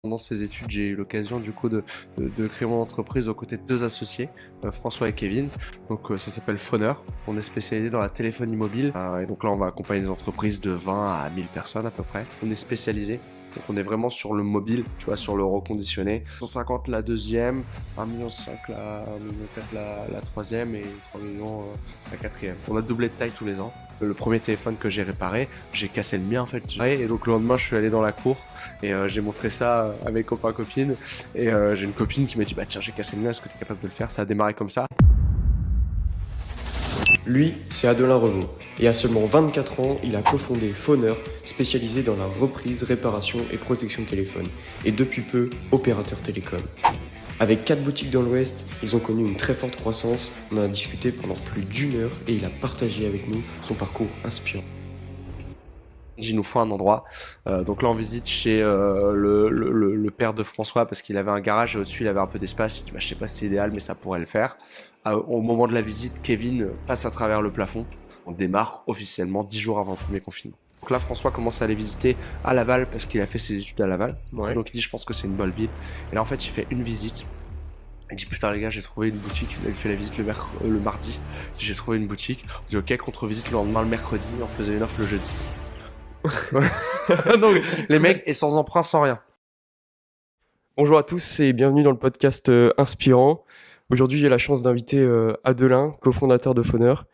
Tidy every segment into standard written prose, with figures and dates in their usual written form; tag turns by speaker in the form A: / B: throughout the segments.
A: Pendant ces études, j'ai eu l'occasion du coup de créer mon entreprise aux côtés de deux associés, François et Kevin. Donc ça s'appelle Phoneur. On est spécialisé dans la téléphonie mobile. Et donc là, on va accompagner des entreprises de 20 à 1000 personnes à peu près. On est spécialisé. Donc on est vraiment sur le mobile, tu vois, sur le reconditionné. 150 la deuxième, 1,5 million la, 1,4 million la troisième et 3 millions la quatrième. On a doublé de taille tous les ans. Le premier téléphone que j'ai réparé, j'ai cassé le mien en fait. Et donc le lendemain, je suis allé dans la cour et j'ai montré ça à mes copains copines. Et j'ai une copine qui m'a dit bah tiens, j'ai cassé le mien, est-ce que tu es capable de le faire? Ça a démarré comme ça.
B: Lui, c'est Adelin Renaud. Et à seulement 24 ans, il a cofondé Phoneur, spécialisé dans la reprise, réparation et protection de téléphone. Et depuis peu, opérateur télécom. Avec 4 boutiques dans l'Ouest, ils ont connu une très forte croissance. On en a discuté pendant plus d'une heure et il a partagé avec nous son parcours inspirant.
A: Il nous faut un endroit. Donc là, on visite chez le père de François parce qu'il avait un garage et au-dessus, il avait un peu d'espace. Il dit, bah, je sais pas si c'est idéal, mais ça pourrait le faire. Au moment de la visite, Kevin passe à travers le plafond. On démarre officiellement 10 jours avant le premier confinement. Donc là, François commence à aller visiter à Laval parce qu'il a fait ses études à Laval.
B: Ouais.
A: Donc il dit, je pense que c'est une bonne ville. Et là, en fait, il fait une visite. Il dit putain les gars, j'ai trouvé une boutique. Il fait la visite le mardi. Il dit, j'ai trouvé une boutique. On dit ok, contre-visite le lendemain, le mercredi. On faisait une offre le jeudi. Donc les mecs est sans emprunt, sans rien.
B: Bonjour à tous et bienvenue dans le podcast Inspirant. Aujourd'hui, j'ai la chance d'inviter Adelin, cofondateur de Phoneur.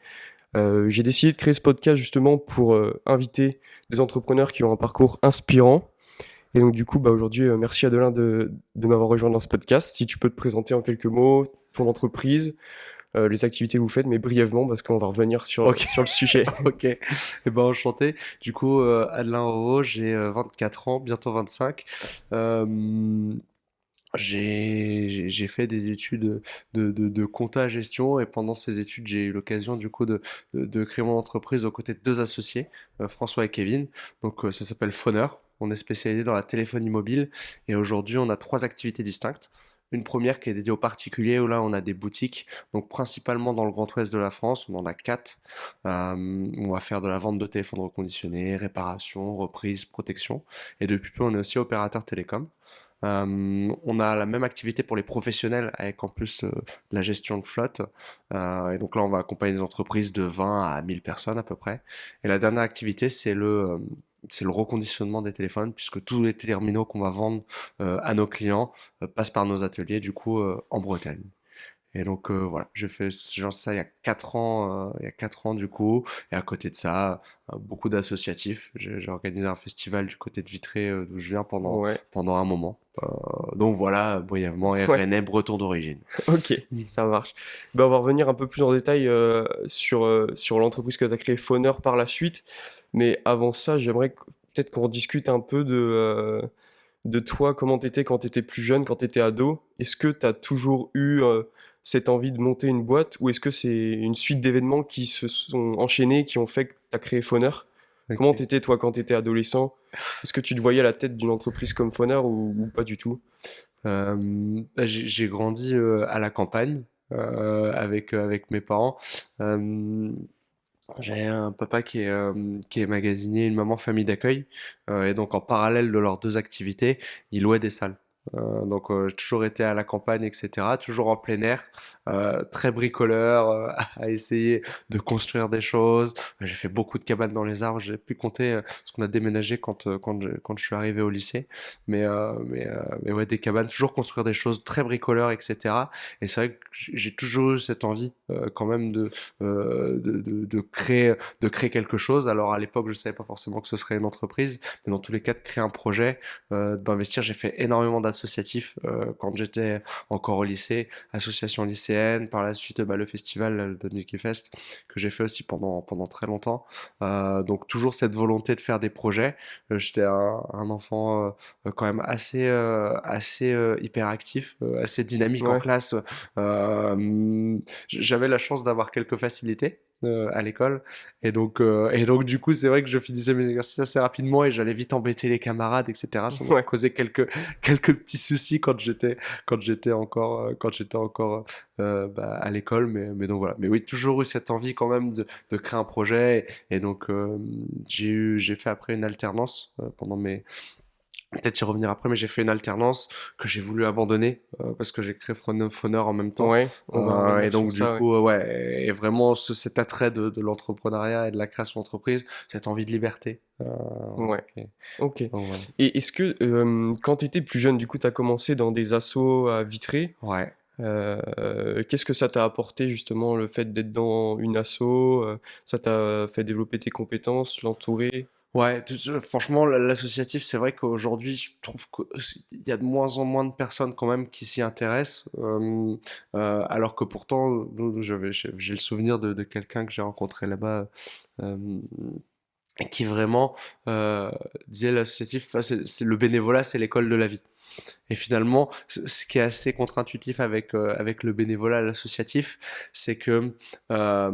B: J'ai décidé de créer ce podcast justement pour inviter des entrepreneurs qui ont un parcours inspirant. Et donc du coup, aujourd'hui, merci Adelin de m'avoir rejoint dans ce podcast. Si tu peux te présenter en quelques mots, ton entreprise, les activités que vous faites, mais brièvement parce qu'on va revenir
A: Ok.
B: sur le sujet.
A: Ok, et ben enchanté. Du coup, Adelin Roro, j'ai 24 ans, bientôt 25. Euh, j'ai fait des études de compta gestion et pendant ces études, j'ai eu l'occasion du coup de créer mon entreprise aux côtés de deux associés, François et Kevin. Donc ça s'appelle Phoneur. On est spécialisé dans la téléphonie mobile et aujourd'hui, on a trois activités distinctes. Une première qui est dédiée aux particuliers où là on a des boutiques, donc principalement dans le Grand Ouest de la France, on en a quatre. On va faire de la vente de téléphones reconditionnés, réparation, reprise, protection. Et depuis peu on est aussi opérateur télécom. On a la même activité pour les professionnels avec en plus de la gestion de flotte. Et donc là, on va accompagner des entreprises de 20 à 1000 personnes à peu près. Et la dernière activité, c'est le reconditionnement des téléphones puisque tous les terminaux qu'on va vendre à nos clients passent par nos ateliers du coup en Bretagne. Et donc voilà, j'ai fait genre ça il y a 4 ans, il y a 4 ans du coup, et à côté de ça, beaucoup d'associatifs. J'ai organisé un festival du côté de Vitré d'où je viens
B: Ouais,
A: pendant un moment. Donc voilà, brièvement,
B: ouais.
A: RNA breton d'origine.
B: Ok, ça marche. On va revenir un peu plus en détail sur l'entreprise que tu as créée, Phoneur, par la suite. Mais avant ça, j'aimerais peut-être qu'on discute un peu de toi, comment tu étais quand tu étais plus jeune, quand tu étais ado. Est-ce que tu as toujours eu cette envie de monter une boîte ou est-ce que c'est une suite d'événements qui se sont enchaînés, qui ont fait que tu as créé Phoneur? Comment
A: Ok.
B: t'étais toi quand tu étais adolescent? Est-ce que tu te voyais à la tête d'une entreprise comme Phoneur ou pas du tout?
A: J'ai grandi à la campagne avec mes parents. Euh, J'ai un papa qui est magasinier, une maman famille d'accueil. Et donc en parallèle de leurs deux activités, ils louaient des salles. Donc j'ai toujours été à la campagne, etc. Toujours en plein air, très bricoleur, à essayer de construire des choses. J'ai fait beaucoup de cabanes dans les arbres. J'ai pu compter parce qu'on a déménagé quand je suis arrivé au lycée. Mais ouais, des cabanes, toujours construire des choses très bricoleurs, etc. Et c'est vrai que j'ai toujours eu cette envie quand même de créer quelque chose. Alors à l'époque, je savais pas forcément que ce serait une entreprise, mais dans tous les cas, de créer un projet, d'investir. J'ai fait énormément d'associatifs quand j'étais encore au lycée, association lycéenne, par la suite le festival de Nicky Fest que j'ai fait aussi pendant très longtemps. Donc toujours cette volonté de faire des projets. J'étais un enfant quand même assez hyperactif, assez dynamique en
B: Ouais,
A: classe. J'avais la chance d'avoir quelques facilités à l'école et donc du coup c'est vrai que je finissais mes exercices assez rapidement et j'allais vite embêter les camarades etc. Ça m'a
B: ouais.
A: causé quelques petits soucis quand j'étais encore à l'école mais donc voilà mais oui toujours eu cette envie quand même de créer un projet et donc j'ai fait après une alternance pendant peut-être y revenir après, mais j'ai fait une alternance que j'ai voulu abandonner parce que j'ai créé Phoner en même temps.
B: Ouais, on va
A: Et
B: revenir
A: donc
B: sur
A: du
B: ça, ouais.
A: coup, ouais, et vraiment cet attrait de l'entrepreneuriat et de la création d'entreprise, cette envie de liberté.
B: Ouais,
A: Et
B: ok.
A: donc voilà.
B: Et est-ce que quand tu étais plus jeune, du coup, tu as commencé dans des assos à Vitré,
A: Ouais.
B: qu'est-ce que ça t'a apporté justement le fait d'être dans une asso, ça t'a fait développer tes compétences, l'entourer?
A: Ouais, franchement, l'associatif, c'est vrai qu'aujourd'hui, je trouve qu'il y a de moins en moins de personnes quand même qui s'y intéressent, alors que pourtant, j'ai le souvenir de quelqu'un que j'ai rencontré là-bas, euh, et qui vraiment disait l'associatif, enfin, le bénévolat, c'est l'école de la vie. Et finalement, ce qui est assez contre-intuitif avec le bénévolat l'associatif, c'est que euh,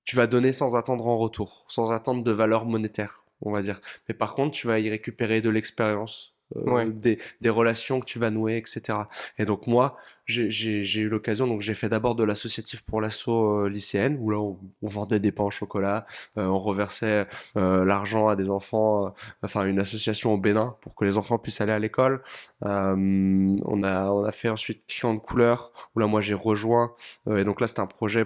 A: tu vas donner sans attendre en retour, sans attendre de valeur monétaire, on va dire. Mais par contre, tu vas y récupérer de l'expérience,
B: Ouais,
A: des relations que tu vas nouer, etc. Et donc moi, j'ai eu l'occasion, donc j'ai fait d'abord de l'associatif pour l'asso lycéenne, où là on vendait des pains au chocolat, on reversait l'argent à des enfants, enfin une association au Bénin pour que les enfants puissent aller à l'école. On a fait ensuite Crayon de couleur, où là moi j'ai rejoint, et donc là c'était un projet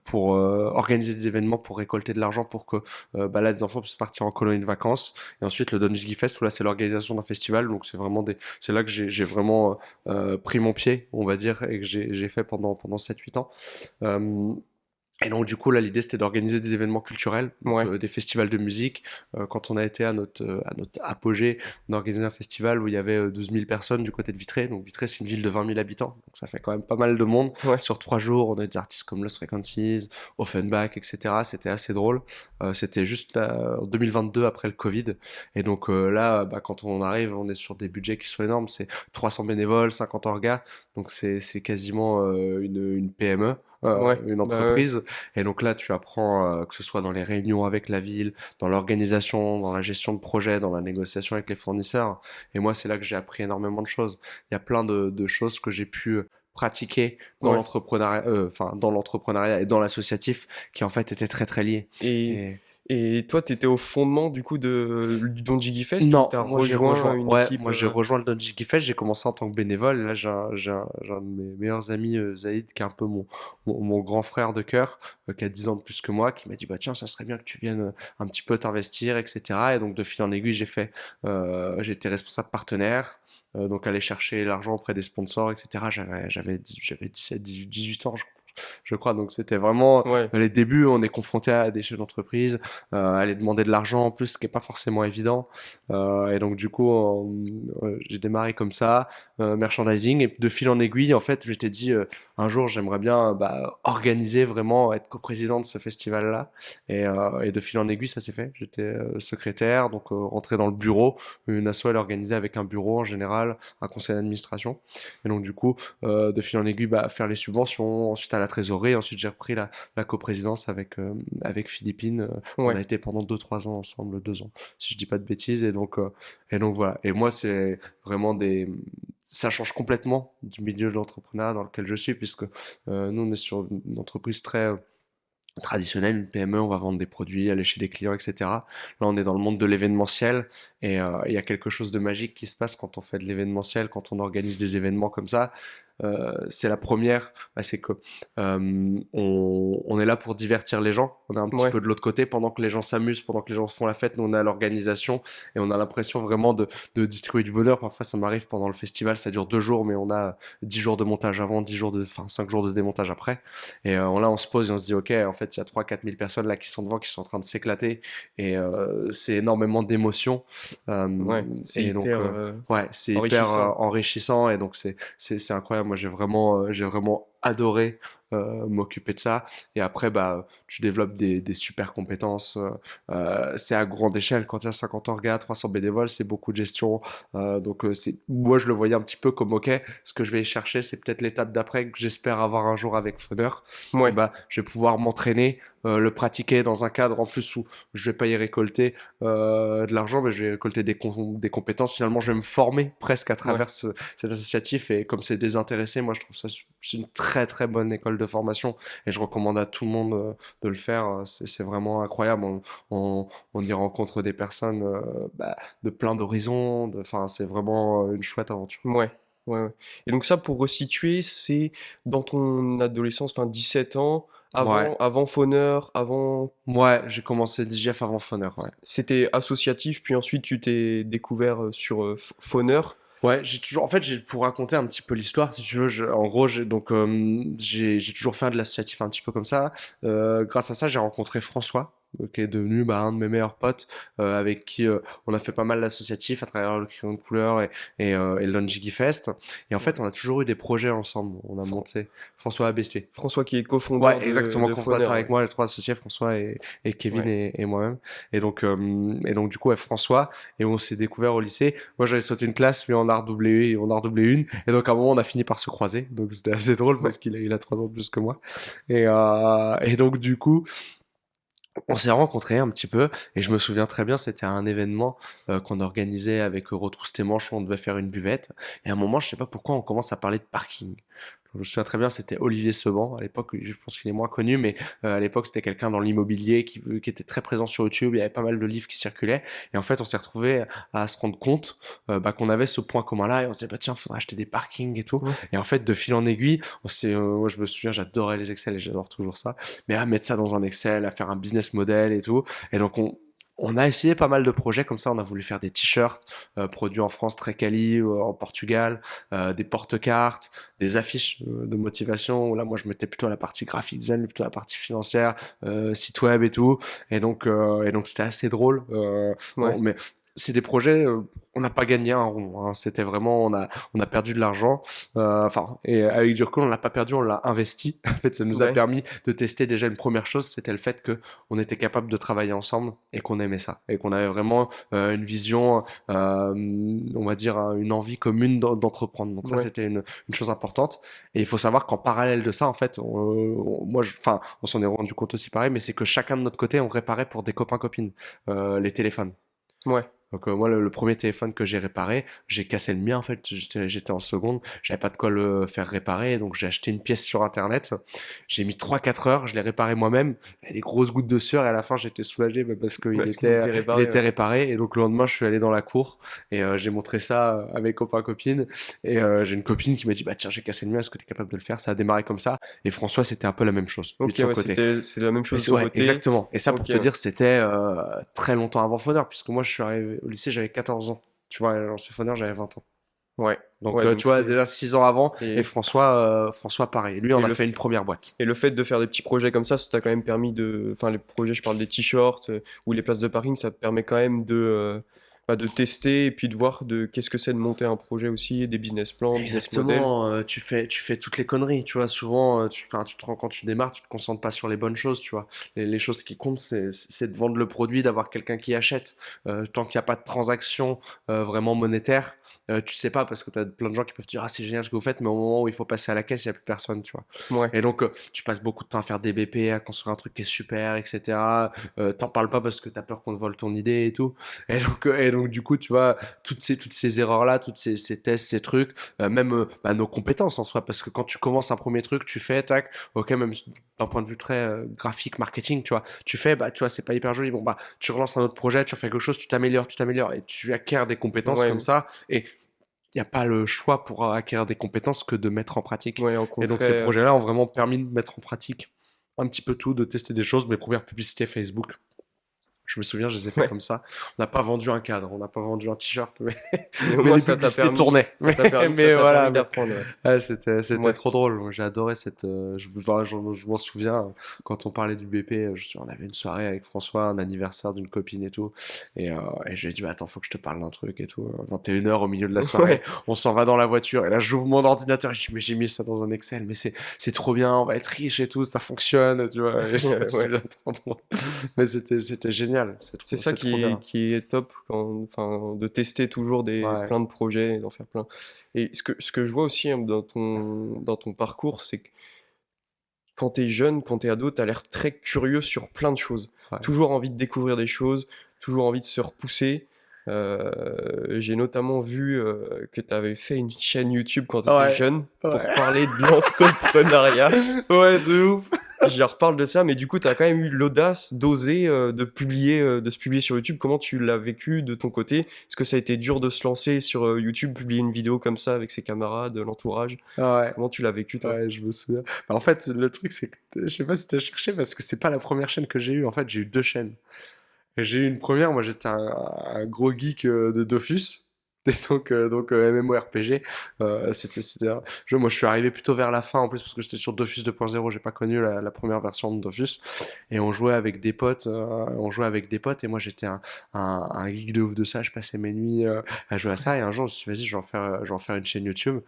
A: pour organiser des événements, pour récolter de l'argent, pour que bah, là les enfants puissent partir en colonie de vacances. Et ensuite le Don Jiggy Fest, où là c'est l'organisation d'un festival, donc c'est vraiment c'est là que j'ai vraiment pris mon pied, on va dire, et que j'ai fait pendant 7 8 ans. Euh, et donc du coup là l'idée c'était d'organiser des événements culturels, donc
B: ouais,
A: des festivals de musique. Quand on a été à notre apogée, on a organisé un festival où il y avait 12 000 personnes du côté de Vitré. Donc Vitré c'est une ville de 20 000 habitants, donc ça fait quand même pas mal de monde.
B: ouais,
A: Sur 3 jours, on a des artistes comme Lost Frequencies, Offenbach, etc. C'était assez drôle. C'était juste là, en 2022 après le Covid. Et donc là, bah, quand on arrive, on est sur des budgets qui sont énormes. C'est 300 bénévoles, 50 orgas, donc c'est quasiment une PME.
B: ouais,
A: Une
B: bah ouais.
A: entreprise. Et donc là, tu apprends que ce soit dans les réunions avec la ville, dans l'organisation, dans la gestion de projet, dans la négociation avec les fournisseurs. Et moi, c'est là que j'ai appris énormément de choses. Il y a plein de choses que j'ai pu pratiquer dans
B: Ouais.
A: l'entrepreneuriat et dans l'associatif qui en fait étaient très très liés.
B: Et,
A: Et
B: et toi, t'étais au fondement du coup du Don Jiggy Fest ou
A: non,
B: t'as rejoint une équipe
A: moi j'ai rejoint le Don Jiggy Fest, j'ai commencé en tant que bénévole, et là j'ai un de mes meilleurs amis, Zaïd, qui est un peu mon grand frère de cœur, qui a 10 ans de plus que moi, qui m'a dit, bah tiens, ça serait bien que tu viennes un petit peu t'investir, etc. Et donc de fil en aiguille, j'ai été responsable partenaire, donc aller chercher l'argent auprès des sponsors, etc. J'avais 17, 18, 18 ans, je crois. Donc c'était vraiment
B: Ouais,
A: les débuts, on est confronté à des chefs d'entreprise, aller demander de l'argent en plus, ce qui est pas forcément évident. Et donc du coup, j'ai démarré comme ça, merchandising, et de fil en aiguille, en fait, je t'ai dit un jour, j'aimerais bien bah, organiser vraiment, être coprésident de ce festival-là. Et de fil en aiguille, ça s'est fait. J'étais secrétaire, donc rentré dans le bureau. Une asso, elle est organisée avec un bureau en général, un conseil d'administration. Et donc du coup, de fil en aiguille, bah, faire les subventions, ensuite à la trésorerie, ensuite j'ai repris la coprésidence avec Philippine. On
B: ouais.
A: a été pendant 2 3 ans ensemble, 2 ans, si je dis pas de bêtises. Et donc voilà. Et moi, c'est vraiment ça change complètement du milieu de l'entrepreneuriat dans lequel je suis, puisque nous, on est sur une entreprise très traditionnelle, une PME, on va vendre des produits, aller chez des clients, etc. Là, on est dans le monde de l'événementiel, et il y a quelque chose de magique qui se passe quand on fait de l'événementiel, quand on organise des événements comme ça. C'est la première, bah, c'est que on est là pour divertir les gens. On est un petit
B: Ouais,
A: peu de l'autre côté pendant que les gens s'amusent, pendant que les gens font la fête. Nous, on est à l'organisation et on a l'impression vraiment de distribuer du bonheur. Parfois, ça m'arrive pendant le festival, ça dure 2 jours, mais on a 10 jours de montage avant, 5 jours de démontage après. Et là, on se pose et on se dit, ok, en fait, il y a 3 4 000 personnes là qui sont devant, qui sont en train de s'éclater, et c'est énormément d'émotions. Euh,
B: ouais, c'est
A: et donc,
B: hyper
A: ouais, c'est hyper
B: enrichissant.
A: enrichissant, et donc c'est incroyable. Moi, j'ai vraiment adoré m'occuper de ça. Et après, bah, tu développes des super compétences. C'est à grande échelle. Quand il y a 50 orgas, 300 bénévoles, c'est beaucoup de gestion. Donc, moi, je le voyais un petit peu comme, ok, ce que je vais chercher, c'est peut-être l'étape d'après que j'espère avoir un jour avec Funner. Et
B: Ouais,
A: bah, je vais pouvoir m'entraîner, le pratiquer dans un cadre en plus où je vais pas y récolter de l'argent, mais je vais récolter des compétences. Finalement, je vais me former presque à
B: ouais.
A: travers cet associatif. Et comme c'est désintéressé, moi, je trouve ça c'est une très très bonne école école de formation et je recommande à tout le monde de le faire. C'est vraiment incroyable. On y rencontre des personnes de plein d'horizons. Enfin, c'est vraiment une chouette aventure.
B: Ouais, ouais, ouais. Et donc ça, pour resituer, c'est dans ton adolescence, enfin 17 ans,
A: Ouais,
B: avant Fauneur, avant...
A: ouais, j'ai commencé le DGF avant Funner, ouais.
B: C'était associatif, puis ensuite tu t'es découvert sur Fauneur.
A: Ouais, j'ai toujours, en fait, pour raconter un petit peu l'histoire, si tu veux, en gros, j'ai toujours fait de l'associatif un petit peu comme ça. Grâce à ça, j'ai rencontré François, qui est devenu un de mes meilleurs potes, avec qui on a fait pas mal d'associatifs à travers le Crayon de couleur et le Lonjigi Fest. Et en fait,
B: Ouais.
A: on a toujours eu des projets ensemble. On a
B: Fr-
A: monté François Abestué.
B: François qui est
A: Ouais,
B: cofondeur
A: exactement,
B: de
A: cofondateur
B: Fauneur,
A: avec
B: ouais.
A: moi, les trois associés, François et Kevin
B: Ouais,
A: et moi-même. Et donc du coup, ouais, François, et on s'est découvert au lycée. Moi, j'avais sauté une classe, lui on a redoublé une. Et donc à un moment, on a fini par se croiser. Donc c'était assez drôle
B: ouais,
A: parce qu'il a 3 ans de plus que moi. Et donc du coup, on s'est rencontrés un petit peu. Et je me souviens très bien, c'était un événement qu'on organisait avec Retrousse tes manches, où on devait faire une buvette. Et à un moment, je sais pas pourquoi, on commence à parler de parking. Je me souviens très bien, c'était Olivier Seban. À l'époque, je pense qu'il est moins connu, mais à l'époque, c'était quelqu'un dans l'immobilier qui était très présent sur YouTube. Il y avait pas mal de livres qui circulaient. Et en fait, on s'est retrouvé à se rendre compte qu'on avait ce point commun-là. Et on se disait, bah tiens, faudrait acheter des parkings et tout.
B: ouais,
A: Et en fait, de fil en aiguille, moi, je me souviens, j'adorais les Excel et j'adore toujours ça. Mais à mettre ça dans un Excel, à faire un business model et tout. Et donc, on a essayé pas mal de projets comme ça. On a voulu faire des t-shirts produits en France très quali, en Portugal, des porte-cartes, des affiches de motivation. Où là, moi, je mettais plutôt à la partie graphique design, plutôt à la partie financière, site web et tout. Et donc, c'était assez drôle.
B: ouais,
A: Mais c'est des projets. On n'a pas gagné un rond, hein. C'était vraiment, on a perdu de l'argent. Enfin, et avec du recul, on l'a pas perdu, on l'a investi. En fait, ça nous a
B: ouais,
A: permis de tester déjà une première chose, c'était le fait que on était capable de travailler ensemble et qu'on aimait ça et qu'on avait vraiment une vision, on va dire une envie commune d'entreprendre. Donc ça,
B: ouais,
A: c'était une chose importante. Et il faut savoir qu'en parallèle de ça, en fait, enfin, on s'en est rendu compte aussi pareil, mais c'est que chacun de notre côté, on réparait pour des copains-copines les téléphones.
B: ouais,
A: Donc moi le premier téléphone que j'ai réparé, j'ai cassé le mien en fait, j'étais en seconde, j'avais pas de quoi le faire réparer, donc j'ai acheté une pièce sur internet, j'ai mis 3 4 heures, je l'ai réparé moi-même, il y a des grosses gouttes de sueur et à la fin j'étais soulagé parce qu'il
B: parce qu'il était
A: il
B: réparé,
A: était
B: ouais.
A: réparé et donc le lendemain je suis allé dans la cour et j'ai montré ça à mes copains copines et j'ai une copine qui m'a dit bah tiens j'ai cassé le mien, est-ce que tu es capable de le faire? Ça a démarré comme ça et François c'était un peu la même chose, lui
B: Ok,
A: de son
B: ouais,
A: côté.
B: c'est la même
A: Et
B: chose de
A: c'est
B: son
A: ouais,
B: côté.
A: exactement. Et ça,
B: Ok,
A: pour te
B: ouais,
A: dire, c'était très longtemps avant Foneur, puisque moi, je suis arrivé au lycée, j'avais 14 ans. Tu vois, chez Foneur, j'avais 20 ans.
B: ouais,
A: Donc,
B: ouais,
A: tu
B: donc
A: vois,
B: c'est...
A: déjà 6 ans avant, et
B: Et,
A: François, pareil. Lui,
B: et
A: on a
B: le,
A: fait une première boîte.
B: Et le fait de faire des petits projets comme ça t'a quand même permis de... Enfin, les projets, je parle des t-shirts ou les places de parking, ça te permet quand même de tester et puis de voir de qu'est-ce que c'est de monter un projet aussi, des business plans, business models.
A: Exactement, tu fais toutes les conneries, tu vois. Souvent, enfin, tu te rends quand tu démarres, tu te concentres pas sur les bonnes choses, tu vois. Les choses qui comptent, c'est de vendre le produit, d'avoir quelqu'un qui achète. Tant qu'il n'y a pas de transaction vraiment monétaire, tu sais pas parce que tu as plein de gens qui peuvent te dire ah c'est génial ce que vous faites, mais au moment où il faut passer à la caisse, il n'y a plus personne, tu vois.
B: Ouais,
A: Et donc, tu passes beaucoup de temps à faire des BP, à construire un truc qui est super, etc. T'en parles pas parce que t'as peur qu'on te vole ton idée et tout. Et donc du coup, tu vois, toutes ces erreurs-là, ces tests, ces trucs, même nos compétences en soi, parce que quand tu commences un premier truc, tu fais, tac, ok, même d'un point de vue très graphique, marketing, tu vois, tu fais, bah, tu vois, c'est pas hyper joli, bon, bah, tu relances un autre projet, tu refais quelque chose, tu t'améliores, et tu acquiers des compétences
B: ouais,
A: comme ça, et il n'y a pas le choix pour acquérir des compétences que de mettre en pratique.
B: ouais, en
A: Et donc
B: concret.
A: ces projets-là ont vraiment permis de mettre en pratique un petit peu tout, de tester des choses. Mes premières publicités Facebook, je me souviens, je les ai fait
B: Ouais.
A: comme ça. On n'a pas vendu un cadre, on n'a pas vendu un t-shirt, mais,
B: Mais au
A: mais
B: moins,
A: les publicités tournaient.
B: ça
A: Mais
B: t'a permis
A: voilà, mais
B: d'apprendre. Ouais.
A: ouais, c'était
B: Ouais.
A: trop drôle. Moi, j'ai adoré cette. Enfin, je m'en souviens quand on parlait du BP. On avait une soirée avec François, un anniversaire d'une copine et tout. Et je lui ai dit, bah, attends, faut que je te parle d'un truc et tout. 21 h au milieu de la soirée,
B: Ouais.
A: on s'en va dans la voiture. Et là, j'ouvre mon ordinateur. Et je dis, mais j'ai mis ça dans un Excel. Mais c'est trop bien. On va être riche et tout. Ça fonctionne, tu vois. Et je me
B: Ouais.
A: souviens trop drôle. Mais c'était génial.
B: C'est ça
A: C'est trop bien.
B: qui est top, enfin, de tester toujours
A: Ouais.
B: plein de projets et d'en faire plein. Et ce que je vois aussi hein, dans ton parcours, c'est que quand t'es jeune, quand t'es ado, t'as l'air très curieux sur plein de choses.
A: Ouais.
B: Toujours envie de découvrir des choses, toujours envie de se repousser. J'ai notamment vu que tu avais fait une chaîne YouTube quand tu étais
A: Ouais,
B: jeune pour
A: ouais.
B: parler de l'entrepreneuriat.
A: Ouais, de ouf.
B: Je leur reparle de ça, mais du coup, tu as quand même eu l'audace d'oser de se publier sur YouTube. Comment tu l'as vécu de ton côté? Est-ce que ça a été dur de se lancer sur YouTube, publier une vidéo comme ça avec ses camarades, l'entourage?
A: Ouais,
B: Comment tu l'as vécu, toi?
A: ouais, je me souviens. Bah, en fait, le truc, c'est que je sais pas si t'as cherché parce que c'est pas la première chaîne que j'ai eue. En fait, j'ai eu deux chaînes. Et j'ai eu une première, moi j'étais un gros geek de Dofus. Et donc MMORPG, c'était un jeu. Moi je suis arrivé plutôt vers la fin en plus parce que j'étais sur Dofus 2.0, j'ai pas connu la première version de Dofus. Et on jouait avec des potes, et moi j'étais un geek de ouf de ça, je passais mes nuits à jouer à ça. Et un jour je me suis dit, vas-y, je vais en faire une chaîne YouTube.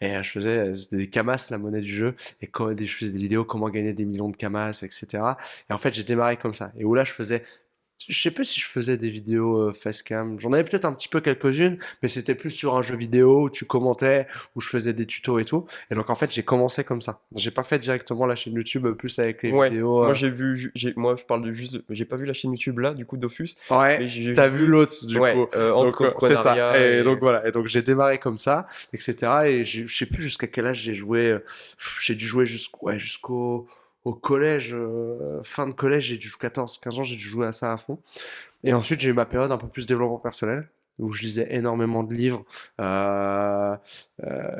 A: Et je faisais c'était des camas, la monnaie du jeu, et je faisais des vidéos comment gagner des millions de camas, etc. Et en fait j'ai démarré comme ça. Et où là je faisais je sais plus si je faisais des vidéos facecam. J'en avais peut-être un petit peu quelques-unes, mais c'était plus sur un jeu vidéo où tu commentais, où je faisais des tutos et tout. Et donc en fait, j'ai commencé comme ça. J'ai pas fait directement la chaîne YouTube, plus avec les
B: Ouais,
A: vidéos.
B: moi j'ai vu, moi je parle de juste, j'ai pas vu la chaîne YouTube là, du coup Dofus,
A: Ouais,
B: mais j'ai
A: t'as vu
B: vu,
A: l'autre du
B: ouais,
A: coup. Donc c'est ça.
B: entrepreneuriat
A: Et donc
B: et
A: voilà. Et donc j'ai démarré comme ça, etc. Et je sais plus jusqu'à quel âge j'ai joué. J'ai dû jouer jusqu'au au collège, fin de collège, j'ai dû jouer 14, 15 ans, j'ai dû jouer à ça à fond. Et ensuite, j'ai eu ma période un peu plus développement personnel, où je lisais énormément de livres. Euh, euh,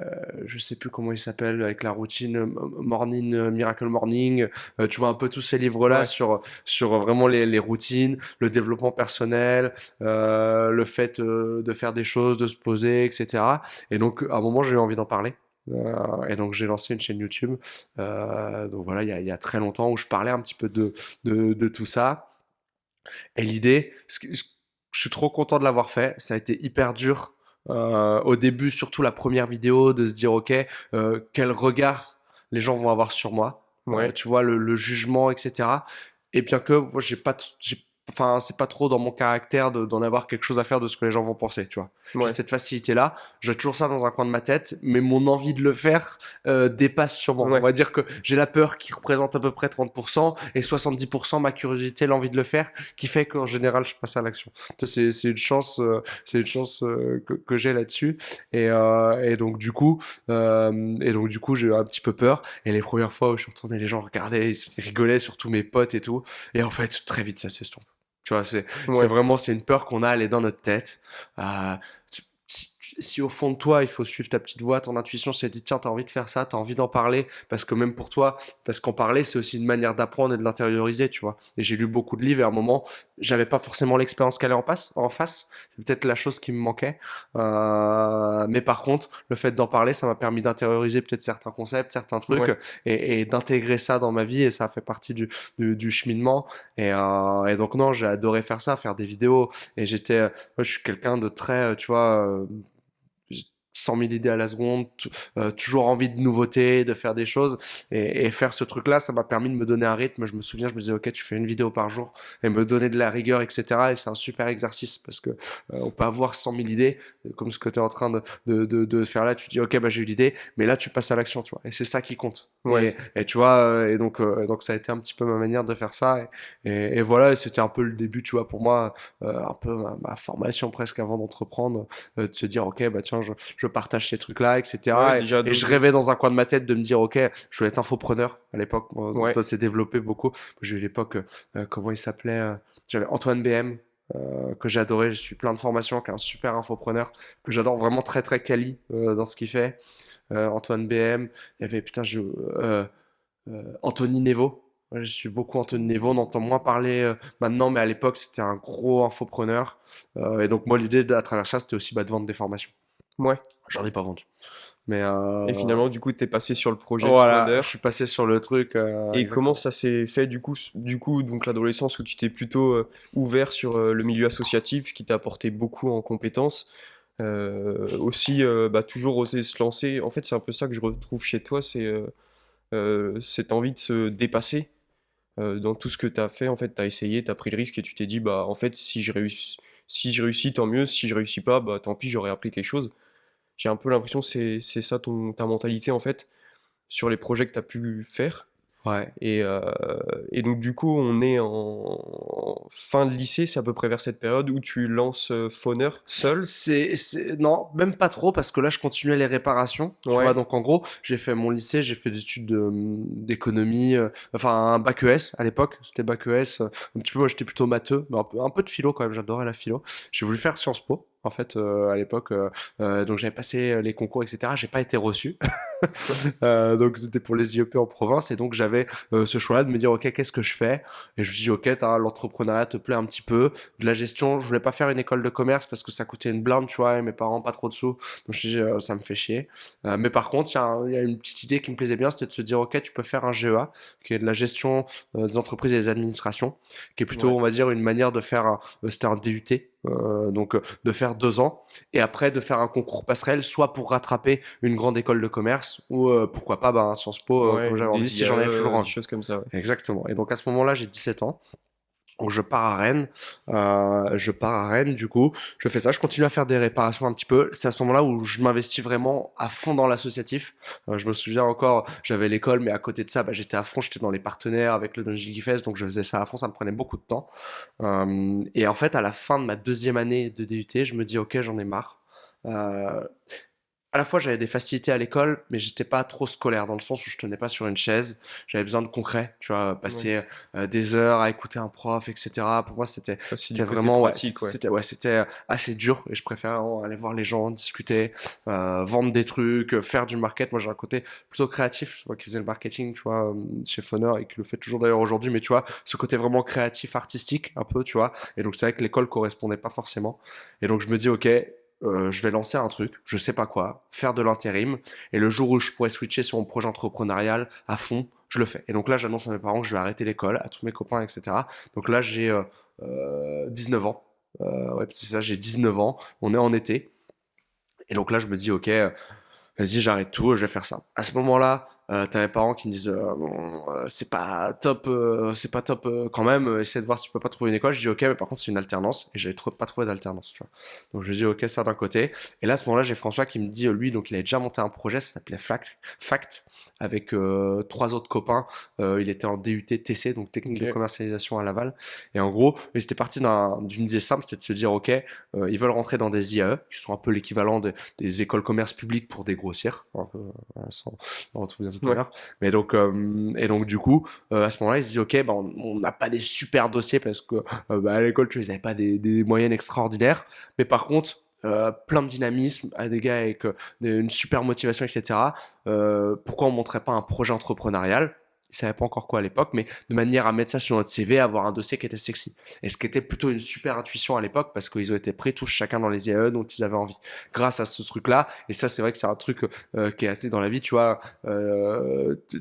A: je sais plus comment il s'appelle, avec la routine Morning, Miracle Morning. Tu vois un peu tous ces livres-là
B: ouais,
A: sur vraiment les routines, le développement personnel, le fait de faire des choses, de se poser, etc. Et donc, à un moment, j'ai eu envie d'en parler. Et donc j'ai lancé une chaîne YouTube, donc voilà, il y a très longtemps où je parlais un petit peu de tout ça. Et l'idée, je suis trop content de l'avoir fait. Ça a été hyper dur au début, surtout la première vidéo, de se dire ok, quel regard les gens vont avoir sur moi.
B: ouais,
A: Tu vois le jugement, etc. Et bien que moi, enfin, c'est pas trop dans mon caractère d'en avoir quelque chose à faire de ce que les gens vont penser. Tu vois, j'ai
B: ouais,
A: cette facilité-là. J'ai toujours ça dans un coin de ma tête, mais mon envie de le faire dépasse sûrement. On
B: ouais,
A: va dire que j'ai la peur qui représente à peu près 30% et 70% ma curiosité, l'envie de le faire qui fait qu'en général je passe à l'action. C'est une chance que j'ai là-dessus et donc du coup j'ai eu un petit peu peur et les premières fois où je suis retourné les gens regardaient, ils rigolaient surtout mes potes et tout et en fait très vite ça s'estompe. Tu vois, c'est
B: ouais,
A: vraiment c'est une peur qu'on a, elle est dans notre tête. Euh, si, si au fond de toi, il faut suivre ta petite voix, ton intuition s'est dit tiens, t'as envie de faire ça, t'as envie d'en parler, parce que même pour toi, parce qu'en parler, c'est aussi une manière d'apprendre et de l'intérioriser, tu vois. Et j'ai lu beaucoup de livres et à un moment, j'avais pas forcément l'expérience qu'elle est en face. C'est peut-être la chose qui me manquait. Mais par contre, le fait d'en parler, ça m'a permis d'intérioriser peut-être certains concepts, certains trucs
B: ouais,
A: et d'intégrer ça dans ma vie et ça fait partie du cheminement. Et donc non, j'ai adoré faire ça, faire des vidéos. Et moi, je suis quelqu'un de très, tu vois, 100 000 idées à la seconde, toujours envie de nouveautés, de faire des choses. Et faire ce truc-là, ça m'a permis de me donner un rythme. Je me souviens, je me disais, ok, tu fais une vidéo par jour et me donner de la rigueur, etc. Et c'est un super exercice parce que on peut avoir 100 000 idées, comme ce que tu es en train de faire là. Tu dis, ok, bah, j'ai eu l'idée, mais là, tu passes à l'action, tu vois. Et c'est ça qui compte.
B: ouais,
A: Et tu vois, donc ça a été un petit peu ma manière de faire ça. Et voilà, et c'était un peu le début, tu vois, pour moi, un peu ma formation presque avant d'entreprendre, de se dire, ok, bah tiens, je partage ces trucs-là,
B: ouais,
A: etc.
B: déjà
A: Et je
B: d'oser,
A: rêvais dans un coin de ma tête de me dire, ok, je voulais être infopreneur à l'époque. Donc
B: ouais,
A: ça s'est développé beaucoup. J'ai eu l'époque, comment il s'appelait j'avais Antoine BM, que j'adorais. Je suis plein de formations, qui est un super infopreneur, que j'adore vraiment très très quali dans ce qu'il fait. Antoine BM, il y avait, putain, Anthony Nevo. Ouais, je suis beaucoup Anthony Nevo, on entend moins parler maintenant, mais à l'époque c'était un gros infopreneur. Et donc moi l'idée à travers ça c'était aussi bah, de vendre des formations.
B: ouais.
A: J'en ai pas vendu. Mais
B: Et finalement, du coup, t'es passé sur le projet
A: voilà,
B: Phoner.
A: je suis passé sur le truc
B: Et comment
A: exactement.
B: ça s'est fait du coup, donc l'adolescence où tu t'es plutôt ouvert sur le milieu associatif qui t'a apporté beaucoup en compétences. Aussi, bah, toujours oser se lancer. En fait, c'est un peu ça que je retrouve chez toi, c'est cette envie de se dépasser dans tout ce que tu as fait. En fait, tu as essayé, tu as pris le risque et tu t'es dit, bah, en fait, si je réussis, tant mieux. Si je réussis pas, bah, tant pis, j'aurais appris quelque chose. J'ai un peu l'impression que c'est ça ta mentalité, en fait, sur les projets que tu as pu faire.
A: Ouais.
B: Et donc du coup, on est en fin de lycée, c'est à peu près vers cette période où tu lances Phoner seul.
A: Non, même pas trop, parce que là, je continuais les réparations, tu vois.
B: Ouais,
A: Donc, en gros, j'ai fait mon lycée, j'ai fait des études d'économie, enfin, un bac ES à l'époque, c'était bac ES. Un petit peu, moi, j'étais plutôt matheux, mais un peu de philo quand même, j'adorais la philo. J'ai voulu faire Sciences Po. En fait, à l'époque, donc j'avais passé les concours, etc. J'ai pas été reçu, donc c'était pour les IEP en province, et donc j'avais ce choix-là de me dire, ok, qu'est-ce que je fais? Et je me suis dit, ok, l'entrepreneuriat te plaît un petit peu, de la gestion. Je voulais pas faire une école de commerce parce que ça coûtait une blinde, tu vois, et mes parents pas trop de sous. Donc je me suis dit, ça me fait chier. Mais par contre, il y a une petite idée qui me plaisait bien, c'était de se dire, ok, tu peux faire un GEA, qui est de la gestion des entreprises et des administrations, qui est plutôt,
B: ouais.
A: on va dire, une manière de faire, c'était un DUT. De faire 2 ans et après de faire un concours passerelle, soit pour rattraper une grande école de commerce ou pourquoi pas un Sciences Po
B: Ouais,
A: quand j'avais
B: ou
A: envie,
B: des
A: si j'en avais toujours
B: IAE, des
A: envie.
B: choses comme ça, ouais.
A: Exactement. Et donc à ce moment-là, j'ai 17 ans. Donc je pars à Rennes, du coup, je fais ça, je continue à faire des réparations un petit peu. C'est à ce moment-là où je m'investis vraiment à fond dans l'associatif. Je me souviens encore, j'avais l'école, mais à côté de ça, j'étais à fond, j'étais dans les partenaires avec le Dungeon Fest, donc je faisais ça à fond, ça me prenait beaucoup de temps. Et en fait, à la fin de ma deuxième année de DUT, je me dis, ok, j'en ai marre. Euh, à la fois j'avais des facilités à l'école, mais j'étais pas trop scolaire dans le sens où je tenais pas sur une chaise. J'avais besoin de concret, tu vois,
B: Ouais.
A: passer des heures à écouter un prof, etc. Pour moi,
B: Ouais, c'est du
A: c'était
B: côté
A: vraiment
B: pratique, ouais.
A: c'était assez dur et je préférais vraiment aller voir les gens, discuter, vendre des trucs, faire du market. Moi, j'ai un côté plutôt créatif, c'est moi qui faisais le marketing, tu vois, chez Foner et qui le fait toujours d'ailleurs aujourd'hui, mais tu vois, ce côté vraiment créatif, artistique, un peu, tu vois. Et donc c'est vrai que l'école correspondait pas forcément. Et donc je me dis, ok, je vais lancer un truc, je sais pas quoi, faire de l'intérim, et le jour où je pourrais switcher sur mon projet entrepreneurial à fond, je le fais. Et donc là, j'annonce à mes parents que je vais arrêter l'école, à tous mes copains, etc. Donc là, j'ai 19 ans. Ouais, c'est ça, j'ai 19 ans, on est en été. Et donc là, je me dis, ok, vas-y, j'arrête tout, je vais faire ça. À ce moment-là, t'as mes parents qui me disent, bon, c'est pas top quand même, essaie de voir si tu peux pas trouver une école. Je dis ok, mais par contre c'est une alternance, et j'avais pas trouvé d'alternance, tu vois. Donc je dis ok, ça d'un côté. Et là, à ce moment-là, j'ai François qui me dit, lui, donc il avait déjà monté un projet, ça s'appelait Fact, avec 3 autres copains. Il était en DUT TC, donc technique
B: Ok.
A: de commercialisation à Laval. Et en gros, ils étaient partis d'une idée simple, c'était de se dire ok, ils veulent rentrer dans des IAE, qui sont un peu l'équivalent des écoles commerce publiques pour des grossières, un peu, sans on retrouve bien tout à
B: Ouais.
A: l'heure. Et donc du coup, à ce moment-là, ils se disent ok, on n'a pas des super dossiers parce que à l'école, tu n'avais pas des moyennes extraordinaires, mais par contre, plein de dynamisme, à des gars avec une super motivation, etc. Pourquoi on montrait pas un projet entrepreneurial? Ils savaient pas encore quoi à l'époque, mais de manière à mettre ça sur notre CV, avoir un dossier qui était sexy. Et ce qui était plutôt une super intuition à l'époque, parce qu'ils ont été prêts tous chacun dans les IAE dont ils avaient envie. Grâce à ce truc-là, et ça c'est vrai que c'est un truc qui est assez dans la vie, tu vois,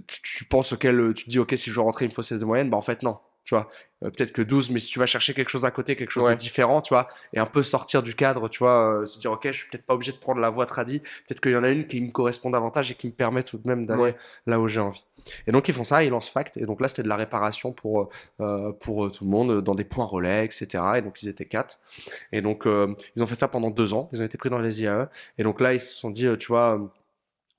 A: tu penses auquel, tu te dis ok, si je veux rentrer il me faut 16 de moyenne, bah en fait non, tu vois. Peut-être que 12, mais si tu vas chercher quelque chose à côté, quelque chose de
B: Ouais.
A: différent, tu vois, et un peu sortir du cadre, tu vois, se dire ok, je suis peut-être pas obligé de prendre la voie tradie, peut-être qu'il y en a une qui me correspond davantage et qui me permet tout de même d'aller
B: Ouais.
A: là où j'ai envie. Et donc ils font ça, ils lancent Fact, et donc là c'était de la réparation pour tout le monde, dans des points relais, etc. Et donc ils étaient 4. Et donc ils ont fait ça pendant 2 ans, ils ont été pris dans les IAE, et donc là ils se sont dit, tu vois,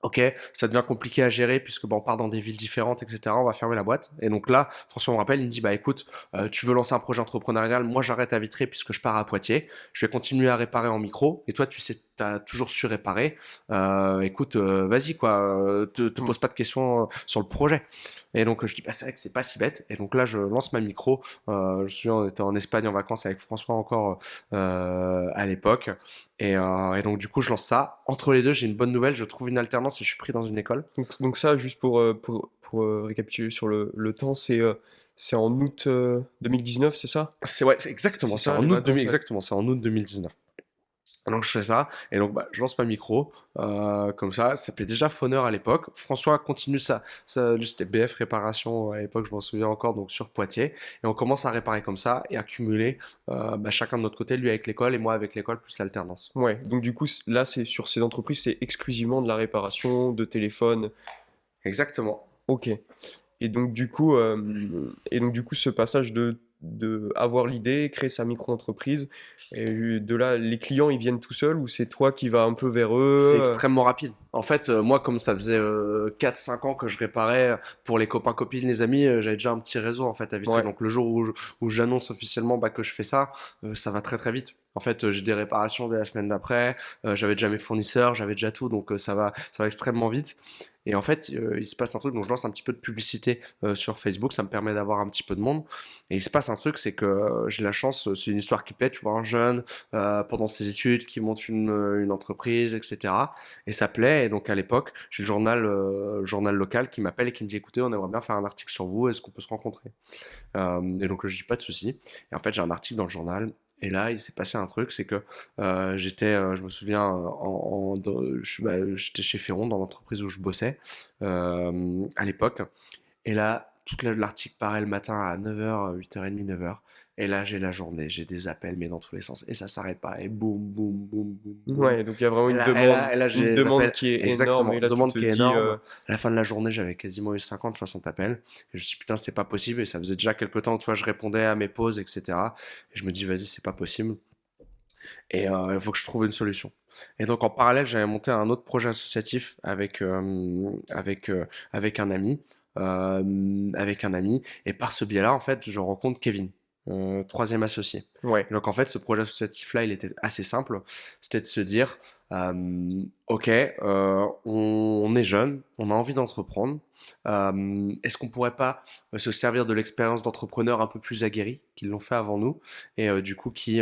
A: ok, ça devient compliqué à gérer puisque on part dans des villes différentes, etc. On va fermer la boîte. Et donc là, François me rappelle, il me dit bah écoute, tu veux lancer un projet entrepreneurial, moi j'arrête à Vitré puisque je pars à Poitiers. Je vais continuer à réparer en micro. Et toi, tu sais, t'as toujours su réparer. Écoute, vas-y quoi, te
B: Mm.
A: pose pas de questions sur le projet. Et donc je dis bah c'est vrai que c'est pas si bête. Et donc là, je lance ma micro. Je me souviens, on était en Espagne en vacances avec François encore à l'époque. Et donc du coup, je lance ça. Entre les deux, j'ai une bonne nouvelle. Je trouve une alternance et je suis pris dans une école.
B: Donc ça, juste pour récapituler sur le temps, c'est en août 2019, c'est ça?
A: C'est ouais, c'est exactement.
B: C'est ça, les vacances, ouais.
A: C'est en août 2019. Donc je fais ça et donc je lance ma micro comme ça s'appelait déjà Phoner à l'époque. François continue lui c'était BF réparation à l'époque, je m'en souviens encore, donc sur Poitiers, et on commence à réparer comme ça et à cumuler chacun de notre côté, lui avec l'école et moi avec l'école plus l'alternance.
B: Ouais, donc du coup, là, c'est sur ces entreprises, c'est exclusivement de la réparation de téléphone.
A: Exactement.
B: Ok. Et donc du coup, ce passage de avoir l'idée, créer sa micro-entreprise, et de là, les clients, ils viennent tout seuls ou c'est toi qui vas un peu vers
A: C'est
B: eux?
A: extrêmement rapide. En fait, moi, comme ça faisait 4-5 ans que je réparais pour les copains, copines, les amis, j'avais déjà un petit réseau en fait à Vitry.
B: Ouais.
A: Donc le jour où j'annonce officiellement que je fais ça, ça va très très vite. En fait, j'ai des réparations dès la semaine d'après, j'avais déjà mes fournisseurs, j'avais déjà tout, donc ça va extrêmement vite. Et en fait, il se passe un truc, donc je lance un petit peu de publicité sur Facebook, ça me permet d'avoir un petit peu de monde. Et il se passe un truc, c'est que j'ai la chance, c'est une histoire qui plaît, tu vois, un jeune pendant ses études qui monte une entreprise, etc. Et ça plaît. Et donc à l'époque, j'ai le journal local qui m'appelle et qui me dit, écoutez, on aimerait bien faire un article sur vous, est-ce qu'on peut se rencontrer? Et donc je dis pas de souci. Et en fait, j'ai un article dans le journal. Et là, il s'est passé un truc, c'est que je me souviens, j'étais chez Ferron dans l'entreprise où je bossais à l'époque. Et là, tout l'article paraît le matin à 9h, 8h30, 9h. Et là, j'ai la journée, j'ai des appels, mais dans tous les sens. Et ça s'arrête pas. Et boum, boum, boum, boum, boum.
B: Ouais, donc il y a vraiment
A: Et là, et là, et là,
B: une
A: j'ai les
B: demande
A: appels.
B: qui est énorme
A: Exactement.
B: et là tu
A: Demande
B: te
A: qui est
B: dis
A: énorme. À la fin de la journée, j'avais quasiment eu 50, 60 appels. Et je me suis dit, putain, c'est pas possible. Et ça faisait déjà quelques temps, tu vois, je répondais à mes pauses, etc. Et je me dis, vas-y, c'est pas possible. Et il faut que je trouve une solution. Et donc, en parallèle, j'avais monté un autre projet associatif avec un ami. Avec un ami. Et par ce biais-là, en fait, je rencontre Kevin, troisième associé.
B: ouais,
A: Et donc, en fait, ce projet associatif-là, il était assez simple. C'était de se dire, ok, on est jeune, on a envie d'entreprendre. Est-ce qu'on pourrait pas se servir de l'expérience d'entrepreneurs un peu plus aguerris qui l'ont fait avant nous et du coup qui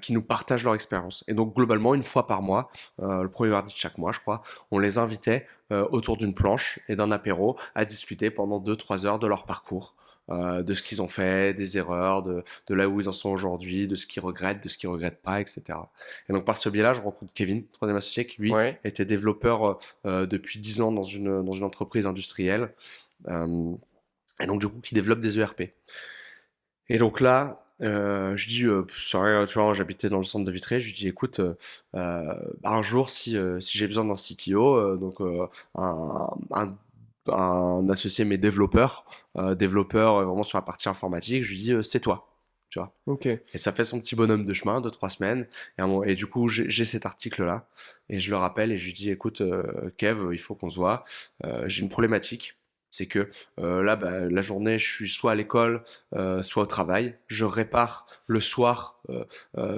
A: nous partagent leur expérience. Et donc globalement, une fois par mois, le premier mardi de chaque mois, je crois, on les invitait autour d'une planche et d'un apéro à discuter pendant 2-3 heures de leur parcours, de ce qu'ils ont fait, des erreurs, de là où ils en sont aujourd'hui, de ce qu'ils regrettent, de ce qu'ils regrettent pas, etc. Et donc par ce biais-là, je rencontre Kevin, troisième associé, qui lui
B: ouais,
A: était développeur depuis 10 ans dans une entreprise industrielle, euh, et donc du coup qui développe des ERP. Et donc là, je dis, c'est rien, tu vois, j'habitais dans le centre de Vitré, je lui dis, écoute, un jour, si j'ai besoin d'un CTO, donc un associé, mais développeur vraiment sur la partie informatique, je lui dis, c'est toi, tu vois.
B: ok,
A: Et ça fait son petit bonhomme de chemin, 2-3 semaines, et du coup, j'ai cet article-là, et je le rappelle, et je lui dis, écoute, Kev, il faut qu'on se voit, j'ai une problématique. C'est que là, bah, la journée, je suis soit à l'école, soit au travail. Je répare le soir,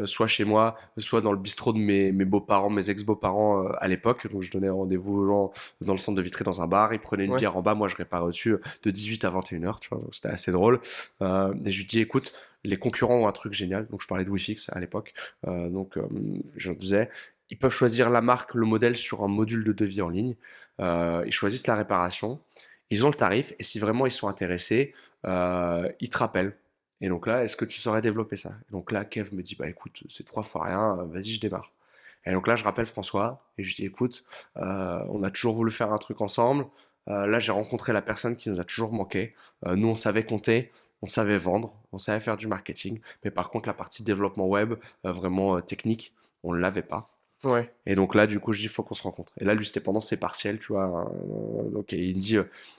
A: soit chez moi, soit dans le bistrot de mes beaux-parents, mes ex-beaux-parents à l'époque. Donc je donnais rendez-vous aux gens dans le centre de Vitry dans un bar. Ils prenaient une
B: ouais,
A: bière en bas, moi je réparais au-dessus de 18 à 21h, tu vois. Donc c'était assez drôle. Et je lui dis, écoute, les concurrents ont un truc génial. Donc je parlais de Wifix à l'époque. Je disais, ils peuvent choisir la marque, le modèle sur un module de devis en ligne. Ils choisissent la réparation. Ils ont le tarif et si vraiment ils sont intéressés, ils te rappellent. Et donc là, est-ce que tu saurais développer ça? Et donc là, Kev me dit, bah écoute, c'est 3 fois rien, vas-y, je démarre. Et donc là, je rappelle François et je dis, écoute, on a toujours voulu faire un truc ensemble. Là, j'ai rencontré la personne qui nous a toujours manqué. Nous, on savait compter, on savait vendre, on savait faire du marketing. Mais par contre, la partie développement web, vraiment technique, on ne l'avait pas.
B: ouais,
A: Et donc là, du coup, je dis, il faut qu'on se rencontre. Et là, lui, c'était pendant ses partiels, tu vois. Donc, il me dit,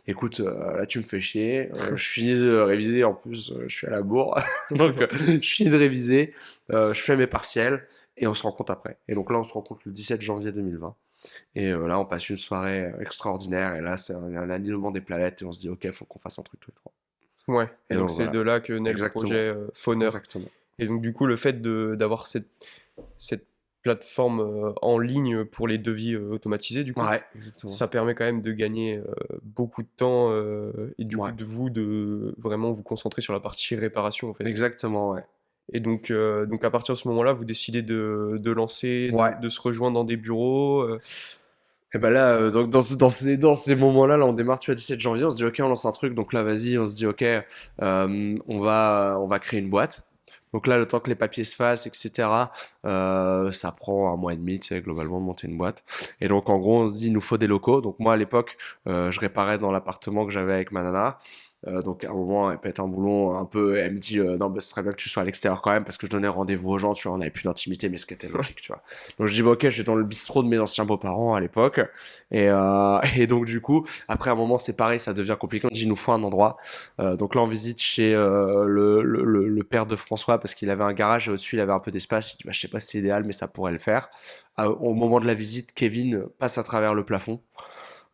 A: écoute, là, tu me fais chier. Je finis de réviser. En plus, je suis à la bourre. Donc, je finis de réviser. Je fais mes partiels. Et on se rencontre après. Et donc là, on se rencontre le 17 janvier 2020. Et là, on passe une soirée extraordinaire. Et là, c'est un alignement des planètes. Et on se dit, OK, il faut qu'on fasse un truc tous les trois.
B: ouais. Et
A: Et
B: donc
A: donc,
B: c'est
A: voilà.
B: de là que naît le projet
A: Exactement.
B: Phoner.
A: Exactement.
B: Et donc du coup le fait d'avoir cette plateforme en ligne pour les devis automatisés du coup,
A: Ouais, exactement.
B: ça permet quand même de gagner beaucoup de temps et du coup
A: Ouais.
B: de vous de vraiment vous concentrer sur la partie réparation en fait.
A: Exactement, ouais.
B: Et donc à partir de ce moment-là, vous décidez de lancer,
A: Ouais.
B: de se rejoindre dans des bureaux.
A: Et bah là, donc dans ces moments-là, là, on démarre, tu vois, 17 janvier, on se dit, ok, on lance un truc, donc là, vas-y, on se dit, ok, on va créer une boîte. Donc là, le temps que les papiers se fassent, etc., ça prend un mois et demi, tu sais, globalement, de monter une boîte. Et donc, en gros, on se dit, il nous faut des locaux. Donc moi, à l'époque, je réparais dans l'appartement que j'avais avec ma nana. Donc à un moment, elle pète un boulon un peu, et elle me dit non, bah, ce serait bien que tu sois à l'extérieur quand même, parce que je donnais rendez-vous aux gens, tu vois, on avait plus d'intimité, mais ce qui était logique, tu vois. Donc je dis bah, ok, je vais dans le bistrot de mes anciens beaux-parents à l'époque, et donc du coup, après un moment, c'est pareil, ça devient compliqué. On dit il nous faut un endroit. Donc là, on visite chez le père de François, parce qu'il avait un garage et au-dessus, il avait un peu d'espace. Il dit bah, je sais pas si c'est idéal, mais ça pourrait le faire. Au moment de la visite, Kevin passe à travers le plafond.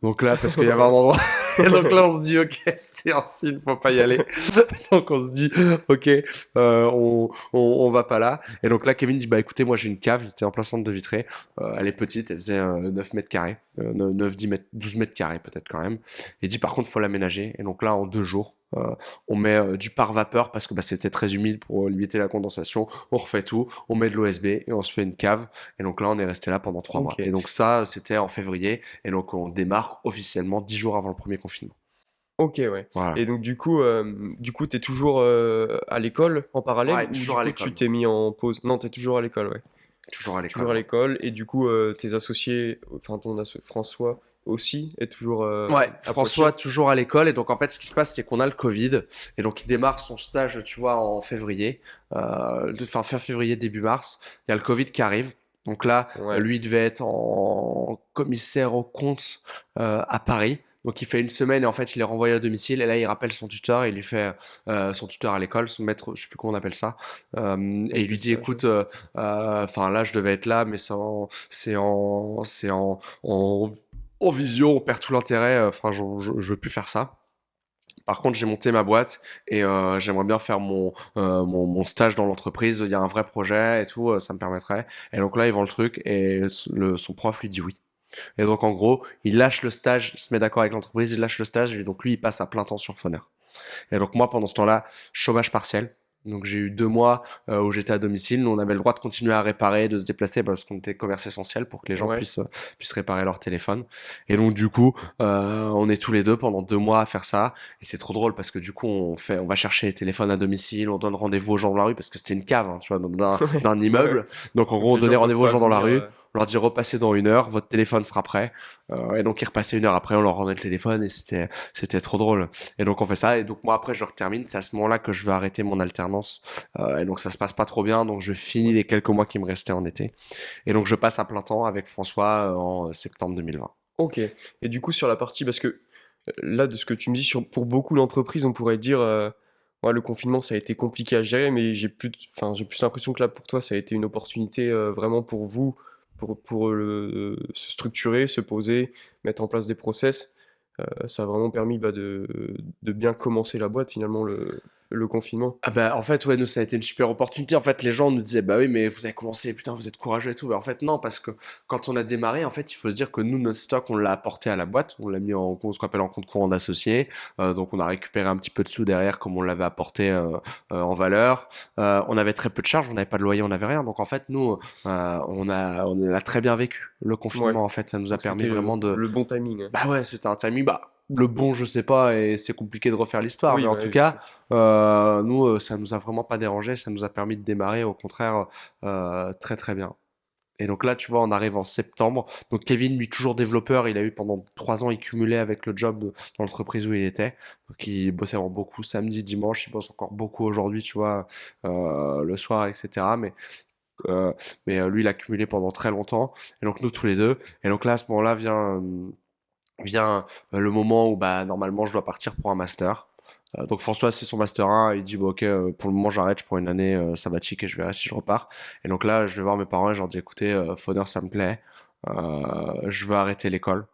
A: Donc là, parce qu'il y avait un endroit. Et donc là, on se dit, ok, c'est un signe, faut pas y aller. Donc on se dit, ok, on va pas là. Et donc là, Kevin dit, bah écoutez, moi j'ai une cave, il était en plein centre de Vitré. Elle est petite, elle faisait 9 mètres carrés, 9, 10 mètres, 12 mètres carrés peut-être quand même. Et il dit, par contre, faut l'aménager. Et donc là, en 2 jours, on met du pare-vapeur parce que bah, c'était très humide pour limiter la condensation. On refait tout, on met de l'OSB et on se fait une cave. Et donc là, on est resté là pendant 3 mois. Et
B: Ok.
A: donc ça, c'était en février. Et donc on démarre officiellement 10 jours avant le premier confinement.
B: Ok, ouais.
A: Voilà.
B: Et donc du coup, t'es toujours à l'école en parallèle
A: Ouais,
B: ou du
A: toujours à
B: coup tu
A: l'école.
B: t'es mis en pause? Non, t'es toujours à l'école, ouais.
A: Toujours à
B: Toujours
A: l'école,
B: à
A: moi.
B: l'école et du coup tes associés, enfin François aussi est toujours
A: Ouais,
B: à
A: François
B: Poitiers.
A: toujours à l'école et donc en fait ce qui se passe c'est qu'on a le Covid et donc il démarre son stage tu vois en février, fin février début mars, il y a le Covid qui arrive donc là
B: Ouais.
A: lui devait être en commissaire aux comptes à Paris donc il fait une semaine et en fait il est renvoyé à domicile et là il rappelle son tuteur et il lui fait son tuteur à l'école, son maître, je sais plus comment on appelle ça et il
B: Maître de
A: lui dit
B: stage, ouais.
A: écoute enfin là je devais être là mais c'est en visio, on perd tout l'intérêt. Enfin, je veux plus faire ça. Par contre, j'ai monté ma boîte et j'aimerais bien faire mon stage dans l'entreprise. Il y a un vrai projet et tout, ça me permettrait. Et donc là, il vend le truc et son prof lui dit oui. Et donc en gros, il lâche le stage, il se met d'accord avec l'entreprise, il lâche le stage et donc lui, il passe à plein temps sur Foner. Et donc moi, pendant ce temps-là, chômage partiel. Donc j'ai eu 2 mois où j'étais à domicile. Nous, on avait le droit de continuer à réparer, de se déplacer parce qu'on était commerce essentiel pour que les gens
B: Ouais.
A: puissent réparer leur téléphone. Et donc du coup, on est tous les deux pendant 2 mois à faire ça. Et c'est trop drôle parce que du coup, on va chercher les téléphones à domicile, on donne rendez-vous aux gens dans la rue parce que c'était une cave, hein, tu vois, donc
B: Ouais.
A: d'un
B: Bah ouais.
A: immeuble. Donc en
B: Donc
A: gros, on
B: les gens
A: donnait
B: peuvent
A: rendez-vous aux
B: pas
A: gens dans la
B: venir.
A: rue. On leur dit repassez dans 1 heure, votre téléphone sera prêt. Et donc ils repassaient 1 heure après, on leur rendait le téléphone et c'était trop drôle. Et donc on fait ça. Et donc moi après je termine. C'est à ce moment-là que je veux arrêter mon alternance. Et donc ça se passe pas trop bien. Donc je finis
B: Ouais.
A: les quelques mois qui me restaient en été. Et donc je passe à plein temps avec François en septembre 2020.
B: Ok. Et du coup sur la partie parce que là de ce que tu me dis pour beaucoup d'entreprises on pourrait dire ouais, le confinement ça a été compliqué à gérer mais j'ai plus l'impression que là pour toi ça a été une opportunité vraiment pour vous se structurer, se poser, mettre en place des process. Ça a vraiment permis bah, de bien commencer la boîte finalement le confinement.
A: Ah bah en fait ouais nous ça a été une super opportunité en fait les gens nous disaient bah oui mais vous avez commencé putain vous êtes courageux et tout bah en fait non parce que quand on a démarré en fait il faut se dire que nous notre stock on l'a apporté à la boîte on l'a mis en ce qu'on appelle en compte courant d'associé donc on a récupéré un petit peu de sous derrière comme on l'avait apporté en valeur on avait très peu de charges on n'avait pas de loyer on n'avait rien donc en fait nous on a très bien vécu le
B: Ouais,
A: confinement en fait ça nous a
B: donc
A: permis
B: c'était
A: vraiment de
B: le bon timing, hein.
A: bah ouais c'était un timing bah le bon, je sais pas, et c'est compliqué de refaire l'histoire, mais
B: Oui,
A: en
B: ouais,
A: tout
B: bien
A: cas,
B: sûr.
A: nous, ça nous a vraiment pas dérangé, ça nous a permis de démarrer, au contraire, très très bien. Et donc là, tu vois, on arrive en septembre. Donc Kevin, lui, toujours développeur, il a eu pendant 3 ans, il cumulait avec le job dans l'entreprise où il était. Donc il bossait vraiment beaucoup samedi, dimanche, il bosse encore beaucoup aujourd'hui, tu vois, le soir, etc. Euh, mais lui, il a cumulé pendant très longtemps. Et donc nous, tous les deux. Et donc là, à ce moment-là, vient le moment où bah normalement je dois partir pour un master. Donc François c'est son master 1, il dit bon ok pour le moment j'arrête, je prends une année sabbatique et je verrai si je repars. Et donc là je vais voir mes parents et je leur dis écoutez Fauneur ça me plaît, je veux arrêter l'école.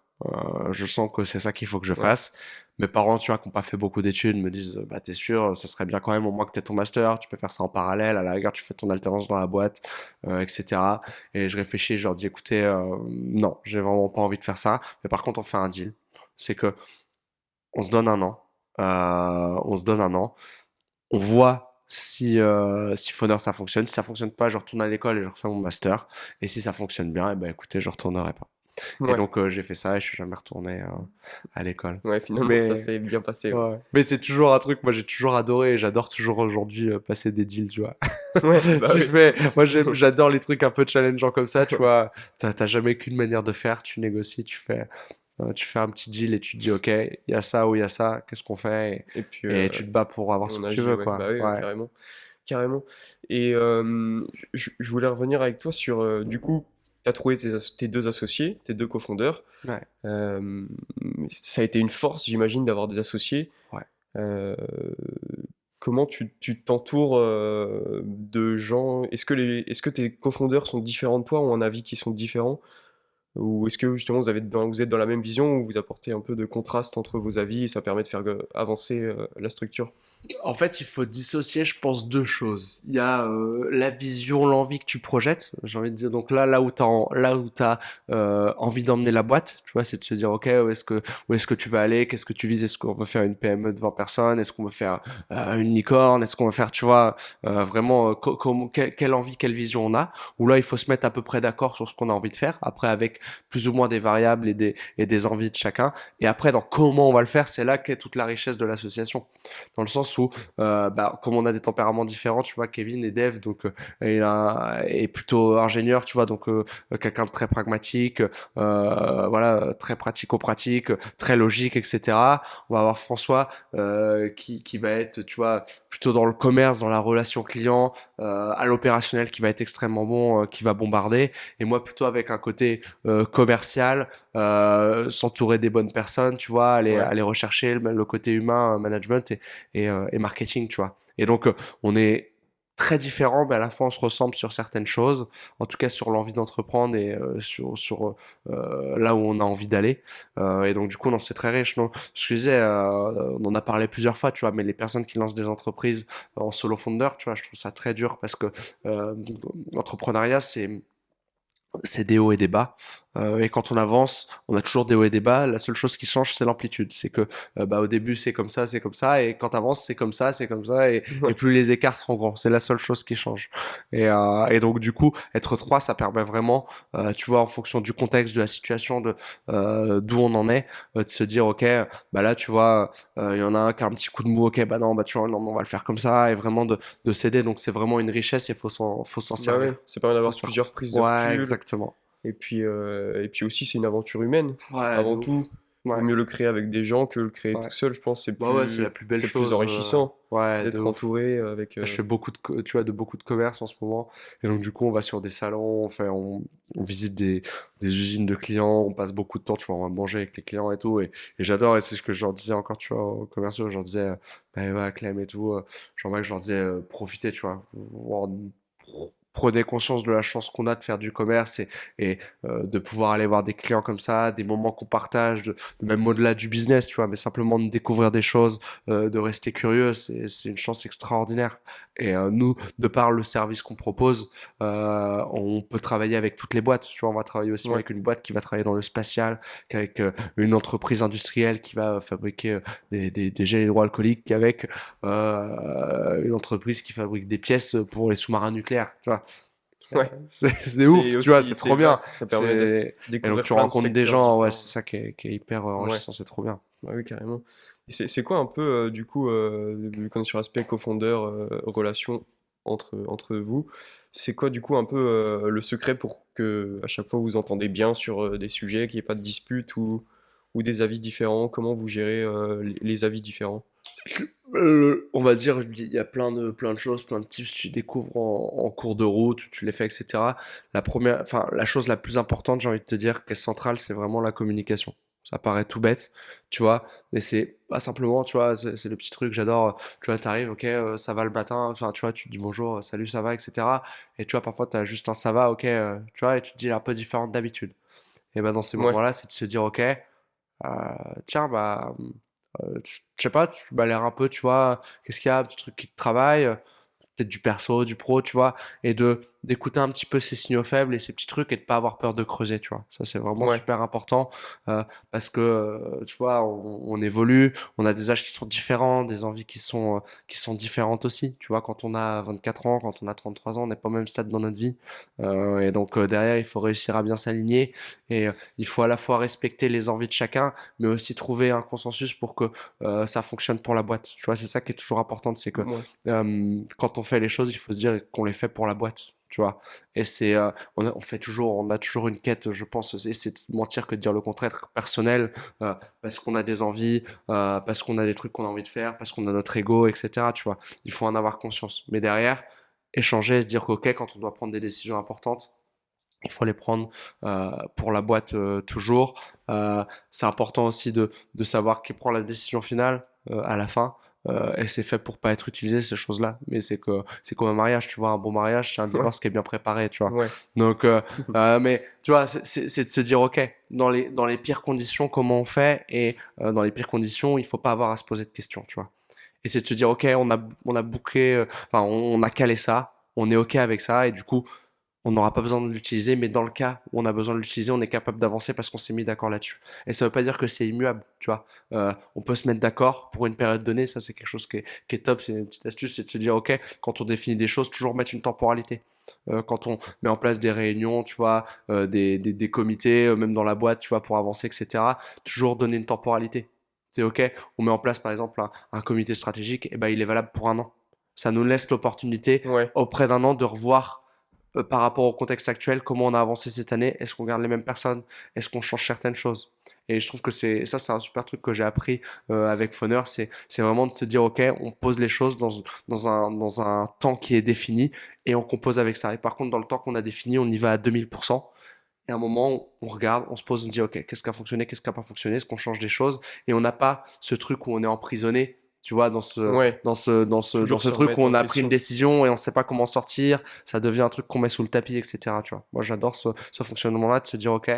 A: Je sens que c'est ça qu'il faut que je
B: Ouais.
A: fasse. Mes parents, tu vois, qui n'ont pas fait beaucoup d'études, me disent, bah, t'es sûr, ça serait bien quand même, au moins que t'aies ton master, tu peux faire ça en parallèle, à la rigueur, tu fais ton alternance dans la boîte, etc. Et je réfléchis, je leur dis, écoutez, non, j'ai vraiment pas envie de faire ça. Mais par contre, on fait un deal. C'est que on se donne un an. On se donne un an. On voit si Foneur ça fonctionne. Si ça fonctionne pas, je retourne à l'école et je refais mon master. Et si ça fonctionne bien, eh ben écoutez, je retournerai pas. Et
B: Ouais.
A: donc j'ai fait ça et je suis jamais retourné à l'école.
B: Ouais, finalement, ça
A: Mais
B: s'est bien passé, ouais.
A: ouais. Mais c'est toujours un truc, moi j'ai toujours adoré et j'adore toujours aujourd'hui passer des deals, tu vois.
B: Ouais, bah oui.
A: Moi j'adore les trucs un peu challengeants comme ça, tu vois. T'as jamais qu'une manière de faire, tu négocies, tu fais. tu fais un petit deal et tu te dis, OK, il y a ça ou il y a ça, qu'est-ce qu'on fait?
B: Et puis,
A: Et tu te bats pour avoir ce
B: on
A: que tu
B: agit,
A: veux,
B: ouais.
A: quoi.
B: Bah oui, ouais,
A: Ouais.
B: carrément. Carrément. Et je voulais revenir avec toi sur, du coup, tu as trouvé tes deux associés, tes deux cofondeurs.
A: Ouais.
B: Euh, Ça a été une force, j'imagine, d'avoir des associés.
A: Ouais.
B: Euh, Comment tu t'entoures de gens? Est-ce que tes cofondeurs sont différents de toi ou ont un avis qui sont différents? Ou est-ce que justement vous êtes dans la même vision ou vous apportez un peu de contraste entre vos avis et ça permet de faire avancer la structure?
A: En fait, il faut dissocier, je pense, deux choses. Il y a la vision, l'envie que tu projettes. J'ai envie de dire, donc là où t'as envie d'emmener la boîte, tu vois, c'est de se dire, ok, où est-ce que tu vas aller, qu'est-ce que tu vises, est-ce qu'on veut faire une PME de 20 personnes, est-ce qu'on veut faire une licorne, est-ce qu'on veut faire, tu vois, vraiment, quelle envie, quelle vision on a. Où là, il faut se mettre à peu près d'accord sur ce qu'on a envie de faire. Après, avec plus ou moins des variables et des envies de chacun. Et après, dans comment on va le faire, c'est là qu'est toute la richesse de l'association, dans le sens où, comme on a des tempéraments différents, tu vois, Kevin est dev, donc est plutôt ingénieur, tu vois, donc quelqu'un de très pragmatique, voilà, très pratico-pratique, très logique, etc. On va avoir François qui va être, tu vois, plutôt dans le commerce, dans la relation client, à l'opérationnel, qui va être extrêmement bon, qui va bombarder, et moi plutôt avec un côté commercial, s'entourer des bonnes personnes, tu vois,
B: Ouais.
A: aller rechercher le côté humain, management et marketing, tu vois. Et donc, on est très différents, mais à la fois on se ressemble sur certaines choses, en tout cas sur l'envie d'entreprendre et sur là où on a envie d'aller. Et donc du coup, non, c'est très riche. Non, ce que je disais, on en a parlé plusieurs fois, tu vois, mais les personnes qui lancent des entreprises en solo founder, tu vois, je trouve ça très dur parce que euh, l'entrepreneuriat, c'est des hauts et des bas. Et quand on avance, on a toujours des hauts et des bas. La seule chose qui change, c'est l'amplitude. C'est que au début, c'est comme ça, et quand t'avances, c'est comme ça, et
B: Ouais.
A: plus les écarts sont grands. C'est la seule chose qui change. Et donc, du coup, être trois, ça permet vraiment, tu vois, en fonction du contexte, de la situation, de d'où on en est, de se dire, ok, bah là, tu vois, il y en a un qui a un petit coup de mou, ok, bah non, bah tu vois, non, on va le faire comme ça, et vraiment de s'aider. Donc, c'est vraiment une richesse, et faut s'en
B: Bah ouais,
A: servir.
B: ça permet
A: Faut
B: d'avoir
A: se faire
B: plusieurs prises de
A: Ouais,
B: recul.
A: exactement.
B: Et puis aussi, c'est une aventure humaine.
A: Ouais, de
B: Avant
A: ouf.
B: tout, vaut
A: Ouais,
B: mieux le créer avec des gens que le créer tout
A: ouais.
B: seul. Je pense que
A: Bah ouais, c'est la plus belle
B: c'est plus
A: chose.
B: enrichissant
A: Ouais, de
B: d'être
A: ouf.
B: entouré avec.
A: Je fais tu vois, de beaucoup de commerce en ce moment. Et donc, du coup, on va sur des salons, on visite des usines de clients, on passe beaucoup de temps, tu vois, on va manger avec les clients et tout. Et j'adore, et c'est ce que je leur disais encore, tu vois, aux commerciaux, je leur disais, bah, ouais, Clem et tout, genre, moi, je leur disais, profitez, tu vois. Prenez conscience de la chance qu'on a de faire du commerce et de pouvoir aller voir des clients comme ça, des moments qu'on partage, même au-delà du business, tu vois, mais simplement de découvrir des choses, de rester curieux, c'est une chance extraordinaire. Et nous, de par le service qu'on propose, on peut travailler avec toutes les boîtes. Tu vois, on va travailler aussi
B: Ouais,
A: avec une boîte qui va travailler dans le spatial, qu'avec une entreprise industrielle qui va fabriquer des gels hydroalcooliques, qu'avec une entreprise qui fabrique des pièces pour les sous-marins nucléaires. Tu vois,
B: ouais.
A: c'est
B: C'est
A: ouf, tu vois,
B: aussi,
A: c'est
B: c'est
A: trop bien.
B: vaste. Ça permet de
A: C'est Et donc
B: découvrir
A: tu
B: plein de
A: rencontres des
B: secteurs
A: gens, ouais,
B: différents.
A: c'est ça qui est hyper
B: Ouais.
A: enrichissant, c'est trop bien.
B: Bah oui, carrément. Et c'est quoi un peu, du coup, vu qu'on est sur l'aspect cofondeur, relation entre vous, c'est quoi du coup un peu le secret pour que à chaque fois vous entendez bien sur des sujets, qu'il n'y ait pas de dispute ou des avis différents? Comment vous gérez les avis différents?
A: On va dire, il y a plein de choses, plein de tips que tu découvres en cours de route, tu les fais, etc. La chose la plus importante, j'ai envie de te dire, qui est centrale, c'est vraiment la communication. Ça paraît tout bête, tu vois, mais c'est pas simplement, tu vois, c'est le petit truc, j'adore, tu vois, t'arrives, ok, ça va le matin, enfin, tu vois, tu te dis bonjour, salut, ça va, etc. Et tu vois, parfois, t'as juste un ça va, ok, tu vois, et tu te dis, il est un peu différent d'habitude. Et ben, dans ces
B: Ouais,
A: moments-là, c'est de se dire, ok, tiens, je sais pas, tu m'as l'air un peu, tu vois, qu'est-ce qu'il y a, un petit truc qui te travaille, peut-être du perso, du pro, tu vois, et d'écouter un petit peu ces signaux faibles et ces petits trucs et de pas avoir peur de creuser, tu vois. Ça, c'est vraiment
B: ouais,
A: super important parce que, tu vois, on évolue, on a des âges qui sont différents, des envies qui sont différentes aussi. Tu vois, quand on a 24 ans, quand on a 33 ans, on n'est pas au même stade dans notre vie. Et donc, derrière, il faut réussir à bien s'aligner et il faut à la fois respecter les envies de chacun, mais aussi trouver un consensus pour que ça fonctionne pour la boîte. Tu vois, c'est ça qui est toujours important, c'est que
B: ouais.
A: quand on fait les choses, il faut se dire qu'on les fait pour la boîte. tu vois. Et on a toujours une quête, je pense, et c'est de mentir que de dire le contraire, personnel, parce qu'on a des envies, parce qu'on a des trucs qu'on a envie de faire, parce qu'on a notre ego, etc., tu vois. Il faut en avoir conscience. Mais derrière, échanger et se dire qu'ok, quand on doit prendre des décisions importantes, il faut les prendre pour la boîte toujours. C'est important aussi de savoir qui prend la décision finale à la fin. Et c'est fait pour pas être utilisé ces choses-là. Mais c'est comme un mariage, tu vois, un bon mariage, c'est un
B: Ouais,
A: divorce qui est bien préparé, tu vois.
B: ouais,
A: Donc, mais tu vois, c'est de se dire, ok, dans les pires conditions, comment on fait? Et dans les pires conditions, il faut pas avoir à se poser de questions, tu vois. Et c'est de se dire, ok, on a bouclé, enfin, on a calé ça, on est ok avec ça, et du coup, on n'aura pas besoin de l'utiliser, mais dans le cas où on a besoin de l'utiliser, on est capable d'avancer parce qu'on s'est mis d'accord là-dessus. Et ça veut pas dire que c'est immuable, tu vois. On peut se mettre d'accord pour une période donnée, ça c'est quelque chose qui est top, c'est une petite astuce, c'est de se dire, ok, quand on définit des choses, toujours mettre une temporalité. Quand on met en place des réunions, tu vois, des comités, même dans la boîte, tu vois, pour avancer, etc., toujours donner une temporalité. C'est ok, on met en place par exemple un comité stratégique, et ben il est valable pour un an. Ça nous laisse l'opportunité
B: ouais,
A: auprès d'un an de revoir par rapport au contexte actuel, comment on a avancé cette année, est-ce qu'on garde les mêmes personnes, est-ce qu'on change certaines choses. Et je trouve que c'est un super truc que j'ai appris avec Foner, c'est vraiment de se dire, ok, on pose les choses dans un temps qui est défini et on compose avec ça. Et par contre, dans le temps qu'on a défini, on y va à 2000%. Et à un moment, on regarde, on se pose, on se dit, ok, qu'est-ce qui a fonctionné, qu'est-ce qui n'a pas fonctionné, est-ce qu'on change des choses? Et on n'a pas ce truc où on est emprisonné, tu vois, dans ce,
B: ouais.
A: dans ce, dans ce, dans
B: Toujours
A: ce
B: se
A: truc où
B: remettre
A: on
B: en
A: a pris une
B: question.
A: décision et on ne sait pas comment sortir, ça devient un truc qu'on met sous le tapis, etc., tu vois. Moi, j'adore ce fonctionnement-là de se dire, ok,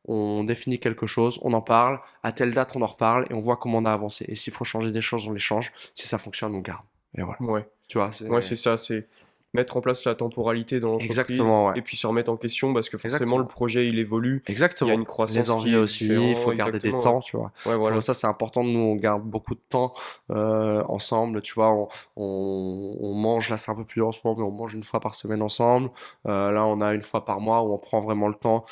A: on définit quelque chose, on en parle, à telle date, on en reparle et on voit comment on a avancé. Et s'il faut changer des choses, on les change. Si ça fonctionne, on garde. Et voilà.
B: Ouais,
A: Tu vois,
B: ouais,
A: c'est
B: c'est ça, c'est mettre en place la temporalité dans l'entreprise
A: exactement, ouais.
B: et puis se remettre en question parce que forcément le
A: Exactement.
B: projet il évolue, il y a une
A: Exactement. Les
B: croissance qui
A: envies
B: est
A: aussi, il faut
B: différente,
A: garder des
B: exactement, ouais.
A: temps, tu vois.
B: Ouais, voilà.
A: Ça, c'est important. Nous, on garde beaucoup de temps ensemble, tu vois. On mange, là, c'est un peu plus dur en ce moment, mais on mange une fois par semaine ensemble. Là, on a une fois par mois où on prend vraiment le temps,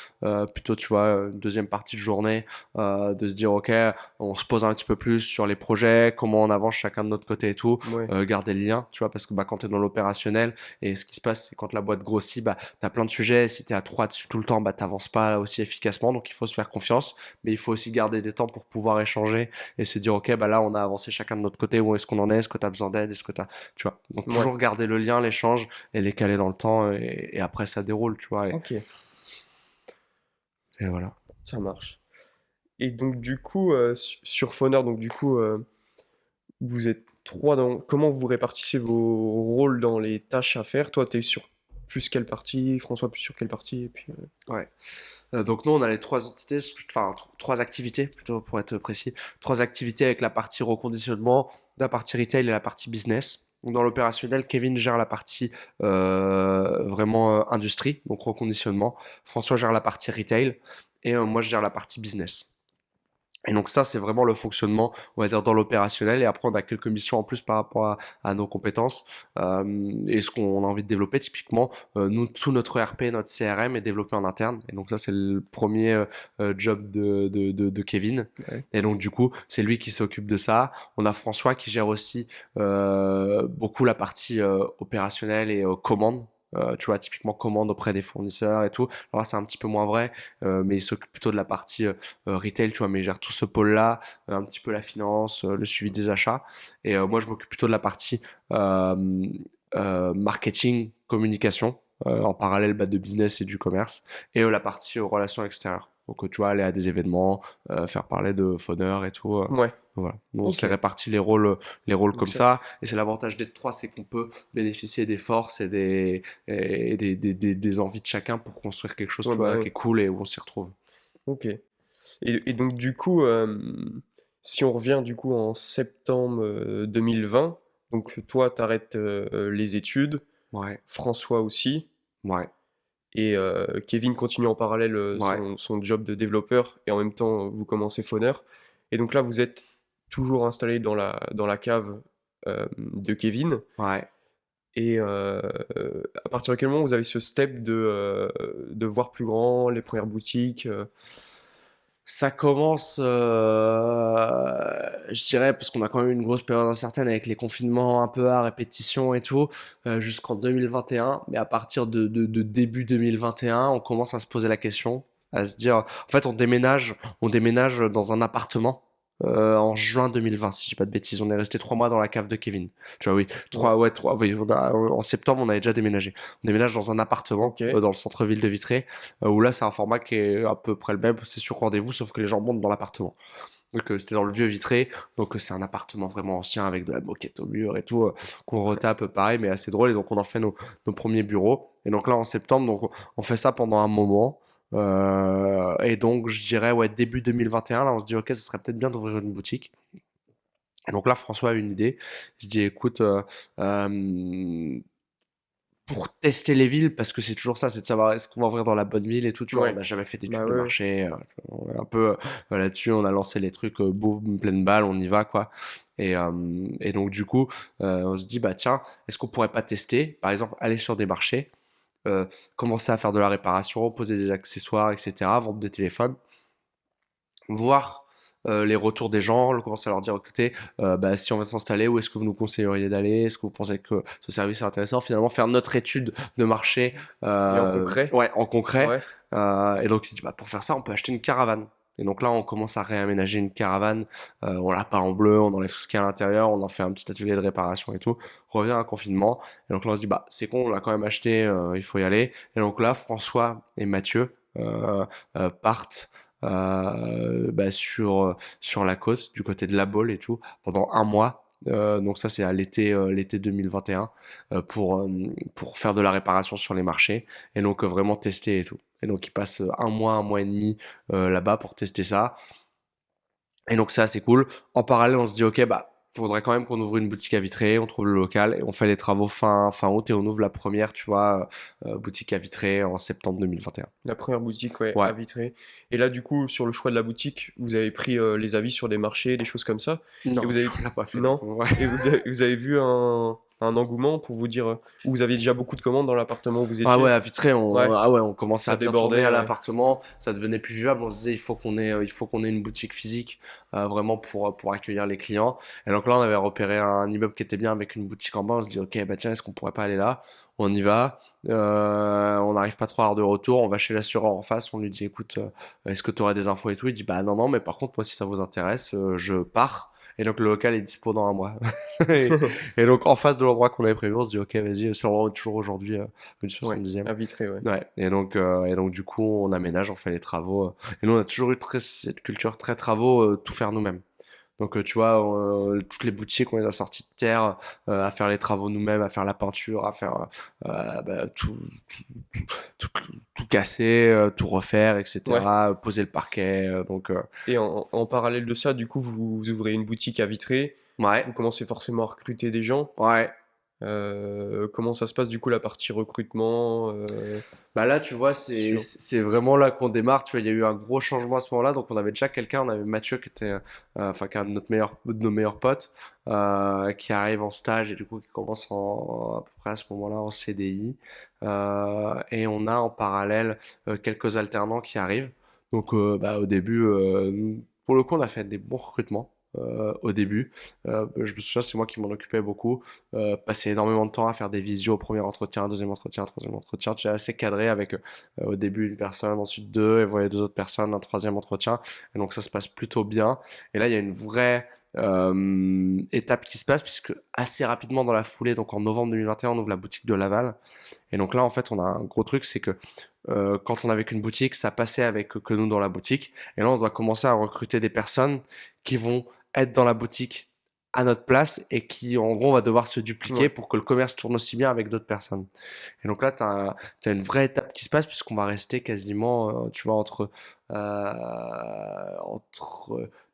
A: plutôt, tu vois, une deuxième partie de journée, de se dire, ok, on se pose un petit peu plus sur les projets, comment on avance chacun de notre côté et tout,
B: Ouais,
A: garder le lien, tu vois, parce que bah, quand tu es dans l'opérationnel, et ce qui se passe, c'est quand la boîte grossit, bah, t'as plein de sujets. Si t'es à trois dessus tout le temps, bah, t'avances pas aussi efficacement. Donc, il faut se faire confiance. Mais il faut aussi garder des temps pour pouvoir échanger et se dire, OK, bah là, on a avancé chacun de notre côté. Où est-ce qu'on en est? Est-ce que t'as besoin d'aide? Est-ce que t'as, tu vois. Donc,
B: ouais.
A: toujours garder le lien, l'échange et les caler dans le temps. Et après, ça déroule, tu vois.
B: Ok,
A: Et voilà.
B: ça marche. Et donc du coup, sur Foner, donc du coup, vous êtes trois dans... Comment vous répartissez vos rôles dans les tâches à faire? Toi, t'es sur plus quelle partie? François plus sur quelle partie? Et puis,
A: Ouais. Donc nous, on a les trois entités, enfin trois activités plutôt pour être précis, trois activités avec la partie reconditionnement, la partie retail et la partie business. Donc dans l'opérationnel, Kevin gère la partie vraiment industrie, donc reconditionnement. François gère la partie retail et moi je gère la partie business. Et donc ça, c'est vraiment le fonctionnement, on va dire, dans l'opérationnel. Et après, on a quelques missions en plus par rapport à nos compétences et ce qu'on a envie de développer. Typiquement, nous, tout notre ERP, notre CRM est développé en interne. Et donc ça, c'est le premier job de Kevin.
B: ouais.
A: Et donc du coup, c'est lui qui s'occupe de ça. On a François qui gère aussi beaucoup la partie opérationnelle et commande. Tu vois, typiquement commande auprès des fournisseurs et tout. Alors là, c'est un petit peu moins vrai, mais il s'occupe plutôt de la partie retail, tu vois, mais il gère tout ce pôle-là, un petit peu la finance, le suivi des achats. Et moi, je m'occupe plutôt de la partie euh, marketing, communication, en parallèle bah, de business et du commerce, et la partie relations extérieures. Donc, tu vois, aller à des événements, faire parler de Foner et tout.
B: Ouais,
A: Voilà. Nous, on
B: ok.
A: s'est réparti les rôles
B: Donc
A: comme
B: ça,
A: ça. Et c'est l'avantage d'être trois, c'est qu'on peut bénéficier des forces et des envies de chacun pour construire quelque chose,
B: ouais,
A: tu
B: bah
A: vois,
B: oui.
A: qui est cool et où on s'y retrouve.
B: Ok. Et donc du coup, si on revient du coup en septembre 2020, donc toi, t'arrêtes les études,
A: Ouais,
B: François aussi.
A: ouais,
B: Et Kevin continue en parallèle
A: ouais,
B: son job de développeur et en même temps vous commencez Foner. Et donc là vous êtes toujours installé dans la cave de Kevin.
A: ouais.
B: Et à partir de quel moment vous avez ce step de voir plus grand, les premières boutiques
A: Ça commence, je dirais, parce qu'on a quand même eu une grosse période incertaine avec les confinements un peu à répétition et tout, jusqu'en 2021. Mais à partir de début 2021, on commence à se poser la question, à se dire, en fait, on déménage dans un appartement. En juin 2020, si je dis pas de bêtises, on est resté 3 mois dans la cave de Kevin. Tu vois, oui,
B: Ouais.
A: oui, en septembre, on avait déjà déménagé. On déménage dans un appartement
B: Ok.
A: dans le centre-ville de Vitré, où là c'est un format qui est à peu près le même, c'est sur rendez-vous, sauf que les gens montent dans l'appartement. Donc c'était dans le vieux Vitré, donc c'est un appartement vraiment ancien avec de la moquette au mur et tout, qu'on retape pareil, mais assez drôle, et donc on en fait nos premiers bureaux. Et donc là en septembre, donc on fait ça pendant un moment. Et donc je dirais ouais début 2021, là on se dit ok, ça serait peut-être bien d'ouvrir une boutique. Et donc là François a une idée, il se dit écoute, euh, pour tester les villes, parce que c'est toujours ça, c'est de savoir est-ce qu'on va ouvrir dans la bonne ville et tout, tu vois, on
B: Ouais.
A: n'a jamais fait d'études
B: Bah
A: de
B: ouais.
A: marché, on est un peu là-dessus, on a lancé les trucs boum, pleine balle, on y va, quoi. Et donc du coup, on se dit, bah tiens, est-ce qu'on pourrait pas tester, par exemple, aller sur des marchés, euh, commencer à faire de la réparation, poser des accessoires, etc., vendre des téléphones, voir les retours des gens, commencer à leur dire écoutez, bah, si on veut s'installer, où est-ce que vous nous conseilleriez d'aller, est-ce que vous pensez que ce service est intéressant, finalement faire notre étude de marché
B: Et en concret?
A: ouais, en concret.
B: Ouais.
A: Et donc il dit bah, pour faire ça on peut acheter une caravane. Et donc là on commence à réaménager une caravane, on la peint en bleu, on enlève tout ce qu'il y a à l'intérieur, on en fait un petit atelier de réparation et tout, revient un confinement, et donc là on se dit bah c'est con, on l'a quand même acheté, il faut y aller. Et donc là François et Mathieu partent bah, sur la côte, du côté de La Baule et tout, pendant un mois. Donc ça c'est à l'été 2021 pour faire de la réparation sur les marchés et donc vraiment tester et tout. Et donc ils passent un mois et demi là-bas pour tester ça. Et donc ça c'est cool. En parallèle on se dit ok bah faudrait quand même qu'on ouvre une boutique à Vitré, on trouve le local et on fait les travaux fin août et on ouvre la première tu vois boutique à Vitré en septembre 2021.
B: La première boutique, ouais, à
A: Ouais.
B: Vitré. Et là, du coup, sur le choix de la boutique, vous avez pris les avis sur des marchés, des choses comme ça. Et
A: Non,
B: vous avez...
A: on l'a pas fait.
B: Non.
A: Ouais.
B: Et vous avez vu un engouement pour vous dire... où vous aviez déjà beaucoup de commandes dans l'appartement où vous
A: Ah ouais,
B: étiez?
A: à Vitré,
B: Ouais,
A: on commençait
B: ça
A: à bien tourner
B: débordait,
A: à
B: ouais.
A: l'appartement, ça devenait plus vivable. On se disait, il faut qu'on ait une boutique physique, vraiment pour accueillir les clients. Et donc là, on avait repéré un immeuble qui était bien avec une boutique en bas. On se dit, ok, bah tiens, est-ce qu'on pourrait pas aller là? On y va. On n'arrive pas trop à avoir de retour. On va chez l'assureur en face. On lui dit, écoute, est-ce que tu aurais des infos et tout? Il dit, bah non, non, mais par contre, moi, si ça vous intéresse, je pars. Et donc le local est dispo dans un mois. Et, et donc en face de l'endroit qu'on avait prévu, on se dit ok vas-y, c'est l'endroit où toujours aujourd'hui une
B: Ouais,
A: 70e.
B: à Vitré, ouais.
A: Ouais. Et donc du coup on aménage, on fait les travaux. Et nous on a toujours eu cette culture très travaux, tout faire nous-mêmes. Donc tu vois, toutes les boutiques, on les a sorties de terre, à faire les travaux nous-mêmes, à faire la peinture, à faire bah, tout, tout casser, tout refaire,
B: Ouais.
A: etc. Poser le parquet.
B: Et en parallèle de ça, du coup, vous ouvrez une boutique à Vitré.
A: Ouais,
B: Vous commencez forcément à recruter des gens.
A: ouais.
B: Comment ça se passe, du coup, la partie recrutement
A: Bah là, tu vois,
B: sur...
A: c'est vraiment là qu'on démarre. Tu vois, il y a eu un gros changement à ce moment-là. Donc, on avait déjà quelqu'un, on avait Mathieu qui était, enfin, qui est un de de nos meilleurs potes, qui arrive en stage et du coup qui commence à peu près à ce moment-là en CDI. Et on a en parallèle quelques alternants qui arrivent. Donc, bah, au début, pour le coup, on a fait des bons recrutements. Au début, je me souviens, c'est moi qui m'en occupais beaucoup, passer énormément de temps à faire des visios au premier entretien, deuxième entretien, troisième entretien. Tu es assez cadré avec au début une personne, ensuite deux, et voyez deux autres personnes, un troisième entretien. Et donc ça se passe plutôt bien. Et là, il y a une vraie étape qui se passe puisque assez rapidement dans la foulée, donc en novembre 2021, on ouvre la boutique de Laval. Et donc là, en fait, on a un gros truc, c'est que quand on avait qu'une boutique, ça passait avec que nous dans la boutique. Et là, on doit commencer à recruter des personnes qui vont être dans la boutique à notre place et qui, en gros, on va devoir se dupliquer
B: Ouais.
A: pour que le commerce tourne aussi bien avec d'autres personnes. Et donc là, t'as une vraie étape qui se passe puisqu'on va rester quasiment, tu vois, entre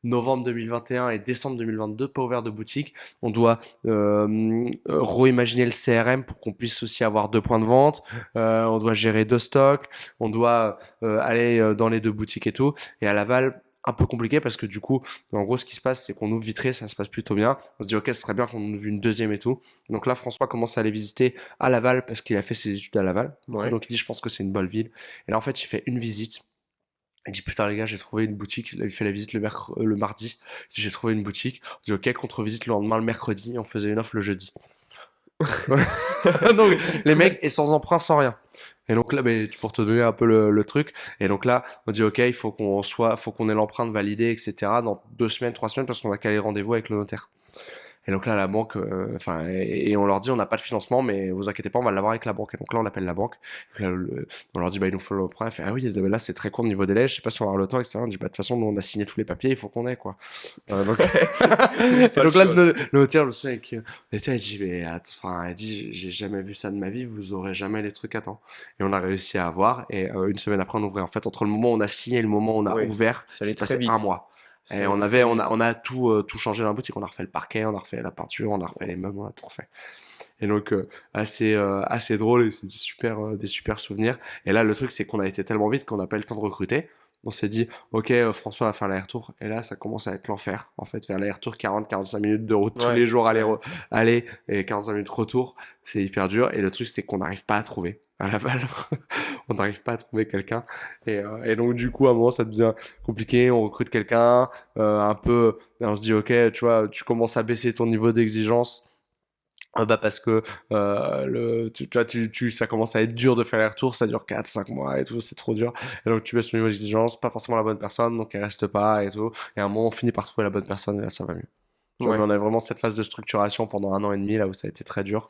A: novembre 2021 et décembre 2022, pas ouvert de boutique. On doit réimaginer le CRM pour qu'on puisse aussi avoir deux points de vente. On doit gérer deux stocks. On doit aller dans les deux boutiques et tout. Et à Laval, un peu compliqué parce que du coup, en gros, ce qui se passe, c'est qu'on ouvre Vitré, ça se passe plutôt bien. On se dit, ok, ce serait bien qu'on ouvre une deuxième et tout. Donc là, François commence à aller visiter à Laval parce qu'il a fait ses études à Laval.
B: Ouais.
A: Donc il dit, je pense que c'est une bonne ville. Et là, en fait, il fait une visite. Il dit putain les gars, j'ai trouvé une boutique. Il fait la visite le mardi. Il dit, j'ai trouvé une boutique. On dit ok, contre-visite le lendemain le mercredi. On faisait une offre le jeudi. Donc les mecs et sans emprunt, sans rien. Et donc là, pour te donner un peu le truc, et donc là, on dit ok, faut qu'on ait l'empreinte validée, etc. dans 2 semaines, 3 semaines, parce qu'on a calé rendez-vous avec le notaire. Et donc là, la banque, enfin, et on leur dit, on n'a pas de financement, mais vous inquiétez pas, on va l'avoir avec la banque. Et donc là, on appelle la banque. Donc là, on leur dit, bah, il nous faut l'emprunt. Elle fait, ah oui, là, c'est très court au niveau délai, je sais pas si on va avoir le temps, etc. On dit, bah, de toute façon, nous, on a signé tous les papiers, il faut qu'on ait, quoi. Donc, et
B: Pas le
A: donc là,
B: choix.
A: le notaire, je me souviens, avec, le notaire, il dit, mais, enfin, elle dit, j'ai jamais vu ça de ma vie, vous aurez jamais les trucs à temps. Et on a réussi à avoir, et une semaine après, on ouvrait. En fait, entre le moment où on a signé et le moment où on a
B: Ouais,
A: ouvert,
B: ça allait
A: c'est
B: très
A: passé un
B: vite.
A: mois.
B: Ça
A: Et
B: allait très vite.
A: on a tout, tout changé dans la boutique. On a refait le parquet, on a refait la peinture, on a refait les meubles, on a tout refait. Et donc, assez drôle et c'est des super souvenirs. Et là, le truc, c'est qu'on a été tellement vite qu'on n'a pas eu le temps de recruter. On s'est dit, ok, François va faire l'aller-retour. Et là, ça commence à être l'enfer. En fait, faire l'aller-retour 40-45 minutes de route tous
B: Ouais,
A: les jours,
B: ouais.
A: aller et 45 minutes retour. C'est hyper dur. Et le truc, c'est qu'on n'arrive pas à trouver à Laval. On n'arrive pas à trouver quelqu'un. Et donc, du coup, à un moment, ça devient compliqué. On recrute quelqu'un, un peu, et on se dit, ok, tu vois, tu commences à baisser ton niveau d'exigence. Bah parce que tu vois, ça commence à être dur de faire les retours, ça dure 4 5 mois et tout, c'est trop dur. Et donc tu baisses ton niveau d'exigence, pas forcément la bonne personne, donc elle reste pas et tout. Et à un moment, on finit par trouver la bonne personne et là, ça va mieux. Tu vois, mais
B: Ouais.
A: on a vraiment cette phase de structuration pendant 1 an et demi, là où ça a été très dur.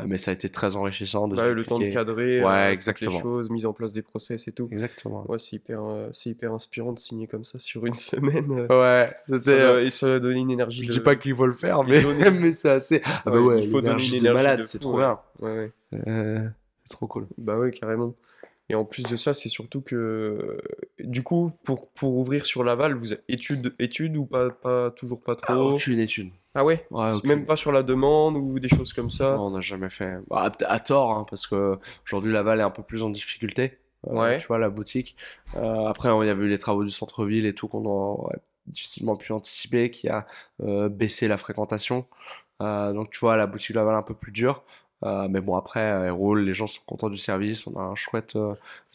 A: Mais ça a été très enrichissant de se
B: Ouais, le temps de
A: dupliquer.
B: cadrer
A: Ouais,
B: toutes les
A: exactement.
B: choses, mise en place des process et tout.
A: Exactement.
B: Ouais, c'est hyper inspirant de signer comme ça sur une semaine.
A: Ouais, c'était...
B: Et ça doit donner une énergie
A: je dis pas qu'il faut le faire,
B: il
A: mais,
B: donne,
A: mais c'est assez... Ah bah
B: ouais, il
A: ouais,
B: faut donner une
A: l'énergie de
B: énergie
A: malade,
B: de
A: c'est
B: fou,
A: trop
B: ouais.
A: bien.
B: Ouais, ouais.
A: C'est trop cool.
B: Bah ouais, carrément. Et en plus de ça, c'est surtout que, du coup, pour ouvrir sur Laval, vous avez études ou toujours pas
A: Ah,
B: trop?
A: aucune étude.
B: Ah ouais?
A: Ouais,
B: Même
A: aucune.
B: pas sur la demande ou des choses comme ça?
A: Non, on n'a jamais fait. Bah, à tort, hein, parce que aujourd'hui Laval est un peu plus en difficulté. Tu
B: Ouais,
A: vois, la boutique. Après, il y avait eu les travaux du centre-ville et tout qu'on aurait difficilement pu anticiper, qui a baissé la fréquentation. Donc, tu vois, la boutique Laval est un peu plus dure. Mais bon, après, elle roule, les gens sont contents du service. On a un chouette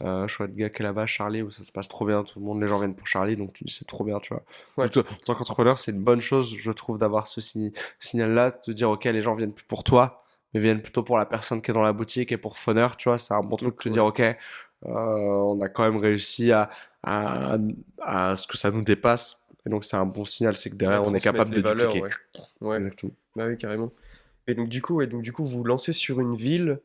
A: gars qui est là-bas, Charlie, où ça se passe trop bien. Tout le monde, les gens viennent pour Charlie, donc c'est trop bien, tu vois.
B: ouais,
A: Donc, en tant qu'entrepreneur, c'est une bonne chose, je trouve, d'avoir ce signal-là, de te dire, ok, les gens viennent plus pour toi, mais viennent plutôt pour la personne qui est dans la boutique et pour Funner, tu vois. C'est un bon truc de
B: donc
A: te dire,
B: ouais.
A: ok, on a quand même réussi à, à ce que ça nous dépasse. Et donc, c'est un bon signal, c'est que
B: À
A: derrière, on est
B: transmettre
A: capable
B: les
A: de
B: valeurs,
A: dupliquer.
B: ouais. Ouais,
A: Exactement.
B: bah oui, carrément. Et donc du coup, ouais, donc du coup, vous vous lancez sur une ville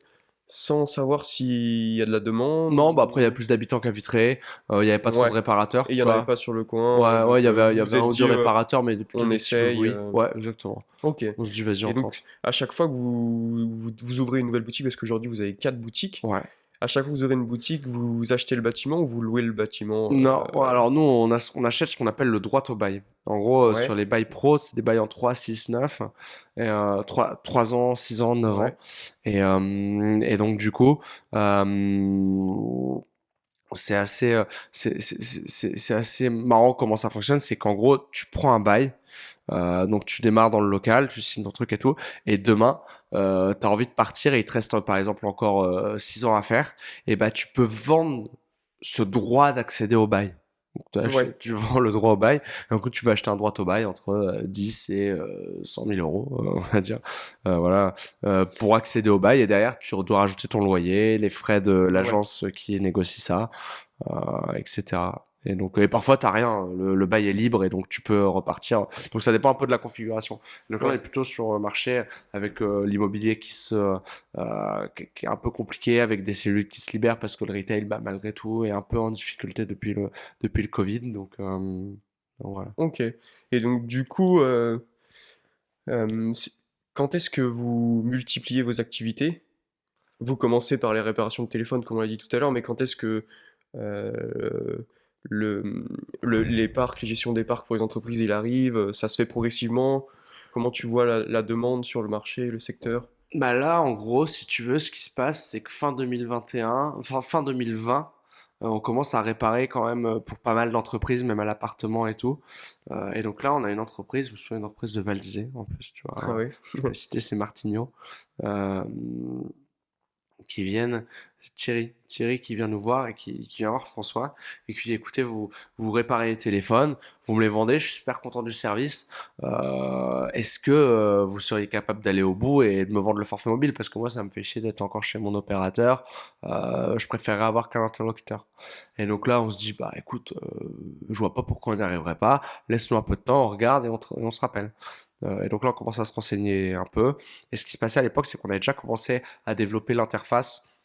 B: sans savoir s'il y a de la demande
A: Non, bah après, il y a
B: ou...
A: plus d'habitants qu'à Vitré. Il y avait pas trop de
B: Ouais.
A: réparateurs,
B: Et il y
A: tu
B: en avait
A: vois.
B: pas sur le coin,
A: Ouais,
B: donc
A: il y
B: vous
A: avait
B: vous
A: un
B: êtes
A: ou deux
B: dit,
A: réparateurs, mais plutôt
B: on
A: des petits peu
B: essaye.
A: bruit. Ouais, exactement.
B: Ok.
A: On se dit, vas-y,
B: Et
A: on
B: donc,
A: tente.
B: à chaque fois que vous ouvrez une nouvelle boutique, parce qu'aujourd'hui vous avez 4 boutiques,
A: Ouais.
B: à chaque fois que vous ouvrez une boutique, vous achetez le bâtiment ou vous louez le bâtiment
A: Non, ouais, alors nous, on achète ce qu'on appelle le droit au bail. En gros, sur
B: Ouais,
A: les bails pro, c'est des bails en 3, 6, 9. Et, 3 ans, 6 ans, 9 ans.
B: ouais,
A: Et donc, du coup, euh, c'est assez, c'est assez marrant comment ça fonctionne. C'est qu'en gros, tu prends un bail. Donc tu démarres dans le local, tu signes ton truc et tout, et demain, t'as envie de partir et il te reste par exemple encore 6 ans à faire, et bah tu peux vendre ce droit d'accéder au bail. Donc
B: ouais,
A: tu vends le droit au bail, et en coup tu vas acheter un droit au bail entre 10 et 100 000 euros, on va dire, voilà, pour accéder au bail, et derrière tu dois rajouter ton loyer, les frais de
B: ouais.
A: l'agence qui négocie ça, etc. Et donc, et parfois, t'as rien, le bail est libre et donc tu peux repartir. Donc, ça dépend un peu de la configuration. Donc, là, on est
B: Ouais.
A: plutôt sur un marché avec l'immobilier qui est un peu compliqué, avec des cellules qui se libèrent parce que le retail, bah, malgré tout, est un peu en difficulté depuis le Covid. Donc voilà.
B: Ok. Et donc du coup, c'est- quand est-ce que vous multipliez vos activités? Vous commencez par les réparations de téléphone, comme on l'a dit tout à l'heure, mais quand est-ce que euh, le, les parcs, les gestions des parcs pour les entreprises, il arrive? Ça se fait progressivement? Comment tu vois la demande sur le marché, le secteur?
A: Bah là, en gros, si tu veux, ce qui se passe, c'est que fin 2021, enfin fin 2020, on commence à réparer quand même pour pas mal d'entreprises, même à l'appartement et tout. Et donc là, on a une entreprise, je me souviens, une entreprise de Val d'Isère, en plus, tu
B: Ah
A: vois.
B: ouais.
A: Je peux citer, c'est Martigno. Euh, qui viennent, c'est Thierry qui vient nous voir et qui vient voir François et qui dit écoutez, vous réparez les téléphones, vous me les vendez, je suis super content du service. Est-ce que vous seriez capable d'aller au bout et de me vendre le forfait mobile parce que moi ça me fait chier d'être encore chez mon opérateur, je préférerais avoir qu'un interlocuteur. Et donc là on se dit bah écoute, je vois pas pourquoi on n'y arriverait pas, laisse-nous un peu de temps, on regarde et on se rappelle. Et donc là, on commence à se renseigner un peu. Et ce qui se passait à l'époque, c'est qu'on avait déjà commencé à développer l'interface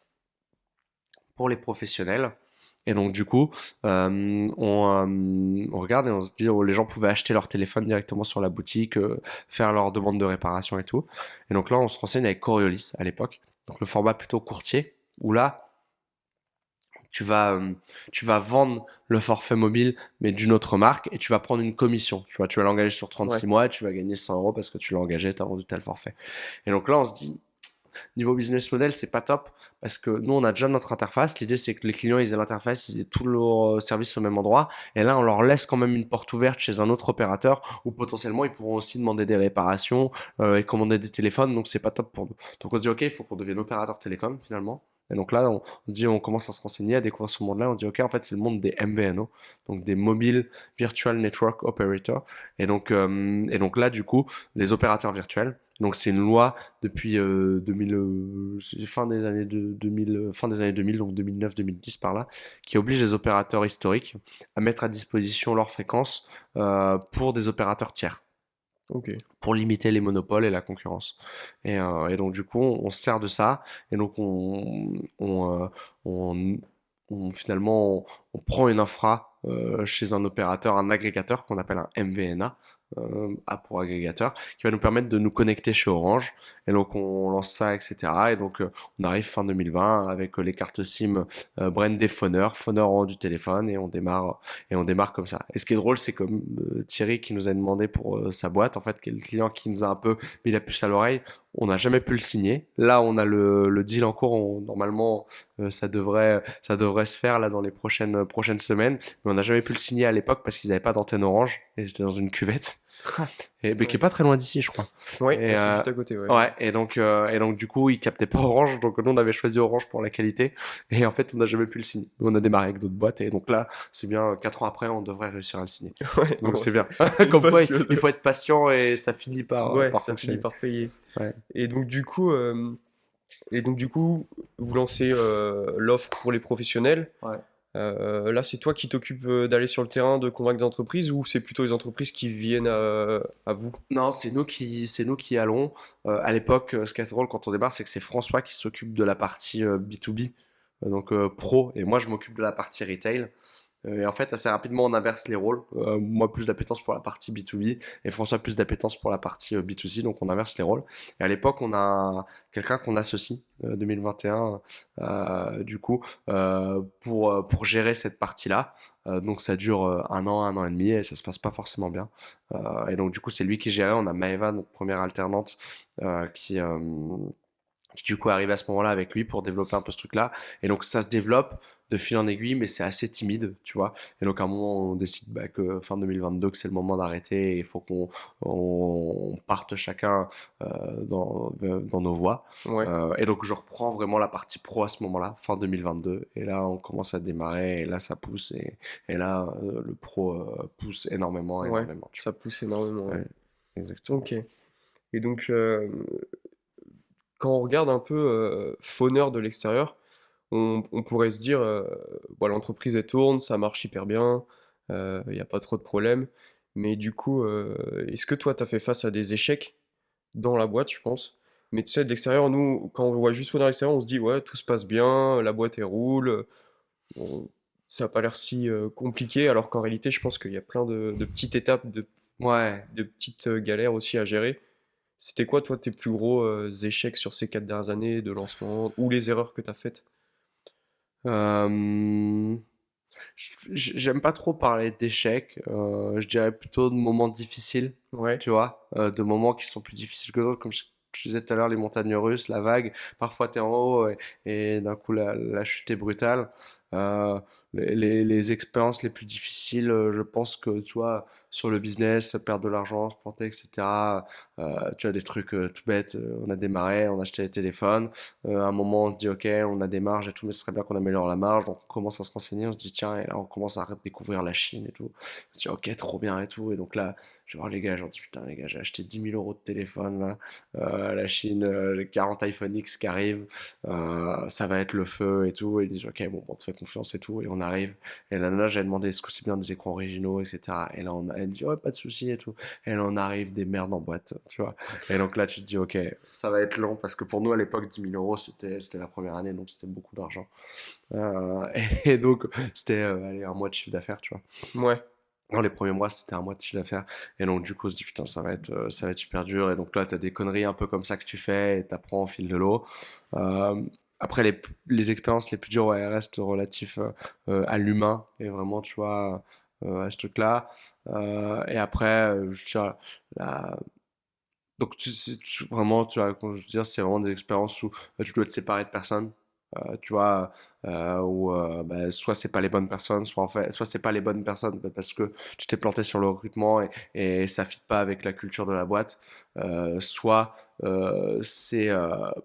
A: pour les professionnels. Et donc du coup, on regarde et on se dit, oh, les gens pouvaient acheter leur téléphone directement sur la boutique, faire leur demande de réparation et tout. Et donc là, on se renseigne avec Coriolis à l'époque, donc le format plutôt courtier, où là, tu vas, euh, tu vas vendre le forfait mobile, mais d'une autre marque, et tu vas prendre une commission. Tu vois, tu vas l'engager sur
B: Ouais.
A: 36 mois et tu vas gagner 100 euros parce que tu l'as engagé, tu as vendu tel forfait. Et donc là, on se dit, niveau business model, c'est pas top parce que nous, on a déjà notre interface. L'idée, c'est que les clients, ils aient l'interface, ils aient tout leur service au même endroit. Et là, on leur laisse quand même une porte ouverte chez un autre opérateur où potentiellement, ils pourront aussi demander des réparations et commander des téléphones. Donc, c'est pas top pour nous. Donc, on se dit, OK, il faut qu'on devienne opérateur télécom finalement. Et donc là, on dit, on commence à se renseigner, à découvrir ce monde-là. On dit, OK, en fait, c'est le monde des MVNO, donc des Mobile Virtual Network Operator. Et donc là, du coup, les opérateurs virtuels. Donc c'est une loi depuis 2000, fin des années 2000, fin des années 2000, donc 2009-2010 par là, qui oblige les opérateurs historiques à mettre à disposition leurs fréquences pour des opérateurs tiers,
B: Ok.
A: pour limiter les monopoles et la concurrence. Et donc du coup, on se sert de ça, et donc on, finalement, on prend une infra chez un opérateur, un agrégateur qu'on appelle un MVNA, A pour agrégateur, qui va nous permettre de nous connecter chez Orange. Et donc on lance ça, etc. Et donc on arrive fin 2020 avec les cartes SIM brandées Phoneur en haut du téléphone, et on démarre comme ça. Et ce qui est drôle, c'est que Thierry qui nous a demandé pour sa boîte, en fait, qui est le client qui nous a un peu mis la puce à l'oreille, on n'a jamais pu le signer. Là, on a le deal en cours. Normalement, ça devrait se faire là dans les prochaines semaines. Mais on n'a jamais pu le signer à l'époque parce qu'ils n'avaient pas d'antenne Orange et c'était dans une cuvette. Et mais qui est
B: Ouais.
A: pas très loin d'ici, je crois.
B: Ouais,
A: Et
B: bah, c'est juste à côté, ouais.
A: ouais, et donc du coup, ils captaient pas Orange, donc nous on avait choisi Orange pour la qualité. Et en fait, on n'a jamais pu le signer. Nous, on a démarré avec d'autres boîtes, et donc là, c'est bien. 4 ans après, on devrait réussir à le signer.
B: Ouais,
A: Donc
B: bon,
A: c'est bien.
B: c'est une
A: Comme
B: bonne
A: quoi,
B: chose.
A: il faut être patient et ça finit
B: Ouais,
A: par
B: ça finit
A: fonctionner.
B: par payer.
A: Ouais.
B: Et donc du coup, euh, et donc du coup, vous lancez l'offre pour les professionnels.
A: Ouais.
B: Là, c'est toi qui t'occupes d'aller sur le terrain, de convaincre des entreprises, ou c'est plutôt les entreprises qui viennent à vous?
A: Non, c'est nous qui allons. À l'époque, ce qui est assez drôle quand on débarque, c'est que c'est François qui s'occupe de la partie B2B, donc pro, et moi je m'occupe de la partie retail. Et en fait, assez rapidement, on inverse les rôles. Moi, plus d'appétence pour la partie B2B et François, plus d'appétence pour la partie B2C. Donc, on inverse les rôles. Et à l'époque, on a quelqu'un qu'on associe, 2021, du coup, pour gérer cette partie-là. Donc, ça dure un an et demi et ça se passe pas forcément bien. Et donc, du coup, c'est lui qui gérait. On a Maëva, notre première alternante, qui du coup est arrivé à ce moment-là avec lui pour développer un peu ce truc-là. Et donc ça se développe de fil en aiguille, mais c'est assez timide, tu vois. Et donc à un moment, on décide bah, que fin 2022, que c'est le moment d'arrêter et il faut on parte chacun dans nos voies.
B: Ouais,
A: Et donc je reprends vraiment la partie pro à ce moment-là, fin 2022. Et là, on commence à démarrer et là, ça pousse. Et là, le pro pousse énormément,
B: ouais,
A: énormément, tu
B: ça pousse énormément,
A: vois.
B: ouais.
A: Ouais, exactement.
B: Ok. Et donc, quand on regarde un peu Fauneur de l'extérieur, on pourrait se dire, bon, l'entreprise elle tourne, ça marche hyper bien, il n'y a pas trop de problèmes. Mais du coup, est-ce que toi, tu as fait face à des échecs dans la boîte, je pense? Mais tu sais, de l'extérieur, nous, quand on voit juste Fauneur de l'extérieur, on se dit, ouais, tout se passe bien, la boîte elle roule, bon, ça n'a pas l'air si compliqué, alors qu'en réalité, je pense qu'il y a plein de petites étapes,
A: Ouais.
B: de petites galères aussi à gérer. C'était quoi, toi, tes plus gros échecs sur ces 4 dernières années de lancement, ou les erreurs que tu as faites?
A: Euh, J'aime pas trop parler d'échecs, je dirais plutôt de moments difficiles,
B: Ouais,
A: tu vois, de moments qui sont plus difficiles que d'autres, comme je disais tout à l'heure, les montagnes russes, la vague, parfois t'es en haut et d'un coup la chute est brutale. Euh, les expériences les plus difficiles, je pense que tu vois, sur le business, perdre de l'argent, se planter, etc., Tu as des trucs tout bêtes. On a démarré, on a acheté des téléphones. À un moment, on se dit, ok, on a des marges et tout, mais ce serait bien qu'on améliore la marge. Donc, on commence à se renseigner. On se dit, tiens, et là, on commence à découvrir la Chine et tout. On se dit, ok, trop bien et tout. Et donc là, je vais voir les gars, je leur dis, putain, les gars, j'ai acheté 10 000 € de téléphone là. La Chine, les 40 iPhone X qui arrivent, ça va être le feu et tout. Et ils disent, ok, bon, on te fait confiance et tout. Et on arrive. Et là, j'ai demandé, est-ce que c'est bien des écrans originaux, etc. Et là, elle dit, ouais, pas de souci et tout. Et là, on arrive des merdes en boîte, tu vois. Et donc là, tu te dis, ok, ça va être long parce que pour nous, à l'époque, 10 000 €, c'était la première année, donc c'était beaucoup d'argent. Et donc, c'était allez, un mois de chiffre d'affaires, tu vois.
B: Ouais.
A: Dans les premiers mois, c'était un mois de chiffre d'affaires. Et donc, du coup, on se dit, putain, ça va être super dur. Et donc là, t'as des conneries un peu comme ça que tu fais et t'apprends au fil de l'eau. Euh, Après, les expériences les plus dures, ouais, elles restent relatifs à l'humain. Et vraiment, tu vois, à ce truc-là. Et après, je dirais, la, donc vraiment, tu vois, quand je veux dire, c'est vraiment des expériences où tu dois te séparer de personnes. Tu vois, où bah, soit c'est pas les bonnes personnes, soit en fait, soit c'est pas les bonnes personnes bah, parce que tu t'es planté sur le recrutement et ça fit pas avec la culture de la boîte. Soit c'est à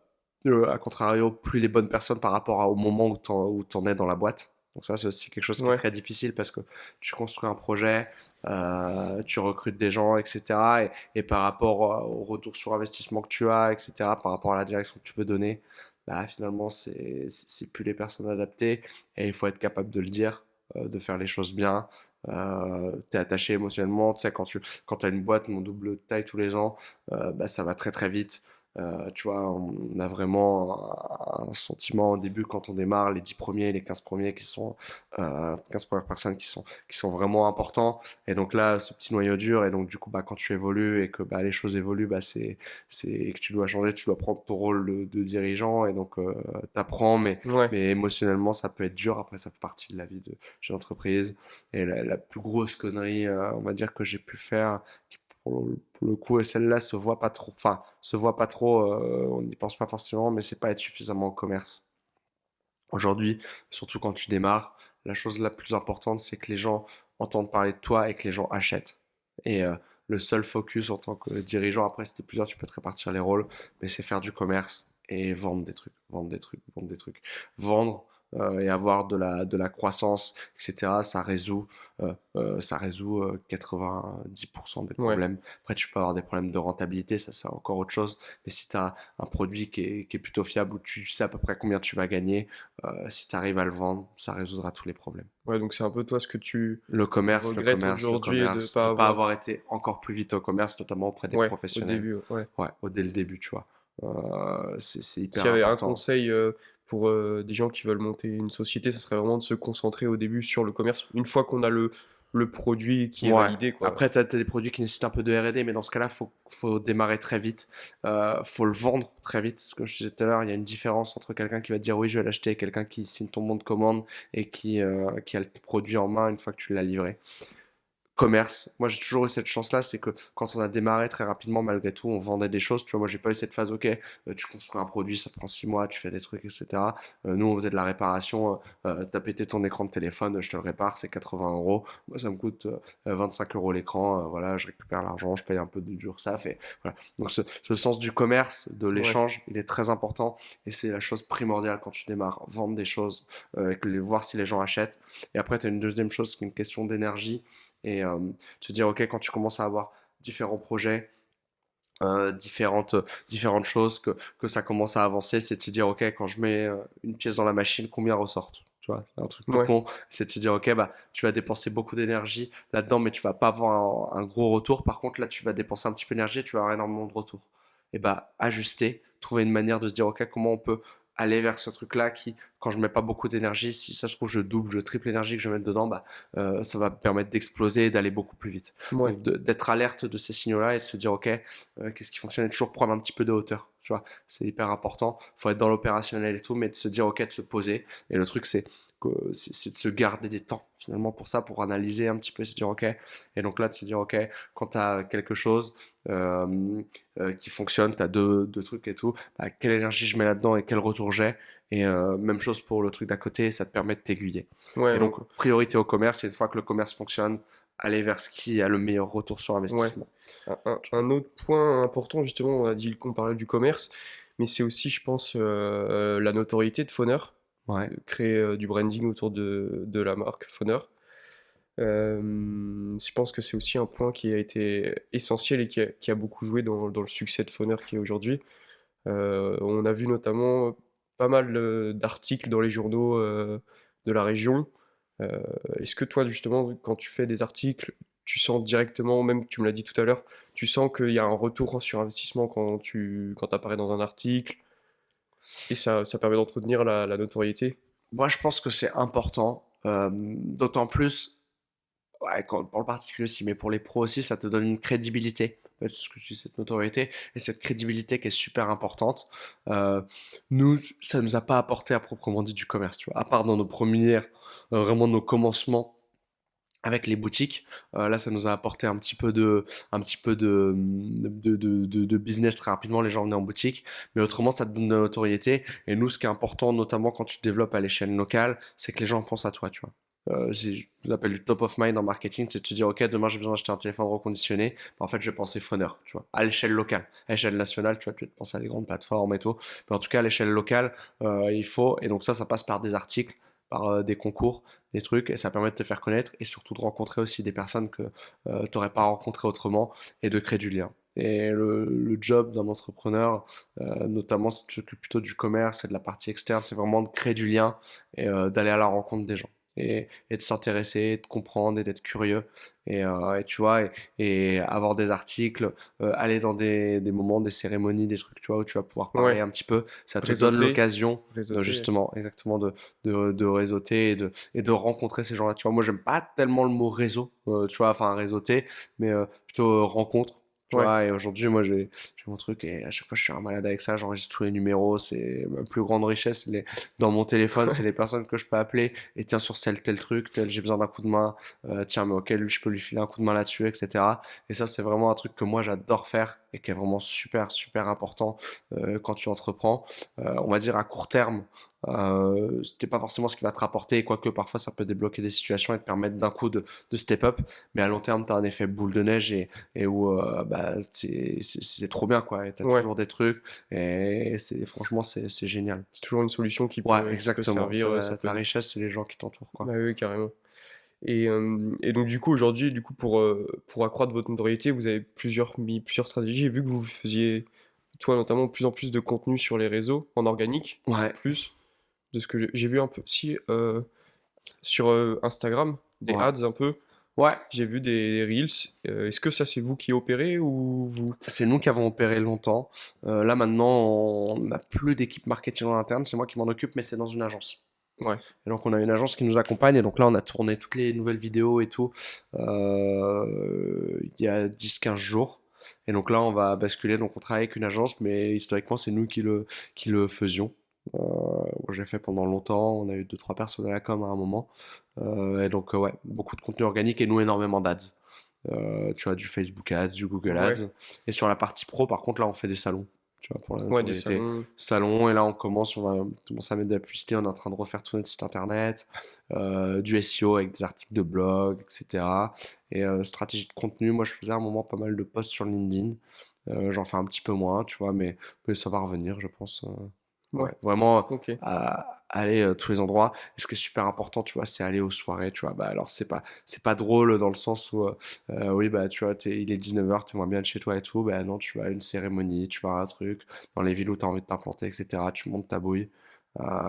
A: contrario plus les bonnes personnes par rapport au moment où t'en es dans la boîte. Donc ça, c'est aussi quelque chose qui est
B: Ouais.
A: très difficile parce que tu construis un projet, tu recrutes des gens, etc. Et par rapport au retour sur investissement que tu as, etc., par rapport à la direction que tu veux donner, bah, finalement, c'est plus les personnes adaptées et il faut être capable de le dire, de faire les choses bien. T'es attaché émotionnellement, tu sais, quand t'as une boîte, mon double de taille tous les ans, bah, ça va très très vite. Tu vois, on a vraiment un sentiment au début quand on démarre, les 10 premiers, les 15 premiers qui sont, 15 premières personnes qui sont vraiment importants. Et donc là, ce petit noyau dur, et donc du coup, bah, quand tu évolues et que bah, les choses évoluent, bah, et que tu dois changer, tu dois prendre ton rôle de dirigeant, et donc t'apprends,
B: Ouais.
A: mais émotionnellement, ça peut être dur. Après, ça fait partie de la vie de chez l'entreprise. Et la plus grosse connerie, on va dire, que j'ai pu faire, qui pour le coup, et celle-là se voit pas trop, enfin, se voit pas trop, on n'y pense pas forcément, mais c'est pas être suffisamment au commerce. Aujourd'hui, surtout quand tu démarres, la chose la plus importante, c'est que les gens entendent parler de toi et que les gens achètent. Et le seul focus en tant que dirigeant, après, si t'es plusieurs, tu peux te répartir les rôles, mais c'est faire du commerce et vendre des trucs, vendre des trucs, vendre des trucs. Vendre et avoir de la croissance, etc., ça résout 90% des
B: Ouais.
A: problèmes. Après, tu peux avoir des problèmes de rentabilité, ça c'est encore autre chose. Mais si tu as un produit qui est plutôt fiable, où tu sais à peu près combien tu vas gagner, si tu arrives à le vendre, ça résoudra tous les problèmes.
B: Ouais, donc c'est un peu toi ce que tu
A: Le
B: regrettes
A: commerce, le
B: aujourd'hui de
A: commerce,
B: pas
A: de pas
B: avoir.
A: avoir été encore plus vite au commerce, notamment auprès des
B: Ouais, au
A: professionnels.
B: début, ouais.
A: Ouais, dès le début, tu vois. C'est
B: S'il
A: hyper
B: y avait un
A: important.
B: conseil pour des gens qui veulent monter une société, ce serait vraiment de se concentrer au début sur le commerce. Une fois qu'on a le produit qui est
A: Ouais.
B: validé, quoi.
A: Après, tu as des produits qui nécessitent un peu de R&D, mais dans ce cas-là, faut démarrer très vite. Faut le vendre très vite. Parce que je disais tout à l'heure, il y a une différence entre quelqu'un qui va te dire oui, je vais l'acheter, et quelqu'un qui signe ton bon de commande et qui a le produit en main une fois que tu l'as livré. Commerce. Moi, j'ai toujours eu cette chance-là, c'est que quand on a démarré très rapidement, malgré tout, on vendait des choses. Tu vois, moi, j'ai pas eu cette phase, ok, tu construis un produit, ça te prend 6 mois, tu fais des trucs, etc. Nous, on faisait de la réparation, t'as pété ton écran de téléphone, je te le répare, c'est 80 €. Moi, ça me coûte 25 € l'écran, voilà, je récupère l'argent, je paye un peu de d'URSSAF, et voilà. Donc, ce sens du commerce, de
B: Ouais.
A: l'échange, il est très important, et c'est la chose primordiale quand tu démarres. Vendre des choses, voir si les gens achètent. Et après, tu as une deuxième chose qui est une question d'énergie et te dire, ok, quand tu commences à avoir différents projets, différentes choses, que ça commence à avancer, c'est de se dire, ok, quand je mets une pièce dans la machine, combien ressortent? Tu vois, c'est un truc tout
B: Ouais.
A: con, c'est de se dire, ok, bah, tu vas dépenser beaucoup d'énergie là-dedans, mais tu vas pas avoir un gros retour. Par contre, là, tu vas dépenser un petit peu d'énergie et tu vas avoir énormément de retour. Et bah, ajuster, trouver une manière de se dire, ok, comment on peut aller vers ce truc-là qui, quand je mets pas beaucoup d'énergie, si ça se trouve, je double, je triple l'énergie que je mets dedans, bah, ça va me permettre d'exploser et d'aller beaucoup plus vite.
B: Ouais.
A: Donc, d'être alerte de ces signaux-là et de se dire, ok, qu'est-ce qui fonctionne, et toujours prendre un petit peu de hauteur, tu vois, c'est hyper important. Faut être dans l'opérationnel et tout, mais de se dire, ok, de se poser. Et le truc, c'est de se garder des temps finalement pour ça, pour analyser un petit peu, se dire ok, et donc là de se dire ok, quand tu as quelque chose qui fonctionne, tu as deux trucs et tout, bah, quelle énergie je mets là-dedans et quel retour j'ai, et même chose pour le truc d'à côté, ça te permet de t'aiguiller.
B: Ouais,
A: Et
B: donc
A: donc priorité au commerce, et une fois que le commerce fonctionne, aller vers ce qui a le meilleur retour sur
B: Ouais.
A: investissement.
B: Un autre point important, justement, on a dit qu'on parlait du commerce, mais c'est aussi, je pense, la notoriété de Foner,
A: Ouais.
B: créer du branding autour de la marque Foner. Je pense que c'est aussi un point qui a été essentiel et qui a beaucoup joué dans le succès de Foner qui est aujourd'hui. On a vu notamment pas mal d'articles dans les journaux de la région. Euh, Est-ce que toi, justement, quand tu fais des articles, tu sens directement, même tu me l'as dit tout à l'heure, tu sens qu'il y a un retour sur investissement quand t'apparais dans un article et ça permet d'entretenir la notoriété?
A: Moi, je pense que c'est important, d'autant plus, ouais, pour le particulier aussi, mais pour les pros aussi, ça te donne une crédibilité. En fait, c'est ce que tu dis, cette notoriété et cette crédibilité qui est super importante. Euh, Nous, ça nous a pas apporté à proprement dit du commerce, tu vois. À part dans nos premières, vraiment nos commencements avec les boutiques. Là, ça nous a apporté un petit peu de business très rapidement. Les gens venaient en boutique, mais autrement, ça te donne de la notoriété. Et nous, ce qui est important, notamment quand tu te développes à l'échelle locale, c'est que les gens pensent à toi, tu vois. Je l'appelle du top of mind en marketing, c'est de te dire, ok, demain j'ai besoin d'acheter un téléphone reconditionné. Bah, en fait, je vais penser Phoner, tu vois, à l'échelle locale. À l'échelle nationale, tu vas peut-être penser à des grandes plateformes et tout. Mais en tout cas, à l'échelle locale, il faut. Et donc ça passe par des articles, par des concours, des trucs, et ça permet de te faire connaître et surtout de rencontrer aussi des personnes que tu n'aurais pas rencontrées autrement et de créer du lien. Et le job d'un entrepreneur, notamment si tu t'occupes plutôt du commerce et de la partie externe, c'est vraiment de créer du lien et d'aller à la rencontre des gens. Et de s'intéresser, de comprendre et d'être curieux. Et tu vois, et avoir des articles, aller dans des moments, des cérémonies, des trucs, tu vois, où tu vas pouvoir parler
B: Ouais,
A: un petit peu. Ça te donne
B: réseauter,
A: l'occasion,
B: réseauter.
A: justement, exactement, de réseauter et de rencontrer ces gens-là. Tu vois, moi, j'aime pas tellement le mot réseau, tu vois, enfin réseauter, mais plutôt rencontre. Tu
B: Ouais,
A: vois, et aujourd'hui, moi, j'ai mon truc et à chaque fois, je suis un malade avec ça. J'enregistre tous les numéros. C'est ma plus grande richesse. Dans mon téléphone, c'est les personnes que je peux appeler. Et tiens, sur tel truc, tel, j'ai besoin d'un coup de main. Tiens, mais ok, lui, je peux lui filer un coup de main là-dessus, etc. Et ça, c'est vraiment un truc que moi, j'adore faire et qui est vraiment super, super important quand tu entreprends. On va dire à court terme, c'était pas forcément ce qui va te rapporter, quoique parfois ça peut débloquer des situations et te permettre d'un coup de step up, mais à long terme, tu as un effet boule de neige et où bah, c'est trop bien, quoi. Tu as
B: ouais.
A: toujours des trucs et franchement, c'est génial.
B: C'est toujours une solution
A: Ouais,
B: qui peut
A: exactement.
B: servir, ça
A: Ta
B: peut.
A: richesse, c'est les gens qui t'entourent, quoi.
B: Bah oui, carrément. Et donc du coup aujourd'hui, du coup pour accroître votre notoriété, vous avez mis plusieurs stratégies. Et vu que vous faisiez, toi notamment, de plus en plus de contenu sur les réseaux, en organique,
A: Ouais,
B: plus de ce que j'ai vu un peu, si sur Instagram, des
A: ouais.
B: ads un peu,
A: Ouais,
B: j'ai vu des reels. Est-ce que ça c'est vous qui opérez ou vous?
A: c'est nous qui avons opéré longtemps. Là maintenant, on n'a plus d'équipe marketing en interne, c'est moi qui m'en occupe, mais c'est dans une agence.
B: Ouais,
A: Et donc on a une agence qui nous accompagne et donc là on a tourné toutes les nouvelles vidéos et tout il y a 10-15 jours. Et donc là on va basculer, donc on travaille avec une agence mais historiquement c'est nous qui le faisions. J'ai fait pendant longtemps, on a eu deux trois personnes à la com à un moment. Et donc ouais, beaucoup de contenu organique et nous énormément d'ads. Tu vois, du Facebook Ads, du Google
B: ouais,
A: Ads. Et sur la partie pro, par contre, là, on fait des salons. Tu vois, pour la
B: ouais, des
A: notoriété.
B: salons.
A: Salon, et là, on va commencer à mettre de la publicité. On est en train de refaire tout notre site internet, du SEO avec des articles de blog, etc. Et stratégie de contenu, moi, je faisais à un moment pas mal de posts sur LinkedIn. J'en fais un petit peu moins, tu vois, mais ça va revenir, je pense. Ouais,
B: Ouais,
A: vraiment
B: ok.
A: aller tous les endroits. Et ce qui est super important, tu vois, c'est aller aux soirées, tu vois. Bah alors c'est pas drôle dans le sens où oui bah tu vois, il est 19h, t'aimerais bien être chez toi et tout. Bah non, tu vas à une cérémonie, tu vas à un truc dans les villes où t'as envie de t'implanter, etc. Tu montes ta bouille.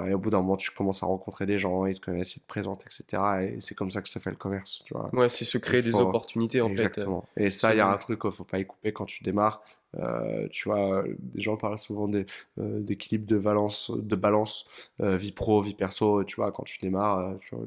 A: Et au bout d'un moment, tu commences à rencontrer des gens, ils te connaissent, ils te présentent, etc. Et c'est comme ça que ça fait le commerce, tu vois.
B: Ouais, c'est se
A: Il
B: créer des
A: faut.
B: opportunités en fait.
A: Exactement. Et ça, il y a un
B: Se...
A: truc qu'il faut pas y couper quand tu démarres. Tu vois, des gens parlent souvent d'équilibre de balance vie pro, vie perso. Tu vois, quand tu démarres, tu vois,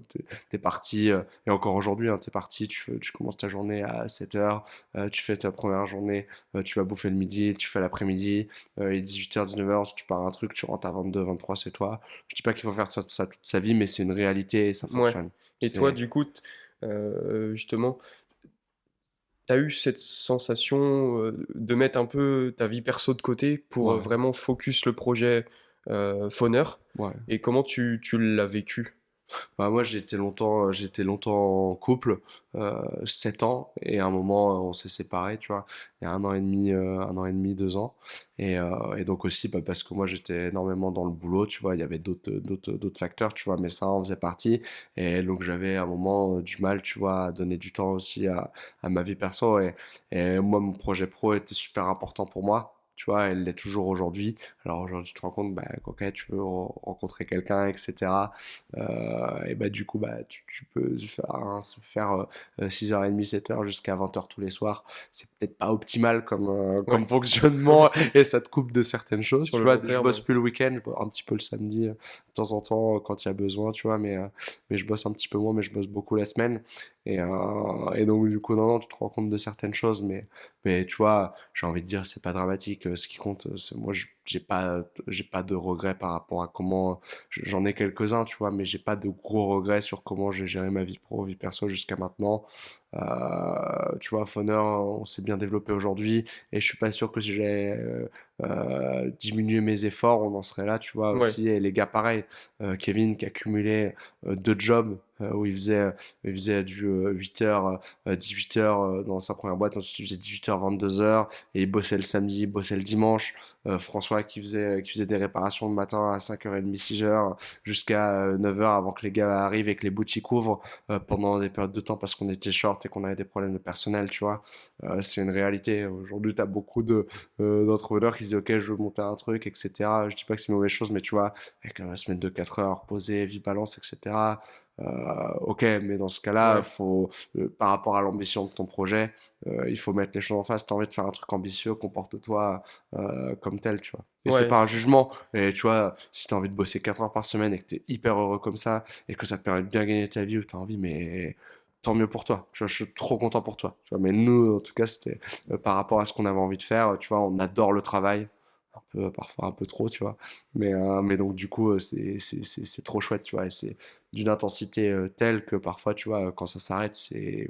A: t'es parti, et encore aujourd'hui, hein, t'es parti, tu commences ta journée à 7h, tu fais ta première journée, tu vas bouffer le midi, tu fais l'après-midi, il est 18h, 19h, si tu pars à un truc, tu rentres à 22, 23, c'est toi. Je dis pas qu'il faut faire ça toute sa vie, mais c'est une réalité et ça
B: Ouais.
A: fonctionne.
B: Et toi,
A: C'est.
B: du coup, justement, t'as eu cette sensation de mettre un peu ta vie perso de côté pour
A: Ouais,
B: vraiment focus le projet Phoner.
A: ouais.
B: Et comment tu l'as vécu?
A: Bah, moi, j'étais longtemps en couple, 7 ans, et à un moment, on s'est séparés, tu vois, il y a 1 an et demi, 2 ans. Et donc aussi, bah, parce que moi, j'étais énormément dans le boulot, tu vois, il y avait d'autres facteurs, tu vois, mais ça en faisait partie. Et donc, j'avais à un moment du mal, tu vois, à donner du temps aussi à ma vie perso. Et moi, mon projet pro était super important pour moi. Tu vois, elle l'est toujours aujourd'hui. Alors aujourd'hui, tu te rends compte, bah, ok, tu veux rencontrer quelqu'un, etc. Et bah du coup bah tu peux se faire 6h30 7h jusqu'à 20h tous les soirs. C'est peut-être pas optimal comme
B: Ouais,
A: fonctionnement et ça te coupe de certaines choses,
B: sur
A: tu
B: le
A: vois.
B: long
A: Je
B: terme,
A: bosse
B: ouais.
A: plus le week-end, je bosse un petit peu le samedi de temps en temps quand il y a besoin, tu vois, mais je bosse un petit peu moins, mais je bosse beaucoup la semaine. Et donc du coup non, tu te rends compte de certaines choses, mais tu vois, j'ai envie de dire c'est pas dramatique. Ce qui compte, moi j'ai pas de regrets par rapport à comment. J'en ai quelques-uns, tu vois, mais j'ai pas de gros regrets sur comment j'ai géré ma vie pro, vie perso jusqu'à maintenant. Tu vois, Foner, on s'est bien développé aujourd'hui, et je suis pas sûr que si j'avais diminué mes efforts, on en serait là, tu vois,
B: Ouais,
A: aussi. Et les gars, pareil, Kevin qui a cumulé 2 jobs où il faisait du 8h, 18h dans sa première boîte, ensuite il faisait 18h, 22h, et il bossait le samedi, il bossait le dimanche. François qui faisait des réparations le matin à 5h30, 6h, jusqu'à 9h avant que les gars arrivent et que les boutiques ouvrent pendant des périodes de temps parce qu'on était short et qu'on avait des problèmes de personnel, tu vois. C'est une réalité. Aujourd'hui, tu as beaucoup d'entrepreneurs qui se disent, ok, je veux monter un truc, etc. Je dis pas que c'est une mauvaise chose, mais tu vois, avec la semaine de 4 heures, posée, vie balance, etc. Ok, mais dans ce cas-là,
B: ouais,
A: faut, par rapport à l'ambition de ton projet, il faut mettre les choses en face. T'as envie de faire un truc ambitieux, comporte-toi comme tel, tu vois. Et c'est
B: ouais,
A: pas un jugement. Et tu vois, si t'as envie de bosser 4 heures par semaine et que t'es hyper heureux comme ça, et que ça te permet de bien gagner ta vie ou t'as envie, mais tant mieux pour toi. Tu vois, je suis trop content pour toi. Tu vois, mais nous, en tout cas, c'était par rapport à ce qu'on avait envie de faire. Tu vois, on adore le travail. Un peu, parfois un peu trop, tu vois. Mais donc, du coup, c'est trop chouette, tu vois. Et c'est d'une intensité telle que parfois, tu vois, quand ça s'arrête, tu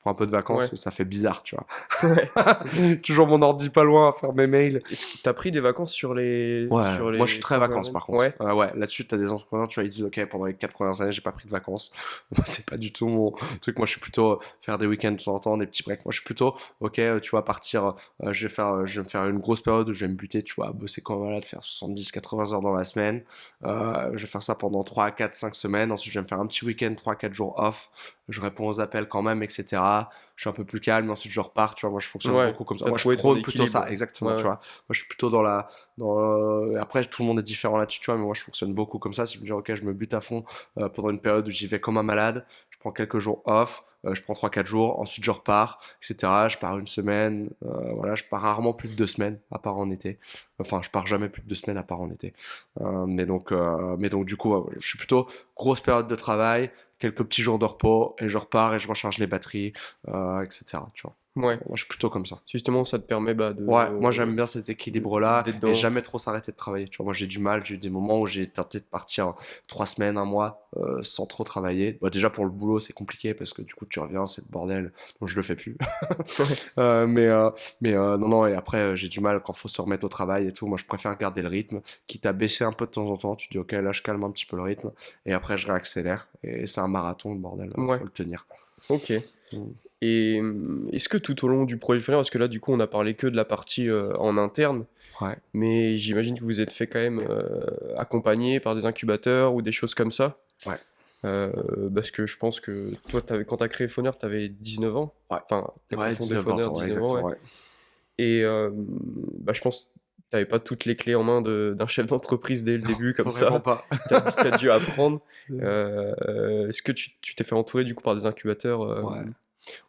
A: prends un peu de vacances,
B: ouais,
A: ça fait bizarre, tu vois.
B: ouais.
A: Toujours mon ordi pas loin à faire mes mails.
B: Est-ce que t'as pris des vacances
A: Ouais,
B: sur
A: moi je suis
B: les
A: très
B: 3 dernières
A: vacances
B: années?
A: par contre.
B: Ouais,
A: Ouais, là-dessus, t'as des entrepreneurs, tu vois, ils disent, ok, pendant les 4 premières années, j'ai pas pris de vacances. Moi, c'est pas du tout mon truc. Moi, je suis plutôt faire des week-ends de temps en temps, des petits breaks. Moi, je suis plutôt, ok, tu vois, partir, je vais me faire une grosse période où je vais me buter, tu vois, bosser comme un malade, faire 70-80 heures dans la semaine. Je vais faire ça pendant 3 4 5 semaines. Ensuite, je vais me faire un petit week-end, 3 4 jours off. Je réponds aux appels quand même, etc. Je suis un peu plus calme, ensuite je repars, tu vois. Moi, je fonctionne
B: ouais.
A: beaucoup comme ça.
B: T'as
A: Moi, je
B: trouvé ton
A: prône plutôt ça,
B: équilibre.
A: exactement,
B: Ouais,
A: tu
B: ouais.
A: vois. Moi, je suis plutôt après, tout le monde est différent là-dessus, tu vois, mais moi, je fonctionne beaucoup comme ça. Si je me dis, ok, je me bute à fond pendant une période où j'y vais comme un malade, je prends quelques jours off, je prends 3 4 jours, ensuite je repars, etc. Je pars une semaine, voilà, je pars rarement plus de 2 semaines, à part en été. Enfin, je pars jamais plus de 2 semaines, à part en été. Mais donc, du coup, ouais, je suis plutôt grosse période de travail, quelques petits jours de repos, et je repars et je recharge les batteries, etc. Tu vois.
B: Ouais.
A: Moi, je suis plutôt comme ça.
B: Justement, ça te permet bah,
A: Ouais, moi j'aime bien cet équilibre-là
B: d'être
A: et
B: dans.
A: jamais trop s'arrêter de travailler. Tu vois, moi j'ai du mal, j'ai eu des moments où j'ai tenté de partir 3 semaines, un mois sans trop travailler. Bah, déjà pour le boulot c'est compliqué parce que du coup tu reviens, c'est le bordel, donc je le fais plus.
B: Ouais,
A: Non, non, et après j'ai du mal quand faut se remettre au travail et tout. Moi je préfère garder le rythme, quitte à baisser un peu de temps en temps. Tu dis ok, là je calme un petit peu le rythme et après je réaccélère. Et c'est un marathon, le bordel,
B: ouais.
A: faut le tenir.
B: Ok.
A: Mm.
B: Et est-ce que tout au long du projet Fenner, parce que là, du coup, on a parlé que de la partie en interne,
A: Ouais,
B: mais j'imagine que vous êtes fait quand même accompagner par des incubateurs ou des choses comme ça.
A: ouais,
B: Parce que je pense que toi, quand t'as créé Phoner, t'avais 19 ans.
A: ouais.
B: Enfin, t'as
A: Ouais,
B: cofondé
A: 19 20
B: Phoner,
A: ans, ouais,
B: 19 ans,
A: exactement,
B: ouais.
A: ouais.
B: Et bah, je pense que t'avais pas toutes les clés en main d'un chef d'entreprise dès le début, comme
A: Vraiment
B: ça.
A: pas.
B: T'as dû apprendre. Est-ce que tu t'es fait entourer du coup par des incubateurs
A: Ouais.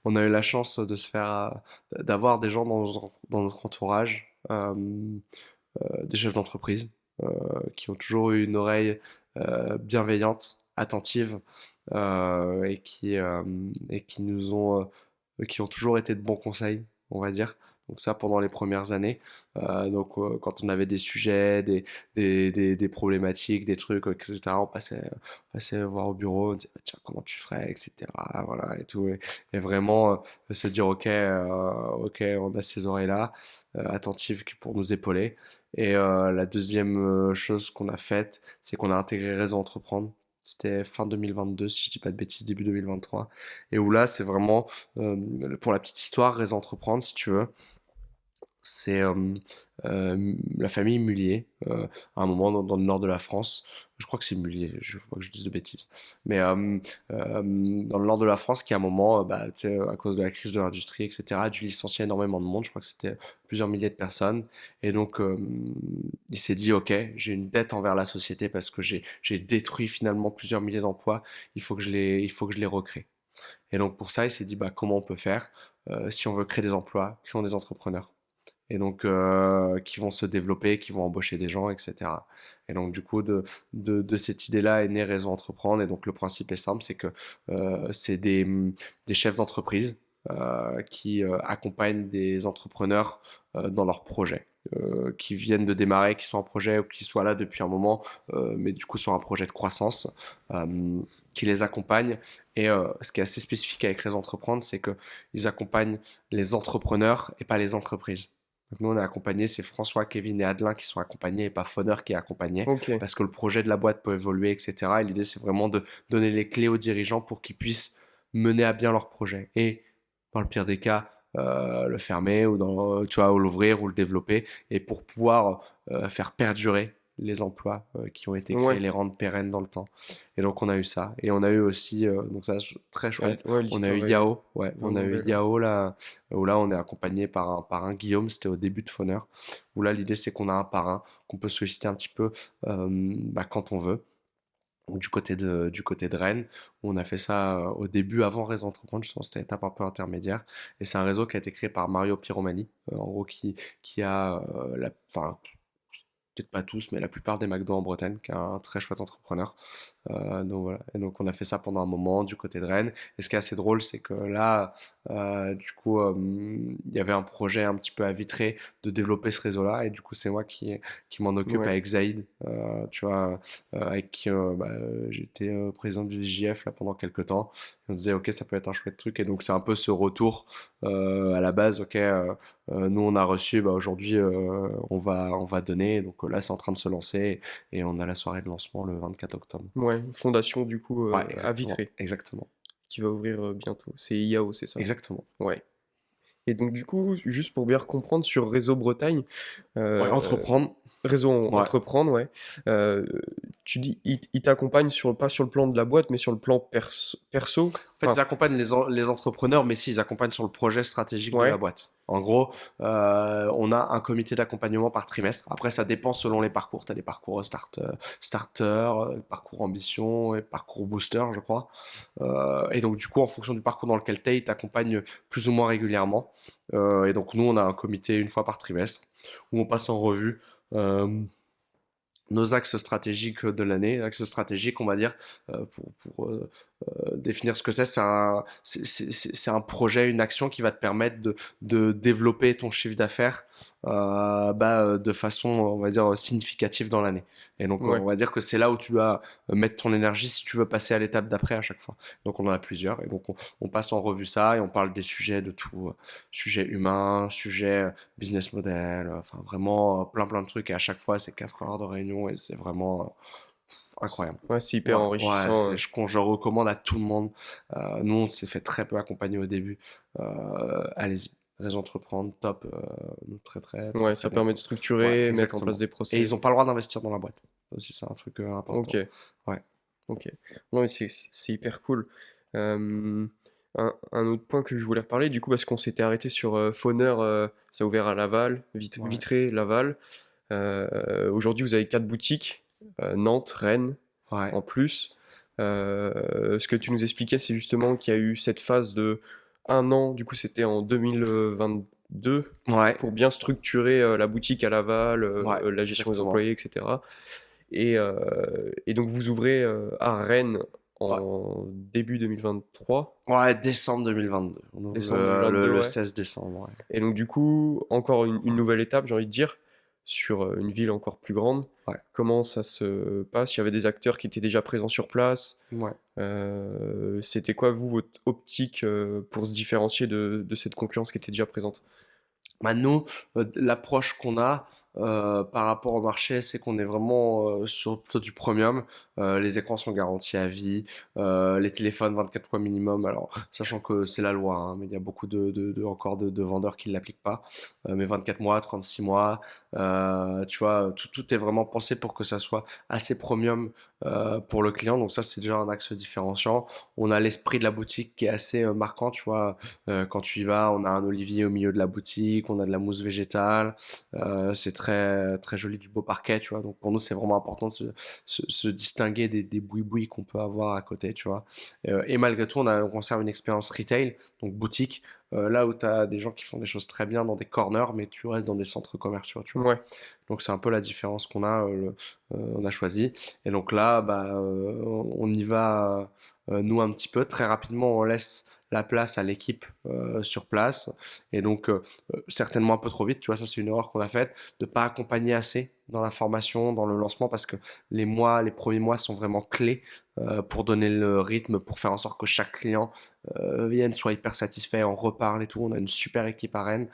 A: On a eu la chance de se faire, d'avoir des gens dans notre entourage, des chefs d'entreprise, qui ont toujours eu une oreille bienveillante, attentive, et qui qui ont toujours été de bons conseils, on va dire. Donc ça pendant les premières années. Donc quand on avait des sujets, des problématiques, des trucs, etc., on passait voir au bureau, on disait, bah, tiens, comment tu ferais, etc. Voilà, et tout. Et vraiment se dire, ok, ok, on a ces oreilles-là, attentives pour nous épauler. Et la deuxième chose qu'on a faite, c'est qu'on a intégré Réseau Entreprendre. C'était fin 2022, si je dis pas de bêtises, début 2023. Et où là, c'est vraiment, pour la petite histoire, Réseau Entreprendre, si tu veux, c'est la famille Mullier, à un moment dans le nord de la France. Je crois que c'est Mullier, je crois que je dise de bêtises. Mais dans le nord de la France, qui à un moment, bah, tu sais, à cause de la crise de l'industrie, etc., a dû licencier énormément de monde. Je crois que c'était plusieurs milliers de personnes. Et donc, il s'est dit, OK, j'ai une dette envers la société parce que j'ai détruit finalement plusieurs milliers d'emplois. Il faut que je les recrée. Et donc, pour ça, il s'est dit, bah, comment on peut faire si on veut créer des emplois, créons des entrepreneurs et donc qui vont se développer, qui vont embaucher des gens, etc. Et donc du coup de cette idée-là est né Réseau Entreprendre. Et donc le principe est simple, c'est que c'est des chefs d'entreprise qui accompagnent des entrepreneurs dans leurs projets. Qui viennent de démarrer, qui sont en projet ou qui soient là depuis un moment, mais du coup sur un projet de croissance, qui les accompagne. Et ce qui est assez spécifique avec Réseau Entreprendre, c'est qu'ils accompagnent les entrepreneurs et pas les entreprises. Donc nous, on est accompagné, c'est François, Kevin et Adelin qui sont accompagnés et pas Fonner qui est accompagné
B: Ok.
A: parce que le projet de la boîte peut évoluer, etc. Et l'idée, c'est vraiment de donner les clés aux dirigeants pour qu'ils puissent mener à bien leur projet. Et dans le pire des cas, le fermer ou tu vois, ou l'ouvrir ou le développer et pour pouvoir faire perdurer les emplois qui ont été créés,
B: Ouais.
A: les rendre pérennes dans le temps. Et donc on a eu ça. Et on a eu aussi, donc ça très
B: Ouais,
A: chouette,
B: ouais,
A: on a eu
B: l'histoire est
A: Yao, ouais, on a
B: vraiment
A: eu
B: belle. Ouais.
A: Yao là, où là on est accompagné par un Guillaume, c'était au début de Foner, où là l'idée c'est qu'on a un parrain qu'on peut solliciter un petit peu bah, quand on veut. Donc, du côté de Rennes, on a fait ça au début, avant Réseau Entreprendre, justement, c'était une étape un peu intermédiaire. Et c'est un réseau qui a été créé par Mario Piromani, en gros, qui a, enfin, peut-être pas tous, mais la plupart des McDo en Bretagne, qui est un très chouette entrepreneur. Donc voilà. Et donc on a fait ça pendant un moment du côté de Rennes. Et ce qui est assez drôle, c'est que là, du coup, il y avait un projet un petit peu à Vitré de développer ce réseau-là. Et du coup, c'est moi qui m'en occupe
B: Ouais.
A: avec Zaïd, tu vois, avec qui bah, j'étais président du JF là pendant quelques temps. Et on disait, ok, ça peut être un chouette truc. Et donc c'est un peu ce retour à la base, ok. Nous, on a reçu, bah, aujourd'hui, on va donner. Donc là, c'est en train de se lancer et on a la soirée de lancement le 24 octobre.
B: Ouais, une fondation du coup
A: Ouais,
B: à
A: exactement,
B: Vitré
A: exactement,
B: qui va ouvrir bientôt. C'est IAO, c'est ça?
A: exactement.
B: Ouais. Et donc du coup, juste pour bien comprendre sur Réseau Bretagne,
A: Ouais,
B: euh,
A: entreprendre.
B: Réseau
A: Ouais.
B: Entreprendre, ouais. euh, Tu dis, il t'accompagne sur, pas sur le plan de la boîte, mais sur le plan perso.
A: En fait, ils
B: Enfin,
A: accompagnent les entrepreneurs, mais si, ils accompagnent sur le projet stratégique de la
B: ouais,
A: boîte. En gros, on a un comité d'accompagnement par trimestre. Après, ça dépend selon les parcours. Tu as des parcours starter, parcours ambition et parcours booster, je crois. Et donc, du coup, en fonction du parcours dans lequel tu es, ils t'accompagnent plus ou moins régulièrement. Et donc, nous, on a un comité une fois par trimestre où on passe en revue nos axes stratégiques de l'année. Axes stratégiques, on va dire, pour définir ce que c'est un projet, une action qui va te permettre de développer ton chiffre d'affaires de façon, on va dire, significative dans l'année. Et donc, on
B: ouais.
A: va dire que c'est là où tu dois mettre ton énergie si tu veux passer à l'étape d'après à chaque fois. Donc, on en a plusieurs. Et donc, on passe en revue ça et on parle des sujets de tout. Sujets humains, sujets business model, enfin vraiment plein de trucs. Et à chaque fois, c'est 4 heures de réunion et c'est vraiment incroyable.
B: Ouais, c'est hyper
A: Ouais,
B: enrichissant.
A: je recommande à tout le monde. Nous, on s'est fait très peu accompagner au début. Allez-y, Réseau Entreprendre, top,
B: Ouais,
A: très
B: ça
A: bon.
B: permet de
A: Ouais,
B: structurer, mettre en place
A: exactement.
B: des
A: Et ils
B: process.
A: n'ont pas le droit d'investir dans la boîte. Ça aussi, c'est un truc
B: Ok,
A: important. Ouais.
B: ok. Non, mais c'est hyper cool. Euh, un autre point que je voulais reparler, du coup, parce qu'on s'était arrêté sur Fauneur, ça a ouvert à Laval,
A: Ouais.
B: Vitré, Laval. Aujourd'hui, vous avez 4 boutiques, Nantes, Rennes,
A: Ouais.
B: en plus. Ce que tu nous expliquais, c'est justement qu'il y a eu cette phase de 1 an, du coup, c'était en 2022,
A: Ouais.
B: pour bien structurer la boutique à Laval,
A: Ouais.
B: la gestion des
A: Exactement.
B: employés, etc. Et donc vous ouvrez à Rennes
A: Ouais.
B: en début 2023,
A: Ouais, décembre 2022. On ouvre
B: décembre 2022,
A: le
B: ouais.
A: 16 décembre. Ouais.
B: Et donc du coup, encore une nouvelle étape, j'ai envie de dire, sur une ville encore plus grande.
A: Ouais.
B: Comment ça se passe? Il y avait des acteurs qui étaient déjà présents sur place.
A: Ouais.
B: C'était quoi, vous, votre optique pour se différencier de cette concurrence qui était déjà présente?
A: Bah, nous, l'approche qu'on a, par rapport au marché, c'est qu'on est vraiment sur plutôt du premium. Les écrans sont garantis à vie, les téléphones 24 mois minimum. Alors, sachant que c'est la loi, hein, mais il y a beaucoup encore de vendeurs qui ne l'appliquent pas. Mais 24 mois, 36 mois, tu vois, tout est vraiment pensé pour que ça soit assez premium pour le client. Donc ça, c'est déjà un axe différenciant. On a l'esprit de la boutique qui est assez marquant, tu vois. Quand tu y vas, on a un olivier au milieu de la boutique, on a de la mousse végétale. C'est très très joli, du beau parquet, tu vois. Donc pour nous, c'est vraiment important de se distinguer des boui-boui qu'on peut avoir à côté, tu vois. Et malgré tout, on conserve une expérience retail, donc boutique, là où tu as des gens qui font des choses très bien dans des corners, mais tu restes dans des centres commerciaux, tu vois.
B: Ouais,
A: Donc c'est un peu la différence qu'on a, on a choisi. Et donc là, bah, on y va, nous, un petit peu. Très rapidement, on laisse la place à l'équipe sur place. Et donc, certainement un peu trop vite, tu vois, ça c'est une erreur qu'on a faite, de pas accompagner assez dans la formation, dans le lancement, parce que les premiers mois sont vraiment clés pour donner le rythme, pour faire en sorte que chaque client vienne, soit hyper satisfait, on reparle et tout. On a une super équipe à Rennes,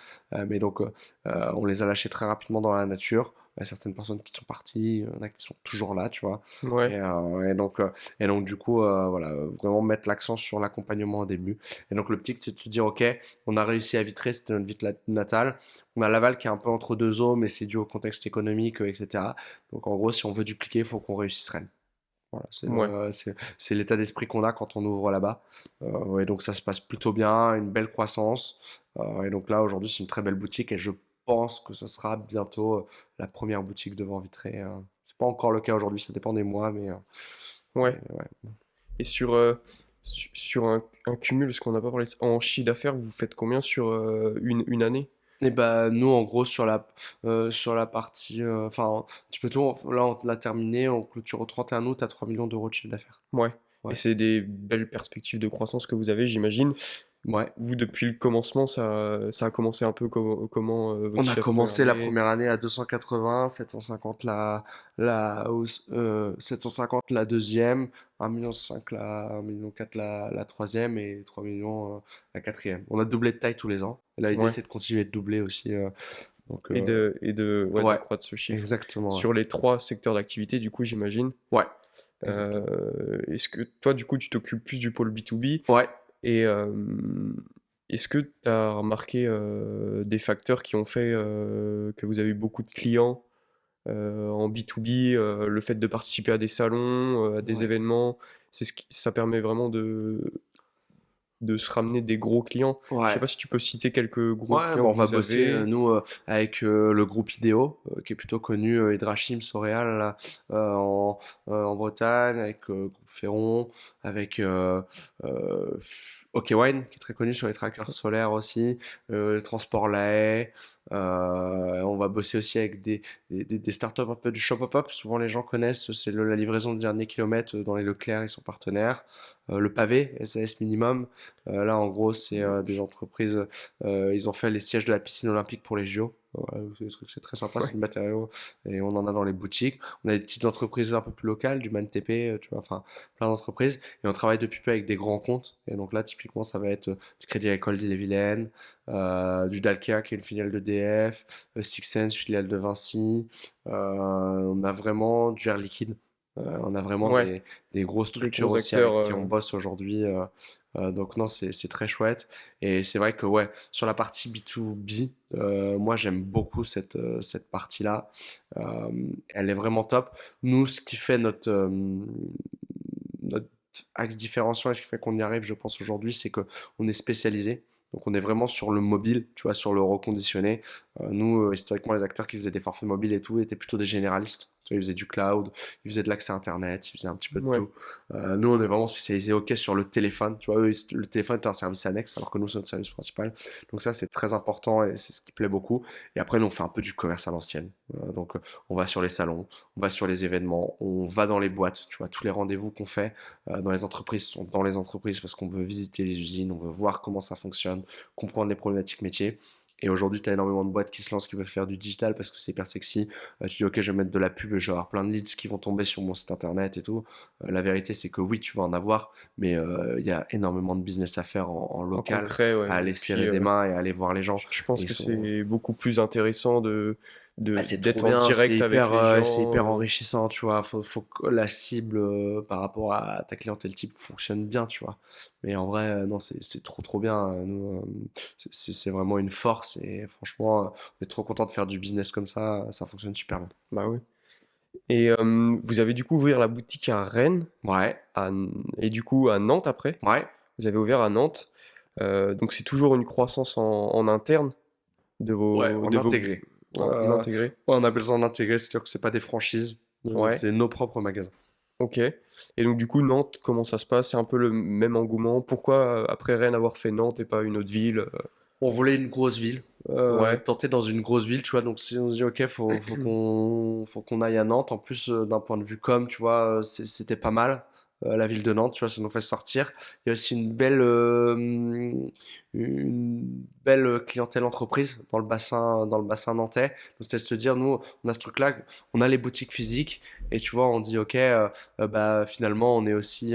A: mais donc on les a lâchés très rapidement dans la nature. Il y a certaines personnes qui sont parties, il y en a qui sont toujours là, tu vois.
B: ouais,
A: Et donc du coup, voilà, vraiment mettre l'accent sur l'accompagnement au début. Et donc l'optique, c'est de se dire, ok, on a réussi à Vitré, c'était notre ville natale. On a Laval qui est un peu entre deux eaux, mais c'est dû au contexte économique, etc. Donc en gros, si on veut dupliquer, il faut qu'on réussisse Rennes. Voilà,
B: ouais.
A: c'est l'état d'esprit qu'on a quand on ouvre là-bas. Et donc ça se passe plutôt bien, une belle croissance. Et donc là, aujourd'hui, c'est une très belle boutique et je pense que ça sera bientôt la première boutique de Vent Vitré. C'est pas encore le cas aujourd'hui, ça dépend des mois, mais
B: Ouais.
A: ouais.
B: Et sur un cumul, parce qu'on n'a pas parlé, en chiffre d'affaires, vous faites combien sur une année?
A: Et bah nous en gros sur la partie enfin un petit peu tout là on l'a terminé, on clôture au 31 août à 3 millions d'euros de chiffre d'affaires.
B: Ouais. Et
A: Ouais.
B: c'est des belles perspectives de croissance que vous avez, j'imagine.
A: Ouais.
B: Vous, depuis le commencement, ça a commencé un peu comment votre
A: On
B: chiffre
A: a
B: d'affaires première
A: commencé la
B: année?
A: première année à 280, 750 750 la deuxième, 1,5 million la 1,4 million la troisième et 3 millions la quatrième. On a doublé de taille tous les ans. Et là, l'idée,
B: Ouais.
A: c'est de continuer de doubler aussi. Donc,
B: Ouais,
A: ouais,
B: d'accroître ce chiffre.
A: exactement. Ouais.
B: Sur les trois secteurs d'activité, du coup, j'imagine.
A: Ouais, exactement.
B: Est-ce que toi, du coup, tu t'occupes plus du pôle B2B
A: Ouais.
B: et est-ce que tu as remarqué des facteurs qui ont fait que vous avez eu beaucoup de clients en B2B, le fait de participer à des salons, à des
A: Ouais.
B: événements, ça permet vraiment de se ramener des gros clients. Je sais
A: Ouais.
B: pas si tu peux citer quelques gros
A: Ouais,
B: clients
A: bon, on
B: que
A: va
B: vous
A: bosser,
B: avez.
A: nous, avec le groupe Idéo, qui est plutôt connu, Hydrachim, Soréal, là, en Bretagne, avec groupe Ferron, avec euh, Okewine, qui est très connu sur les trackers solaires aussi, le transport La Haye. On va bosser aussi avec des startups un peu du shop up. Souvent, les gens connaissent, c'est la livraison de dernier kilomètre dans les Leclerc, ils sont partenaires. Le pavé, SAS Minimum. Là, en gros, c'est des entreprises ils ont fait les sièges de la piscine olympique pour les JO. Voilà, c'est des trucs, c'est très sympa, c'est
B: Ouais,
A: du matériau et on en a dans les boutiques. On a des petites entreprises un peu plus locales, du ManTP, tu vois, enfin plein d'entreprises. Et on travaille depuis peu avec des grands comptes. Et donc là, typiquement, ça va être du Crédit Agricole d'Ille-et-Vilaine, du Dalkia qui est une filiale de DF, Six Sense, filiale de Vinci. On a vraiment du Air Liquide. On a vraiment
B: ouais,
A: des grosses
B: des
A: structures
B: gros
A: aussi
B: acteurs.
A: avec qui on bosse aujourd'hui. Donc non, c'est très chouette. Et c'est vrai que ouais, sur la partie B2B, moi j'aime beaucoup cette partie-là. Euh, Elle est vraiment top. Nous, ce qui fait notre axe différenciant et ce qui fait qu'on y arrive, je pense aujourd'hui, c'est que on est spécialisé. Donc on est vraiment sur le mobile, tu vois, sur le reconditionné. Nous, historiquement, les acteurs qui faisaient des forfaits mobiles et tout étaient plutôt des généralistes. Tu vois, ils faisaient du cloud, ils faisaient de l'accès Internet, ils faisaient un petit peu de
B: Ouais,
A: tout. Nous, on est vraiment spécialisé, ok, sur le téléphone. Tu vois, eux, le téléphone est un service annexe, alors que nous, c'est notre service principal. Donc ça, c'est très important et c'est ce qui plaît beaucoup. Et après, nous, on fait un peu du commerce à l'ancienne. Donc, on va sur les salons, on va sur les événements, on va dans les boîtes. Tu vois, tous les rendez-vous qu'on fait dans les entreprises sont dans les entreprises parce qu'on veut visiter les usines, on veut voir comment ça fonctionne, comprendre les problématiques métiers. Et aujourd'hui, tu as énormément de boîtes qui se lancent, qui veulent faire du digital parce que c'est hyper sexy. Tu dis, ok, je vais mettre de la pub, je vais avoir plein de leads qui vont tomber sur mon site internet et tout. La vérité, c'est que oui, tu vas en avoir, mais il y a énormément de business à faire en
B: en
A: local,
B: concret,
A: à
B: ouais. Et
A: aller
B: puis,
A: serrer des mains et à aller voir les gens.
B: je pense
A: Et ils
B: que
A: sont.
B: c'est beaucoup plus intéressant
A: Ah, c'est
B: d'être
A: trop
B: en
A: bien,
B: direct avec les
A: c'est hyper
B: gens.
A: enrichissant, tu vois. Faut que la cible par rapport à ta clientèle type fonctionne bien, tu vois. Mais en vrai, non, c'est trop bien. Nous, c'est vraiment une force et franchement, on est trop content de faire du business comme ça fonctionne super bien.
B: Bah oui. Et vous avez du coup ouvert la boutique à Rennes
A: Ouais,
B: et du coup à Nantes après.
A: ouais,
B: Vous avez ouvert à Nantes. Donc c'est toujours une croissance en interne
A: ouais, en
B: de vos
A: intégré.
B: en intégré.
A: Ouais, on appelle ça en intégré, c'est-à-dire que c'est pas des franchises,
B: Ouais,
A: c'est nos propres magasins.
B: ok. Et donc du coup Nantes, comment ça se passe? C'est un peu le même engouement. Pourquoi après Rennes avoir fait Nantes et pas une autre ville?
A: On voulait une grosse ville,
B: Ouais,
A: tenter dans une grosse ville, tu vois. Donc si on se dit ok, faut qu'on aille à Nantes. En plus, d'un point de vue com, tu vois, c'était pas mal. La ville de Nantes, tu vois, ça nous fait sortir. Il y a aussi une belle clientèle entreprise dans le bassin nantais. Donc c'est de se dire, nous, on a ce truc-là, on a les boutiques physiques et tu vois, on dit ok, bah finalement, on est aussi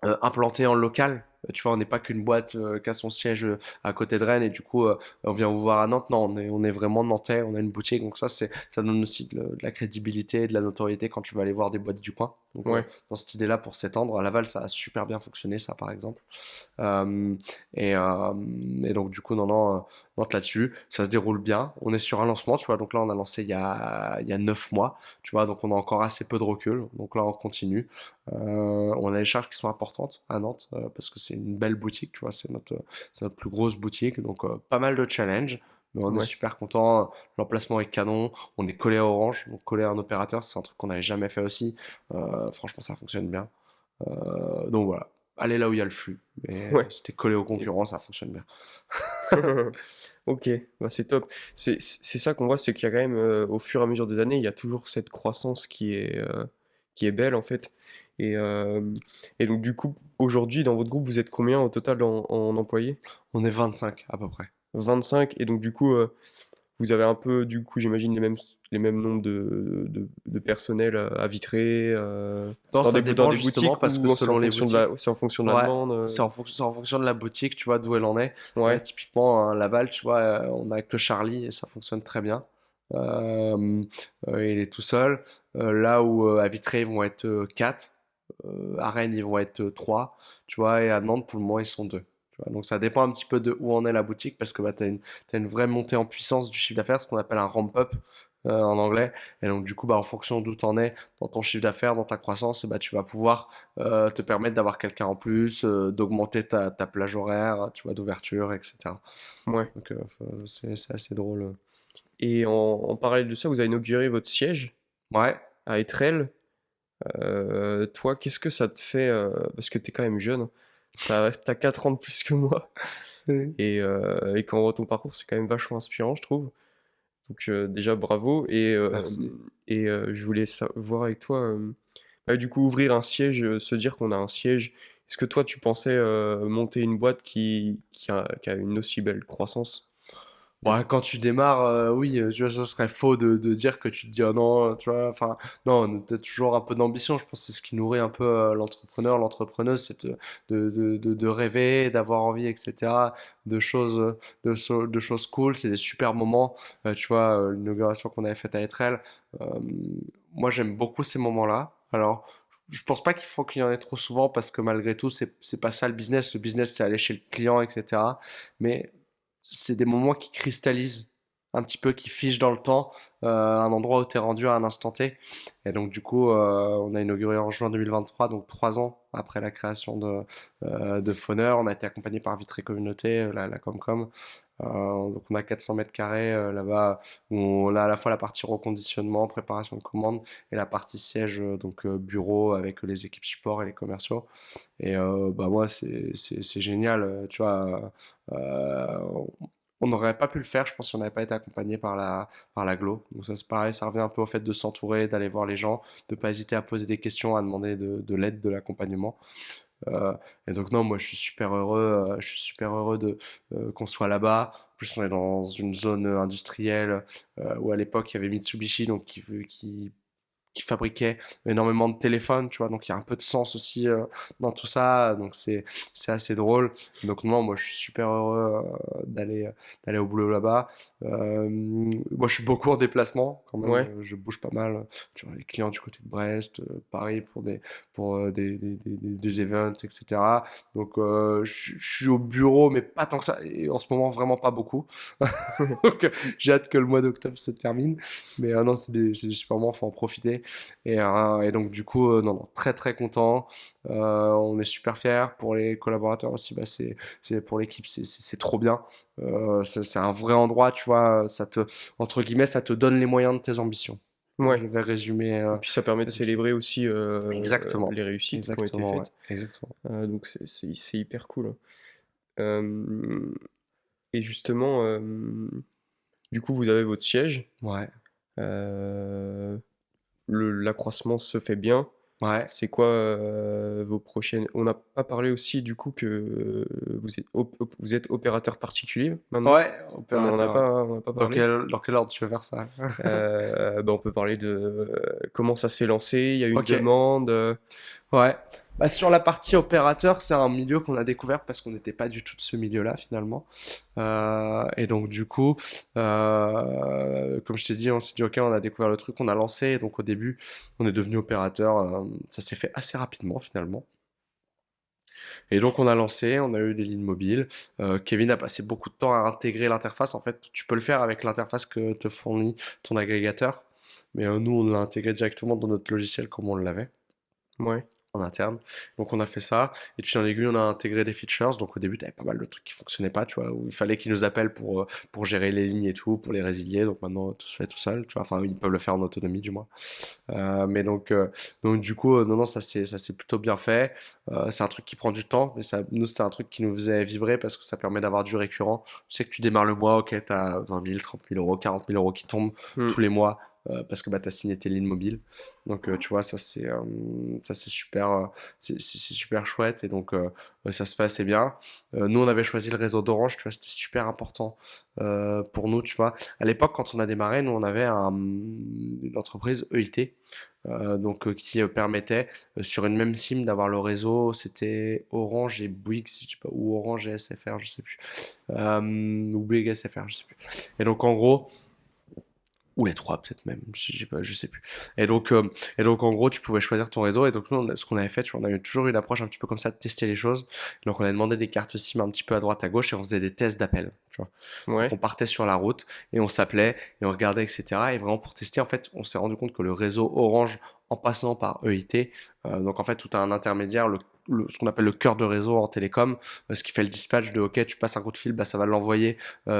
A: implanté en local. Tu vois, on n'est pas qu'une boîte qui a son siège à côté de Rennes et du coup, on vient vous voir à Nantes. Non, on est vraiment nantais, on a une boutique. Donc ça donne aussi de la crédibilité, de la notoriété quand tu vas aller voir des boîtes du coin. Donc,
B: ouais,
A: dans cette idée-là, pour s'étendre, à Laval, ça a super bien fonctionné, ça, par exemple. Euh, et, euh, et donc, du coup, Nantes là-dessus, ça se déroule bien. On est sur un lancement, tu vois. Donc là, on a lancé il y a 9 mois, tu vois. Donc, on a encore assez peu de recul. Donc là, on continue. On a des charges qui sont importantes à Nantes parce que c'est une belle boutique, tu vois. C'est notre plus grosse boutique. Donc, pas mal de challenges. Mais on est
B: ouais.
A: super content. L'emplacement est canon. On est collé à Orange, donc collé à un opérateur. C'est un truc qu'on n'avait jamais fait aussi. Franchement, ça fonctionne bien. Donc voilà, allez là où il y a le flux. Mais
B: Ouais.
A: si t'es collé aux concurrents, ça fonctionne bien.
B: Ok, bah c'est top. C'est ça qu'on voit, c'est qu'il y a quand même, au fur et à mesure des années, il y a toujours cette croissance qui est belle en fait. Et, euh, et donc du coup, aujourd'hui, dans votre groupe, vous êtes combien au total en employés?
A: On est 25 à peu près.
B: 25. Et donc du coup, vous avez un peu, du coup, j'imagine les mêmes nombres de personnel à Vitry,
A: Non, ça
B: dans
A: dépend
B: des
A: justement
B: boutiques
A: parce que
B: ou c'est en
A: selon les
B: fonction
A: boutiques,
B: c'est en fonction de la
A: ouais,
B: demande?
A: c'est en fonction de la boutique, tu vois, d'où elle en est.
B: Ouais,
A: Typiquement, Laval, tu vois, on a que Charlie et ça fonctionne très bien. Euh, il est tout seul. Là où à Vitré, ils vont être 4. À Rennes, ils vont être 3. Tu vois, et à Nantes, pour le moment, ils sont 2. Tu vois, donc ça dépend un petit peu de où en est la boutique parce que bah, t'as une vraie montée en puissance du chiffre d'affaires, ce qu'on appelle un ramp-up en anglais. Et donc du coup, bah, en fonction d'où t'en es dans ton chiffre d'affaires, dans ta croissance, et bah, tu vas pouvoir te permettre d'avoir quelqu'un en plus, d'augmenter ta plage horaire, tu vois, d'ouverture, etc.
B: ouais.
A: Donc c'est assez drôle.
B: Et en parallèle de ça, vous avez inauguré votre siège
A: Ouais.
B: à Étrelles. Toi, qu'est-ce que ça te fait parce que t'es quand même jeune, hein. T'as 4 ans de plus que moi et quand on voit ton parcours, c'est quand même vachement inspirant, je trouve. Donc déjà bravo
A: Merci.
B: je voulais voir avec toi, bah, du coup ouvrir un siège, se dire qu'on a un siège. Est-ce que toi tu pensais monter une boîte qui a une aussi belle croissance?
A: Bon, quand tu démarres, oui, tu vois, ce serait faux de dire que tu te dis, oh non, tu vois, enfin, non, on a peut-être toujours un peu d'ambition, je pense que c'est ce qui nourrit un peu l'entrepreneur, l'entrepreneuse, c'est de rêver, d'avoir envie, etc., de choses cool, c'est des super moments, tu vois, l'inauguration qu'on avait faite à Etrel, euh, moi j'aime beaucoup ces moments-là, alors, je pense pas qu'il faut qu'il y en ait trop souvent parce que malgré tout, c'est pas ça le business c'est aller chez le client, etc., mais c'est des moments qui cristallisent un petit peu, qui figent dans le temps, un endroit où tu es rendu à un instant T. Et donc, du coup, on a inauguré en juin 2023, donc 3 ans après la création de Foneur. On a été accompagné par Vitré Communauté, la Comcom. Donc, on a 400 mètres carrés là-bas où on a à la fois la partie reconditionnement, préparation de commandes et la partie siège, donc bureau avec les équipes support et les commerciaux. Et bah moi, c'est génial, tu vois. On n'aurait pas pu le faire, je pense, si on n'avait pas été accompagné par par l'aglo. Donc ça, c'est pareil, ça revient un peu au fait de s'entourer, d'aller voir les gens, de pas hésiter à poser des questions, à demander de l'aide, de l'accompagnement. Euh, et donc non, moi, je suis super heureux qu'on soit là-bas. En plus, on est dans une zone industrielle où à l'époque, il y avait Mitsubishi, donc qui qui fabriquait énormément de téléphones, tu vois, donc il y a un peu de sens aussi dans tout ça, donc c'est assez drôle. Donc non, moi je suis super heureux d'aller au boulot là-bas. Moi je suis beaucoup en déplacement quand même,
B: Ouais.
A: je bouge pas mal. Tu vois, les clients du côté de Brest, Paris pour des events, etc. Donc je suis au bureau, mais pas tant que ça. Et en ce moment, vraiment pas beaucoup. Donc j'ai hâte que le mois d'octobre se termine. Mais non, c'est des super moments, faut en profiter. Et donc du coup, non, non, très très content. On est super fiers. Pour les collaborateurs aussi, bah, pour l'équipe, c'est trop bien. C'est un vrai endroit, tu vois. Entre guillemets, ça te donne les moyens de tes ambitions.
B: Ouais.
A: Je vais résumer.
B: Et puis ça permet de célébrer aussi
A: Exactement.
B: les réussites qui ont été
A: Exactement, ouais.
B: faites.
A: Exactement.
B: Donc c'est hyper cool. Euh, et justement, du coup, vous avez votre siège.
A: Ouais.
B: euh, L'accroissement se fait bien.
A: Ouais.
B: C'est quoi vos prochaines... On n'a pas parlé aussi du coup que vous êtes opérateur particulier maintenant.
A: Ouais, opérateur.
B: On n'a pas parlé.
A: Dans quel ordre tu veux faire ça?
B: On peut parler de comment ça s'est lancé. Il y a une
A: Ok.
B: demande.
A: Ouais. Bah, sur la partie opérateur, c'est un milieu qu'on a découvert parce qu'on n'était pas du tout de ce milieu-là finalement. Et donc du coup, comme je t'ai dit, on s'est dit ok, on a découvert le truc, on a lancé. Et donc au début, on est devenu opérateur. Ça s'est fait assez rapidement finalement. Et donc on a lancé, on a eu des lignes mobiles. Kevin a passé beaucoup de temps à intégrer l'interface. En fait, tu peux le faire avec l'interface que te fournit ton agrégateur. Mais nous, on l'a intégré directement dans notre logiciel comme on l'avait
B: Ouais.
A: en interne. Donc on a fait ça. Et de fil en aiguille, on a intégré des features. Donc au début, tu avais pas mal de trucs qui fonctionnaient pas, tu vois, où il fallait qu'ils nous appellent pour gérer les lignes et tout, pour les résilier. Donc maintenant, tout se fait tout seul, tu vois. Enfin, ils peuvent le faire en autonomie, du moins. Mais donc du coup, non, non, ça s'est plutôt bien fait. C'est un truc qui prend du temps, mais ça, nous, c'était un truc qui nous faisait vibrer parce que ça permet d'avoir du récurrent. Tu sais que tu démarres le mois, ok, t'as 20 000, 30 000 euros, 40 000 euros qui tombent
B: Hmm.
A: tous les mois parce que bah, t'as signé tes lignes mobiles. Donc tu vois, ça c'est super, c'est super chouette et donc ça se fait assez bien. Nous, on avait choisi le réseau d'Orange, tu vois, c'était super important pour nous, tu vois. À l'époque, quand on a démarré, nous, on avait une entreprise EIT qui permettait sur une même SIM d'avoir le réseau, c'était Orange et Bouygues, si je sais pas, ou Orange et SFR, je sais plus, ou Bouygues et SFR, je sais plus. Et donc en gros, ou les trois peut-être même, je sais plus. Et donc en gros, tu pouvais choisir ton réseau. Et donc nous, ce qu'on avait fait, tu vois, on avait toujours eu une approche un petit peu comme ça de tester les choses. Donc on a demandé des cartes SIM un petit peu à droite, à gauche, et on faisait des tests d'appel. Tu vois. Donc on
B: Ouais.
A: partait sur la route et on s'appelait et on regardait, etc. Et vraiment pour tester, en fait, on s'est rendu compte que le réseau Orange, en passant par EIT, donc en fait tout a un intermédiaire, ce qu'on appelle le cœur de réseau en télécom, ce qui fait le dispatch de OK, tu passes un coup de fil, bah, ça va l'envoyer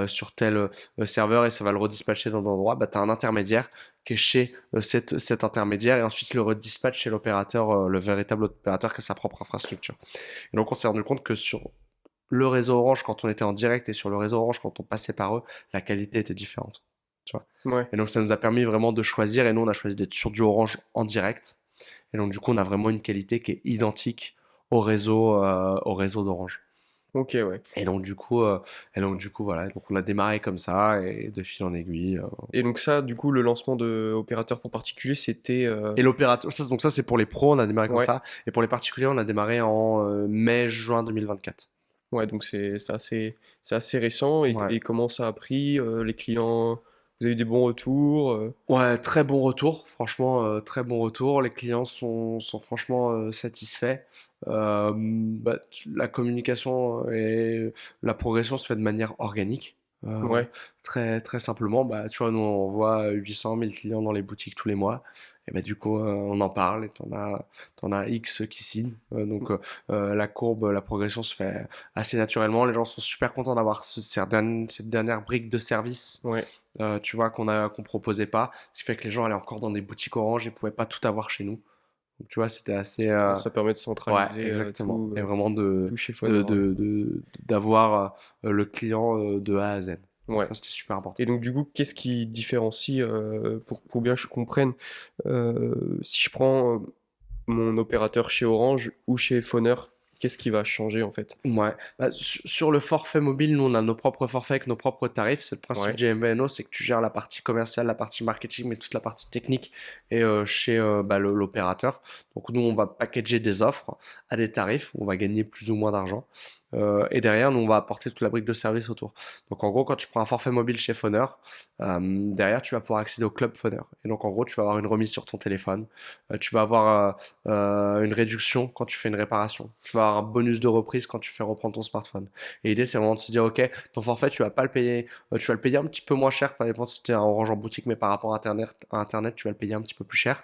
A: sur tel serveur et ça va le redispatcher dans l'endroit. Bah, tu as un intermédiaire qui est chez cet intermédiaire et ensuite le redispatch chez l'opérateur, le véritable opérateur qui a sa propre infrastructure. Et donc on s'est rendu compte que sur le réseau Orange quand on était en direct et sur le réseau Orange quand on passait par eux, la qualité était différente. Tu vois.
B: Ouais.
A: Et donc ça nous a permis vraiment de choisir et nous on a choisi d'être sur du Orange en direct. Et donc du coup on a vraiment une qualité qui est identique au réseau d'Orange.
B: Ok, ouais.
A: Et donc du coup voilà, donc on a démarré comme ça et de fil en aiguille.
B: Et donc ça, du coup, le lancement de opérateur pour particulier, c'était...
A: Et l'opérateur, donc ça c'est pour les pros, on a démarré comme
B: Ouais.
A: ça. Et pour les particuliers, on a démarré en mai-juin 2024.
B: Ouais, donc c'est assez récent.
A: Ouais.
B: Et comment ça a pris les clients? Vous avez eu des bons retours?
A: Ouais, très bon retour, franchement, très bon retour. Les clients sont franchement satisfaits. La communication et la progression se fait de manière organique. Euh,
B: Ouais.
A: Très, très simplement, bah, tu vois, nous on voit 800 000 clients dans les boutiques tous les mois. Et bah, du coup, on en parle et t'en as X qui signent. La courbe, la progression se fait assez naturellement. Les gens sont super contents d'avoir cette dernière brique de service
B: Ouais.
A: tu vois, qu'on proposait pas, ce qui fait que les gens allaient encore dans des boutiques Orange et pouvaient pas tout avoir chez nous. Donc, tu vois, c'était assez,
B: Ça permet de
A: ouais,
B: centraliser
A: exactement, et vraiment
B: tout chez Fonor, ouais.
A: d'avoir le client de A à Z. Donc
B: Ouais.
A: ça, c'était super important.
B: Et donc du coup, qu'est-ce qui différencie, pour bien que je comprenne, si je prends mon opérateur chez Orange ou chez Foneur, qu'est-ce qui va changer en fait?
A: Ouais. Bah, sur le forfait mobile, nous on a nos propres forfaits avec nos propres tarifs. C'est le principe
B: Ouais,
A: du MVNO, c'est que tu gères la partie commerciale, la partie marketing, mais toute la partie technique et chez l'opérateur. Donc nous on va packager des offres à des tarifs où on va gagner plus ou moins d'argent. Et derrière, nous on va apporter toute la brique de service autour. Donc en gros, quand tu prends un forfait mobile chez Phoner, derrière tu vas pouvoir accéder au club Phoner. Et donc en gros, tu vas avoir une remise sur ton téléphone. Tu vas avoir une réduction quand tu fais une réparation. Tu vas avoir un bonus de reprise quand tu fais reprendre ton smartphone. Et l'idée, c'est vraiment de se dire, ok, ton forfait, tu vas pas le payer, tu vas le payer un petit peu moins cher, par exemple si tu es en Orange en boutique, mais par rapport à Internet, tu vas le payer un petit peu plus cher.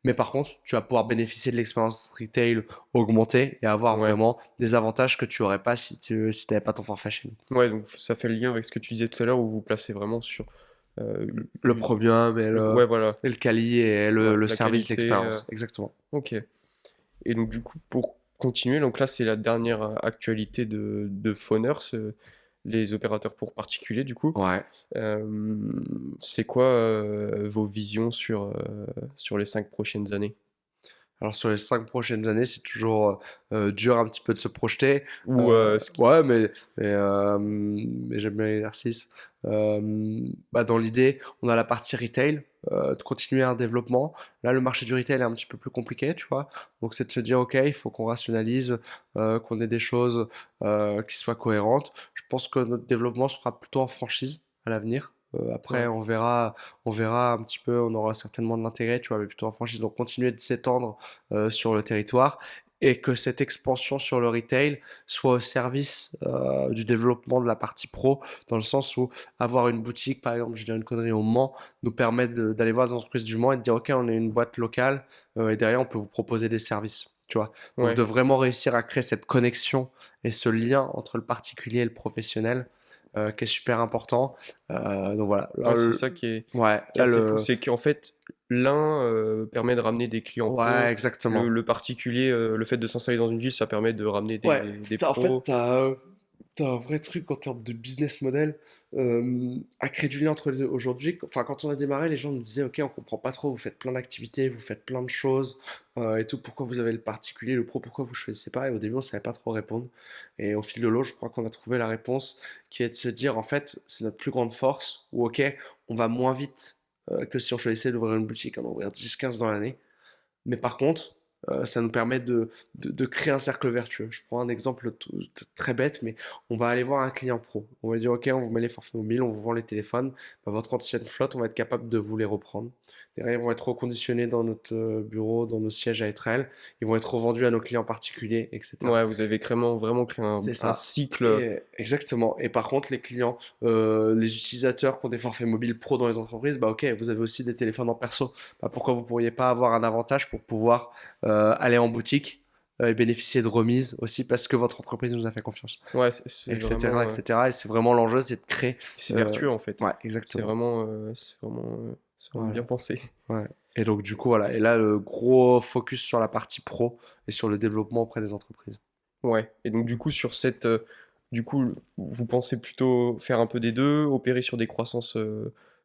A: Mais par contre, tu vas pouvoir bénéficier de l'expérience retail augmentée et avoir
B: ouais.
A: vraiment des avantages que tu aurais pas si tu n'avais pas ton forfait chez nous.
B: Ouais, donc ça fait le lien avec ce que tu disais tout à l'heure où vous placez vraiment sur euh,
A: Le premium
B: ouais, voilà,
A: et le quali et le
B: la
A: service,
B: qualité.
A: l'expérience. Exactement.
B: Ok. Et donc du coup, pour continuer, donc là c'est la dernière actualité de Phoner, les opérateurs pour particuliers du coup.
A: Ouais.
B: Euh, c'est quoi vos visions sur les 5 prochaines années?
A: Alors sur les 5 prochaines années, c'est toujours dur un petit peu de se projeter.
B: Ou
A: Ouais, mais j'aime bien l'exercice. Dans l'idée, on a la partie retail, de continuer un développement. Là, le marché du retail est un petit peu plus compliqué, tu vois. Donc c'est de se dire, ok, il faut qu'on rationalise, qu'on ait des choses qui soient cohérentes. Je pense que notre développement sera plutôt en franchise à l'avenir. Après,
B: ouais,
A: on verra un petit peu, on aura certainement de l'intérêt, tu vois, mais plutôt en franchise. Donc continuer de s'étendre sur le territoire et que cette expansion sur le retail soit au service du développement de la partie pro, dans le sens où avoir une boutique, par exemple, je dis une connerie au Mans, nous permet d'aller voir des entreprises du Mans et de dire, ok, on est une boîte locale et derrière, on peut vous proposer des services, tu vois. Donc de
B: ouais.
A: vraiment réussir à créer cette connexion et ce lien entre le particulier et le professionnel qui est super important. Donc voilà, là,
B: Ouais, c'est ça
A: ouais,
B: qui est
A: là
B: assez fou,
A: le,
B: c'est qu'en fait, l'un permet de ramener des clients
A: ouais,
B: pros,
A: exactement.
B: le particulier, le fait de s'installer dans une ville, ça permet de ramener
A: Ouais,
B: des
A: en fait,
B: pros.
A: t'as un vrai truc en termes de business model à créer du lien entre les deux. Aujourd'hui, enfin, quand on a démarré, les gens nous disaient, ok, on comprend pas trop, vous faites plein d'activités, vous faites plein de choses et tout, pourquoi vous avez le particulier, le pro, pourquoi vous choisissez pas? Et au début, on savait pas trop répondre. Et au fil de l'eau, je crois qu'on a trouvé la réponse qui est de se dire, en fait, c'est notre plus grande force, ou ok, on va moins vite que si on choisissait d'ouvrir une boutique, on en ouvrir 10-15 dans l'année. Mais par contre, ça nous permet de créer un cercle vertueux. Je prends un exemple très bête, mais on va aller voir un client pro. On va dire, OK, on vous met les forfaits mobiles, on vous vend les téléphones. Bah, votre ancienne flotte, on va être capable de vous les reprendre. Derrière, ils vont être reconditionnés dans notre bureau, dans nos sièges à Etrel. Ils vont être revendus à nos clients particuliers, etc.
B: Ouais, vous avez vraiment créé
A: C'est
B: un
A: ça.
B: cycle.
A: Et, exactement. Et par contre, les clients, les utilisateurs qui ont des forfaits mobiles pro dans les entreprises, bah ok, vous avez aussi des téléphones en perso. Bah, pourquoi vous pourriez pas avoir un avantage pour pouvoir aller en boutique et bénéficier de remises aussi parce que votre entreprise nous a fait confiance,
B: Ouais, c'est
A: etc.,
B: vraiment,
A: etc. Et c'est vraiment l'enjeu, c'est de créer.
B: c'est
A: euh,
B: vertueux en fait.
A: ouais, exactement.
B: C'est vraiment bien
A: Voilà.
B: pensé.
A: Ouais. Et donc du coup, voilà. Et là, le gros focus sur la partie pro et sur le développement auprès des entreprises.
B: Ouais. Et donc du coup du coup, vous pensez plutôt faire un peu des deux, opérer sur des croissances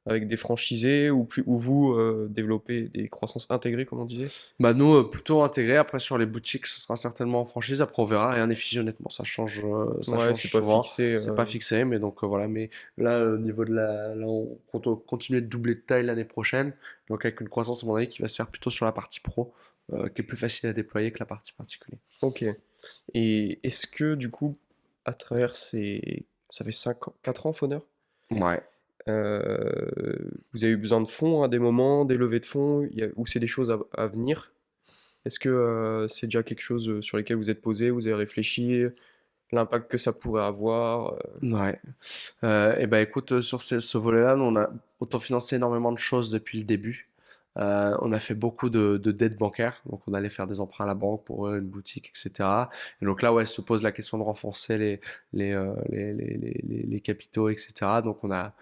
B: avec des franchisés ou vous développer des croissances intégrées, comme on disait?
A: Bah nous, plutôt intégré. Après, sur les boutiques, ce sera certainement en franchise. Après, on verra. Rien n'est figé, honnêtement. Ça
B: Ouais,
A: change
B: c'est pas
A: souvent.
B: fixé.
A: C'est pas fixé, mais donc voilà. Mais là, au niveau de là, on compte continuer de doubler de taille l'année prochaine. Donc avec une croissance, à mon avis, qui va se faire plutôt sur la partie pro, qui est plus facile à déployer que la partie particulier.
B: Ok. Et est-ce que du coup, à travers ces... Ça fait 4 ans, Fauneur?
A: Ouais.
B: Vous avez eu besoin de fonds à des moments, des levées de fonds, ou c'est des choses à venir? Est-ce que c'est déjà quelque chose sur lesquels vous êtes posé, vous avez réfléchi, l'impact que ça pourrait avoir?
A: Ouais. Et ben écoute, sur ce volet-là, nous, on a autofinancé énormément de choses depuis le début. On a fait beaucoup de dettes bancaires, donc on allait faire des emprunts à la banque pour une boutique, etc. Et donc là, ouais, se pose la question de renforcer les capitaux, etc. Donc on a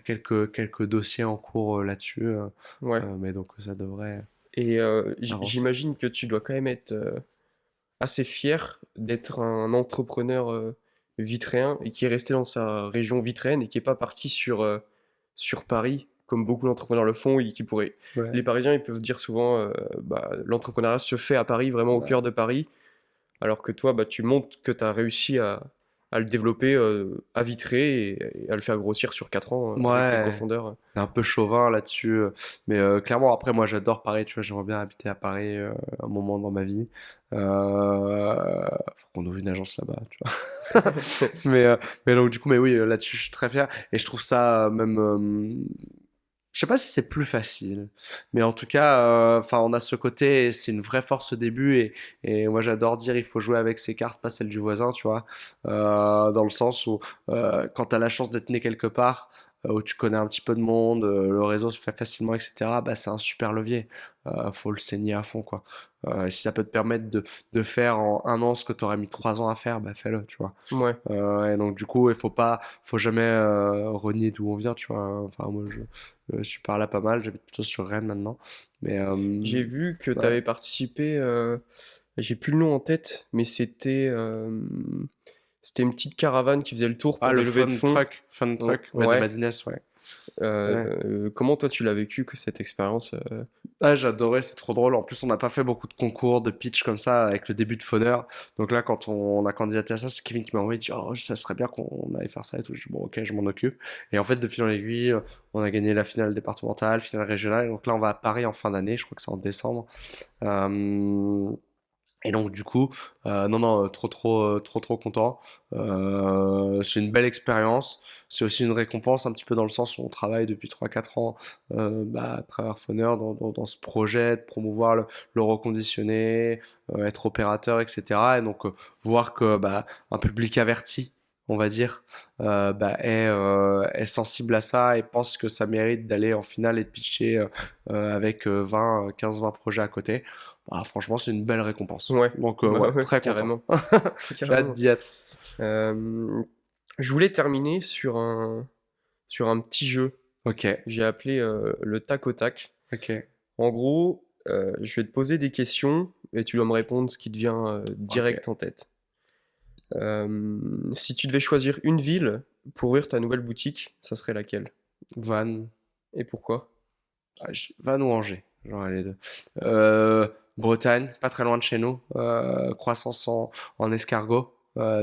A: quelques dossiers en cours là-dessus,
B: Ouais.
A: mais donc ça devrait
B: Et
A: avancer.
B: j'imagine que tu dois quand même être assez fier d'être un entrepreneur vitréen et qui est resté dans sa région vitréenne et qui est pas parti sur Paris, comme beaucoup d'entrepreneurs le font, et qui pourraient... Les
A: Ouais.
B: Parisiens, ils peuvent dire souvent, bah, l'entrepreneuriat se fait à Paris, vraiment au
A: Ouais.
B: cœur de Paris. alors que toi, bah, tu montres que tu as réussi à le développer à Vitré et à le faire grossir sur 4 ans avec tes
A: Ouais,
B: cofondateurs.
A: un peu chauvin là-dessus. Mais clairement, après, moi, j'adore Paris, tu vois, j'aimerais bien habiter à Paris un moment dans ma vie. Faut qu'on ouvre une agence là-bas, tu vois. Mais, euh, mais donc, du coup, mais oui, là-dessus, je suis très fier. Et je trouve ça même. Je sais pas si c'est plus facile, mais en tout cas, enfin, on a ce côté, c'est une vraie force au début, et moi j'adore dire, il faut jouer avec ses cartes, pas celles du voisin, tu vois, dans le sens où quand t'as la chance d'être né quelque part, où tu connais un petit peu de monde, le réseau se fait facilement, etc. Bah c'est un super levier, faut le saigner à fond, quoi. Et si ça peut te permettre de faire en 1 an ce que t'aurais mis 3 ans à faire, bah fais-le, tu vois.
B: Ouais.
A: Et donc du coup, il faut jamais renier d'où on vient, tu vois. Enfin moi, je suis par là pas mal. J'habite plutôt sur Rennes maintenant, mais
B: J'ai vu que tu
A: ouais.
B: avais participé, j'ai plus le nom en tête, mais c'était une petite caravane qui faisait le tour
A: Ah
B: pour
A: le
B: des levées de fonds.
A: fun truck, ouais, de
B: Ouais.
A: Madines, ouais. Ouais.
B: Comment toi tu l'as vécu que cette expérience
A: Ah, j'adorais, c'est trop drôle. En plus, on n'a pas fait beaucoup de concours, de pitch comme ça avec le début de Funner. Donc là, quand on a candidaté à ça, c'est Kevin qui m'a envoyé, il dit, oh, ça serait bien qu'on aille faire ça et tout. Je dis, bon, ok, je m'en occupe. Et en fait, de fil en aiguille, on a gagné la finale départementale, finale régionale. Donc là, on va à Paris en fin d'année, je crois que c'est en décembre. Euh, Et donc du coup, non non, trop content. C'est une belle expérience. C'est aussi une récompense un petit peu dans le sens où on travaille depuis 3 4 ans bah, à travers Funner dans ce projet de promouvoir le reconditionné, être opérateur, etc. Et donc voir que bah, un public averti, on va dire, bah, est sensible à ça et pense que ça mérite d'aller en finale et de pitcher avec 15-20 projets à côté. Bah, franchement, c'est une belle récompense.
B: Ouais,
A: Donc,
B: bah
A: ouais,
B: ouais,
A: très content.
B: carrément,
A: J'ai hâte
B: carrément.
A: d'y être.
B: Euh, je voulais terminer sur un petit jeu.
A: Ok,
B: J'ai appelé le tac au tac.
A: ok,
B: En gros, je vais te poser des questions et tu dois me répondre ce qui te vient
A: ok.
B: direct en tête. Si tu devais choisir une ville pour ouvrir ta nouvelle boutique, ça serait laquelle?
A: Vannes.
B: Et pourquoi?
A: Vannes ou Angers, genre les deux. Bretagne, pas très loin de chez nous. Croissance en escargot.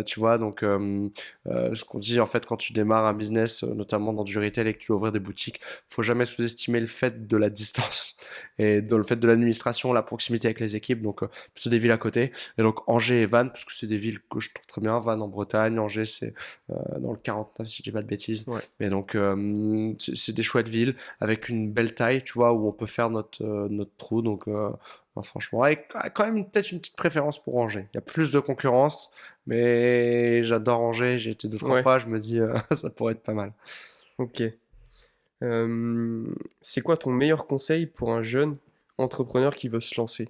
A: Tu vois, donc ce qu'on dit en fait quand tu démarres un business, notamment dans du retail et que tu veux ouvrir des boutiques, faut jamais sous-estimer le fait de la distance et dans le fait de l'administration, la proximité avec les équipes, donc plutôt des villes à côté. Et donc Angers et Vannes, parce que c'est des villes que je trouve très bien. Vannes en Bretagne, Angers c'est dans le 49 si je dis pas de bêtises.
B: Ouais,
A: Mais donc c'est des chouettes villes avec une belle taille, tu vois, où on peut faire notre trou. Donc, non, franchement, avec quand même peut-être une petite préférence pour Angers. Il y a plus de concurrence, mais j'adore Angers. J'ai été 2 3
B: ouais,
A: fois. Je me dis, ça pourrait être pas mal.
B: ok. C'est quoi ton meilleur conseil pour un jeune entrepreneur qui veut se lancer?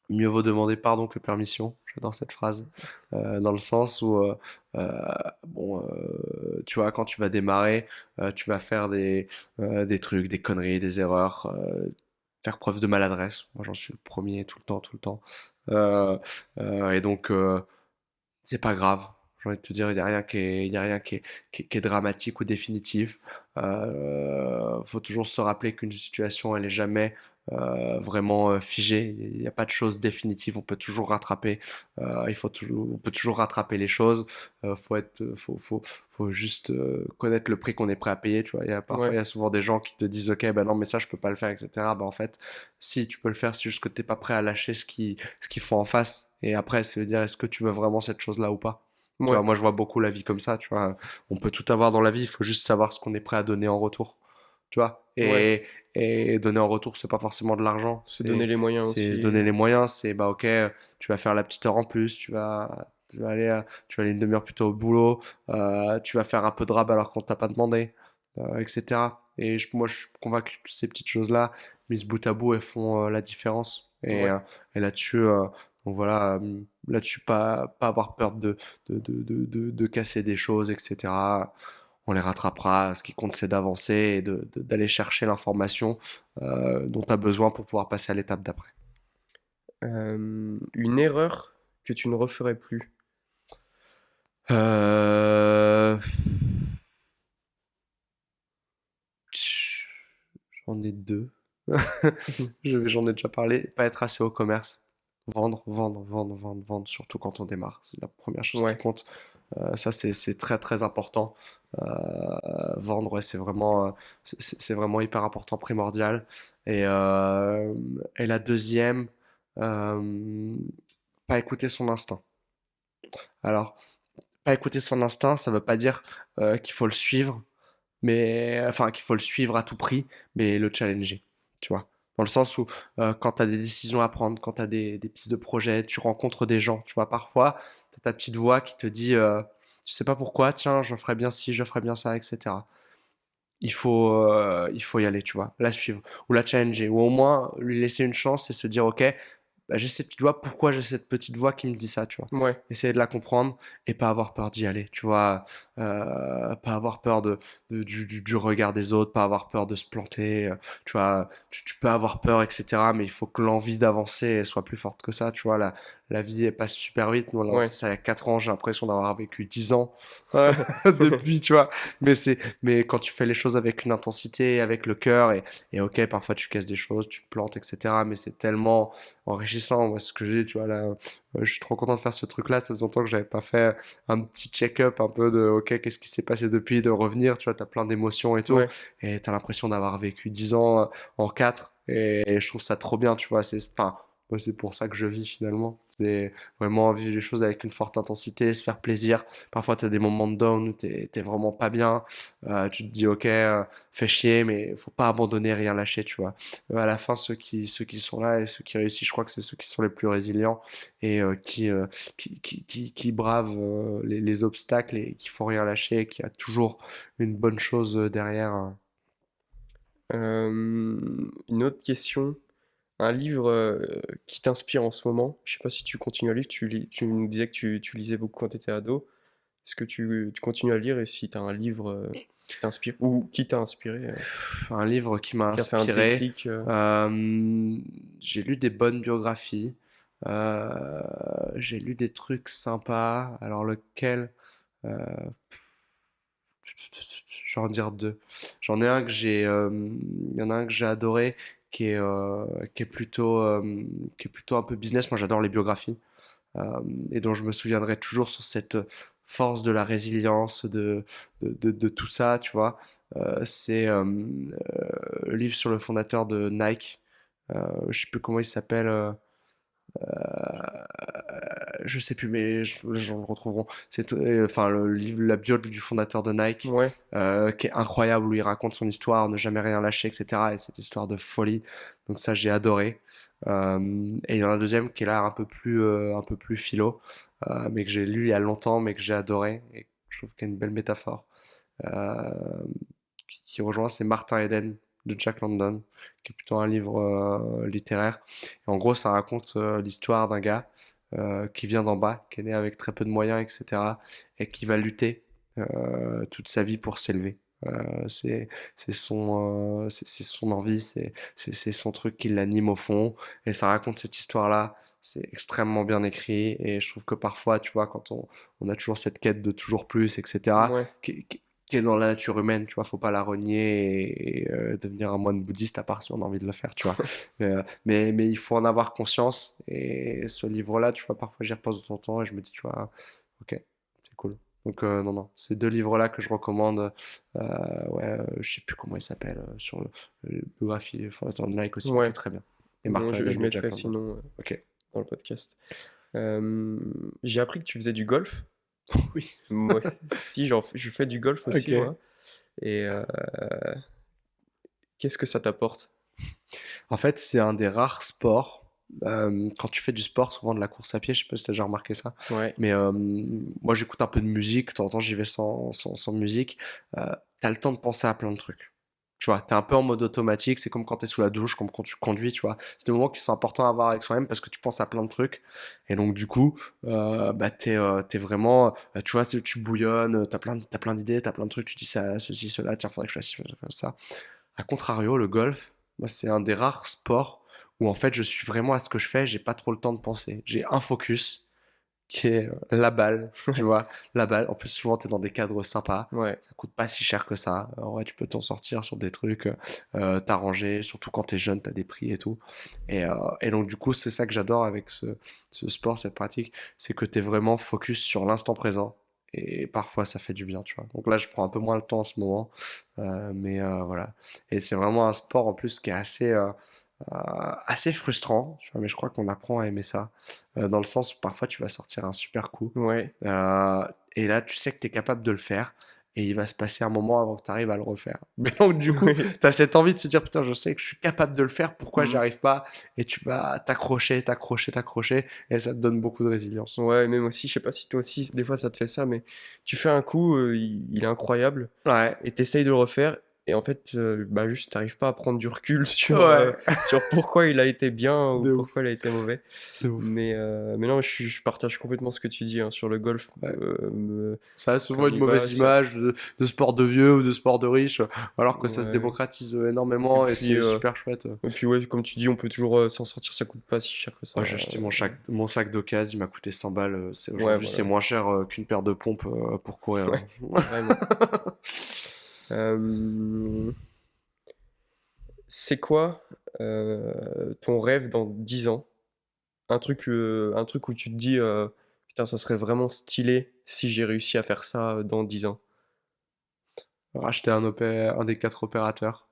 A: Mieux vaut demander pardon que permission. J'adore cette phrase. Dans le sens où, euh, bon, tu vois, quand tu vas démarrer, tu vas faire des trucs, des conneries, des erreurs, faire preuve de maladresse. Moi, j'en suis le premier tout le temps, tout le temps. Et donc, c'est pas grave. J'ai envie de te dire, il y a rien qui est dramatique ou définitif. Faut toujours se rappeler qu'une situation, elle est jamais vraiment figée. Il n'y a pas de choses définitives. On peut toujours rattraper. On peut toujours rattraper les choses. Faut juste connaître le prix qu'on est prêt à payer. Tu vois, parfois, il
B: Ouais,
A: y a souvent des gens qui te disent, ok, ben non, mais ça, je peux pas le faire, etc. Bah en fait, si tu peux le faire, c'est juste que t'es pas prêt à lâcher ce qu'il faut en face. Et après, c'est de dire, est-ce que tu veux vraiment cette chose-là ou pas? Tu vois,
B: ouais,
A: moi, je vois beaucoup la vie comme ça, tu vois. On peut tout avoir dans la vie, il faut juste savoir ce qu'on est prêt à donner en retour. Tu vois.
B: ouais.
A: Et donner en retour, c'est pas forcément de l'argent.
B: Se donner les moyens
A: C'est se
B: aussi.
A: donner les moyens. C'est, bah, ok, tu vas faire la petite heure en plus, tu vas aller une demi-heure plus tôt au boulot, tu vas faire un peu de rab alors qu'on t'a pas demandé, etc. Et moi, je suis convaincu que ces petites choses-là, mises bout à bout, elles font la différence.
B: Ouais.
A: Et là-dessus, donc voilà, là-dessus, pas avoir peur de casser des choses, etc. On les rattrapera. Ce qui compte, c'est d'avancer et d'aller chercher l'information dont tu as besoin pour pouvoir passer à l'étape d'après.
B: Une erreur que tu ne referais plus.
A: Euh... J'en ai deux. J'en ai déjà parlé. Pas être assez au commerce. Vendre, vendre, vendre, vendre, vendre, surtout quand on démarre. C'est la première chose qui
B: Ouais.
A: compte. Ça, c'est très, très important. Vendre, ouais, c'est vraiment hyper important, primordial. Et, euh, et la deuxième, euh, pas écouter son instinct. Alors, pas écouter son instinct, ça veut pas dire qu'il faut le suivre, mais enfin qu'il faut le suivre à tout prix, mais le challenger, tu vois. Dans le sens où quand tu as des décisions à prendre, quand tu as des pistes de projet, tu rencontres des gens, tu vois. Parfois, tu as ta petite voix qui te dit, je sais pas pourquoi, tiens, je ferais bien ci, je ferais bien ça, etc. Il faut y aller, tu vois, la suivre, ou la challenger, ou au moins lui laisser une chance et se dire, ok, bah, j'ai cette petite voix, pourquoi j'ai cette petite voix qui me dit ça, tu vois.
B: Ouais.
A: Essayer de la comprendre et pas avoir peur d'y aller, tu vois. Pas avoir peur du regard des autres, pas avoir peur de se planter, tu vois. Tu peux avoir peur, etc. Mais il faut que l'envie d'avancer soit plus forte que ça, tu vois. La vie, elle passe super vite. Nous, on a lancé
B: Ouais.
A: ça il y a 4 ans, j'ai l'impression d'avoir vécu 10 ans depuis, tu vois. Mais quand tu fais les choses avec une intensité, avec le cœur, et ok, parfois tu casses des choses, tu te plantes, etc. Mais c'est tellement enrichissant. Moi, ce que j'ai, tu vois, là, je suis trop content de faire ce truc-là. Ça faisait longtemps que j'avais pas fait un petit check-up un peu de, ok, qu'est-ce qui s'est passé depuis, de revenir, tu vois, t'as plein d'émotions et tout.
B: Ouais.
A: Et t'as l'impression d'avoir vécu 10 ans en 4. Et je trouve ça trop bien, tu vois. Enfin, moi, c'est pour ça que je vis finalement. C'est vraiment vivre les choses avec une forte intensité, se faire plaisir. Parfois, tu as des moments de down où t'es vraiment pas bien. Tu te dis, ok, fais chier, mais faut pas abandonner, rien lâcher, tu vois. À la fin, ceux qui sont là et ceux qui réussissent, je crois que c'est ceux qui sont les plus résilients et qui bravent les obstacles et qui font rien lâcher et qui a toujours une bonne chose derrière, hein.
B: Une autre question. Un livre qui t'inspire en ce moment. Je sais pas si tu continues à lire. Tu nous disais que tu lisais beaucoup quand tu étais ado. Est-ce que tu continues à lire et si tu as un livre qui t'inspire ou qui t'a inspiré,
A: Un livre qui m'a
B: qui a fait un
A: inspiré.
B: déclic
A: J'ai lu des bonnes biographies. J'ai lu des trucs sympas. Alors lequel? Euh, J'en dire deux. J'en ai un que il y en a un que j'ai adoré, qui est, euh, qui est plutôt, euh, qui est plutôt un peu business. Moi, j'adore les biographies et dont je me souviendrai toujours sur cette force de la résilience, de tout ça, tu vois. C'est le livre sur le fondateur de Nike. Je sais plus comment il s'appelle. Je sais plus, mais les gens le retrouveront. Enfin, le livre, la bio du fondateur de Nike,
B: Ouais.
A: qui est incroyable, où il raconte son histoire, ne jamais rien lâcher, etc. Et c'est une histoire de folie. Donc ça, j'ai adoré. Et il y en a un deuxième qui est là un peu plus philo, mais que j'ai lu il y a longtemps, mais que j'ai adoré. Et je trouve qu'il y a une belle métaphore. Euh, qui rejoint, c'est Martin Eden de Jack London, qui est plutôt un livre littéraire. Et en gros, ça raconte l'histoire d'un gars qui vient d'en bas, qui est né avec très peu de moyens, etc., et qui va lutter toute sa vie pour s'élever. C'est son envie, c'est son truc qui l'anime au fond, et ça raconte cette histoire-là. C'est extrêmement bien écrit, et je trouve que parfois, tu vois, on a toujours cette quête de toujours plus, etc.,
B: Ouais.
A: qui est dans la nature humaine, tu vois, faut pas la renier et devenir un moine bouddhiste à part si on a envie de le faire, tu vois. Mais il faut en avoir conscience. Et ce livre-là, tu vois, parfois j'y repasse de temps en temps et je me dis, tu vois, ok, c'est cool. Donc non, non, ces deux livres-là que je recommande, ouais, je sais plus comment ils s'appellent, sur le biographie fondateur de Nike aussi, qui est
B: Ouais.
A: très bien. Et
B: Bon,
A: Martin
B: je
A: Eden et
B: mettrai
A: Jack London.
B: sinon
A: Ok.
B: dans le podcast. J'ai appris que tu faisais du golf.
A: Oui.
B: Moi, si, je fais du golf aussi,
A: Ok.
B: moi. Et qu'est-ce que ça t'apporte?
A: En fait, c'est un des rares sports. Quand tu fais du sport, souvent de la course à pied, je sais pas si t'as déjà remarqué ça,
B: Ouais.
A: mais moi j'écoute un peu de musique, de temps en temps j'y vais sans musique. T'as le temps de penser à plein de trucs. Tu vois, t'es un peu en mode automatique, c'est comme quand t'es sous la douche, comme quand tu conduis, tu vois. C'est des moments qui sont importants à avoir avec soi-même parce que tu penses à plein de trucs. Et donc du coup, bah t'es vraiment, tu vois, tu bouillonnes, t'as plein d'idées, t'as plein de trucs, tu dis ça, ceci, cela, tiens, faudrait que je fasse ci, faudrait que je fasse ça. A contrario, le golf, moi, c'est un des rares sports où en fait je suis vraiment à ce que je fais, j'ai pas trop le temps de penser. J'ai un focus qui est la balle, tu vois. La balle, en plus, souvent, tu es dans des cadres sympas.
B: Ouais.
A: Ça coûte pas si cher que ça. Ouais, tu peux t'en sortir sur des trucs, t'arranger, surtout quand t'es jeune, t'as des prix et tout. Et donc, du coup, c'est ça que j'adore avec ce sport, cette pratique, c'est que t'es vraiment focus sur l'instant présent. Et parfois, ça fait du bien, tu vois. Donc là, je prends un peu moins le temps en ce moment. Mais voilà. Et c'est vraiment un sport, en plus, qui est assez frustrant, tu vois, mais je crois qu'on apprend à aimer ça, dans le sens où parfois tu vas sortir un super coup,
B: Ouais.
A: euh, et là tu sais que tu es capable de le faire, et il va se passer un moment avant que tu arrives à le refaire. Mais donc du coup,
B: Ouais.
A: tu as cette envie de se dire, putain, je sais que je suis capable de le faire, pourquoi j'y
B: Mhm.
A: arrive pas? Et tu vas t'accrocher, t'accrocher, t'accrocher, et ça te donne beaucoup de résilience.
B: Ouais, même aussi, je sais pas si toi aussi, des fois ça te fait ça, mais tu fais un coup, il est incroyable,
A: Ouais,
B: et t'essayes de le refaire, et en fait, bah juste, t'arrives pas à prendre du recul
A: ouais,
B: sur pourquoi il a été bien ou
A: de
B: pourquoi
A: ouf,
B: il a été mauvais.
A: de ouf.
B: Mais non, je partage complètement ce que tu dis hein, sur le golf.
A: Ouais.
B: Me-
A: Ça a
B: quand
A: souvent
B: on
A: une
B: y va,
A: mauvaise image de sport de vieux ou de sport de riche, alors que ça se
B: ouais.
A: démocratise
B: Et
A: énormément et
B: puis,
A: c'est
B: euh,
A: super chouette.
B: et puis ouais, comme tu dis, on peut toujours s'en sortir, ça coûte pas si cher que ça.
A: Moi, j'ai acheté mon sac d'occasion, il m'a coûté 100 balles.
B: Ouais,
A: Aujourd'hui, c'est
B: voilà,
A: moins cher qu'une paire de pompes pour courir,
B: ouais,
A: hein.
B: carrément. Euh, c'est quoi ton rêve dans 10 ans? Un truc où tu te dis, putain, ça serait vraiment stylé si j'ai réussi à faire ça dans 10 ans.
A: Racheter un des quatre opérateurs,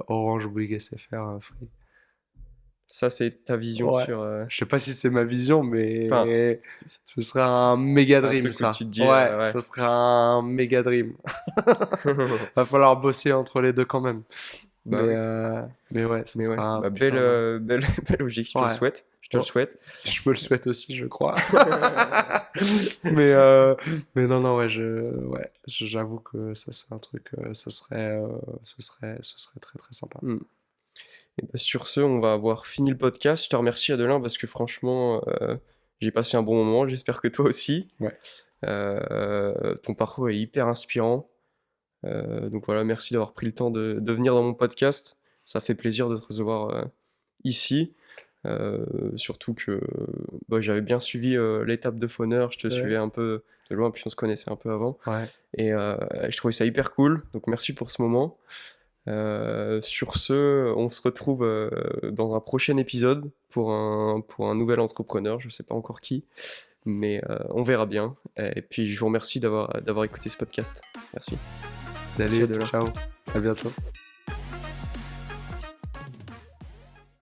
A: Orange, Bouygues, SFR, Free.
B: Ça, c'est ta vision
A: Ouais.
B: sur.
A: Je sais pas si c'est ma vision,
B: Enfin,
A: mais ce serait un méga
B: c'est un
A: dream,
B: truc où tu
A: ça.
B: te dis,
A: Ouais,
B: ouais.
A: ça serait un méga dream. Va falloir bosser entre les deux quand même.
B: Bah
A: Mais,
B: oui,
A: euh, mais ouais, ça
B: mais ouais.
A: sera un
B: Bah,
A: putain de...
B: bel objectif, je te le
A: Ouais.
B: souhaite. Je te le
A: Oh,
B: souhaite.
A: je me le souhaite aussi, je crois. Mais, euh, mais non, non, j'avoue que ça, c'est un truc, ce serait très, très sympa.
B: Hmm. Et bah, sur ce, on va avoir fini le podcast. Je te remercie, Adelin, parce que franchement, j'ai passé un bon moment. J'espère que toi aussi.
A: Ouais.
B: Ton parcours est hyper inspirant. Donc voilà, merci d'avoir pris le temps de venir dans mon podcast. Ça fait plaisir de te recevoir ici. Surtout que bah, j'avais bien suivi l'étape de Fauneur, je te
A: Ouais.
B: suivais un peu de loin, puis on se connaissait un peu avant.
A: Ouais.
B: Et je trouvais ça hyper cool, donc merci pour ce moment. Sur ce, on se retrouve dans un prochain épisode pour un nouvel entrepreneur, je sais pas encore qui, mais on verra bien. Et puis je vous remercie d'avoir écouté ce podcast. Merci. Merci
A: Salut,
B: Adelin.
A: ciao, à bientôt.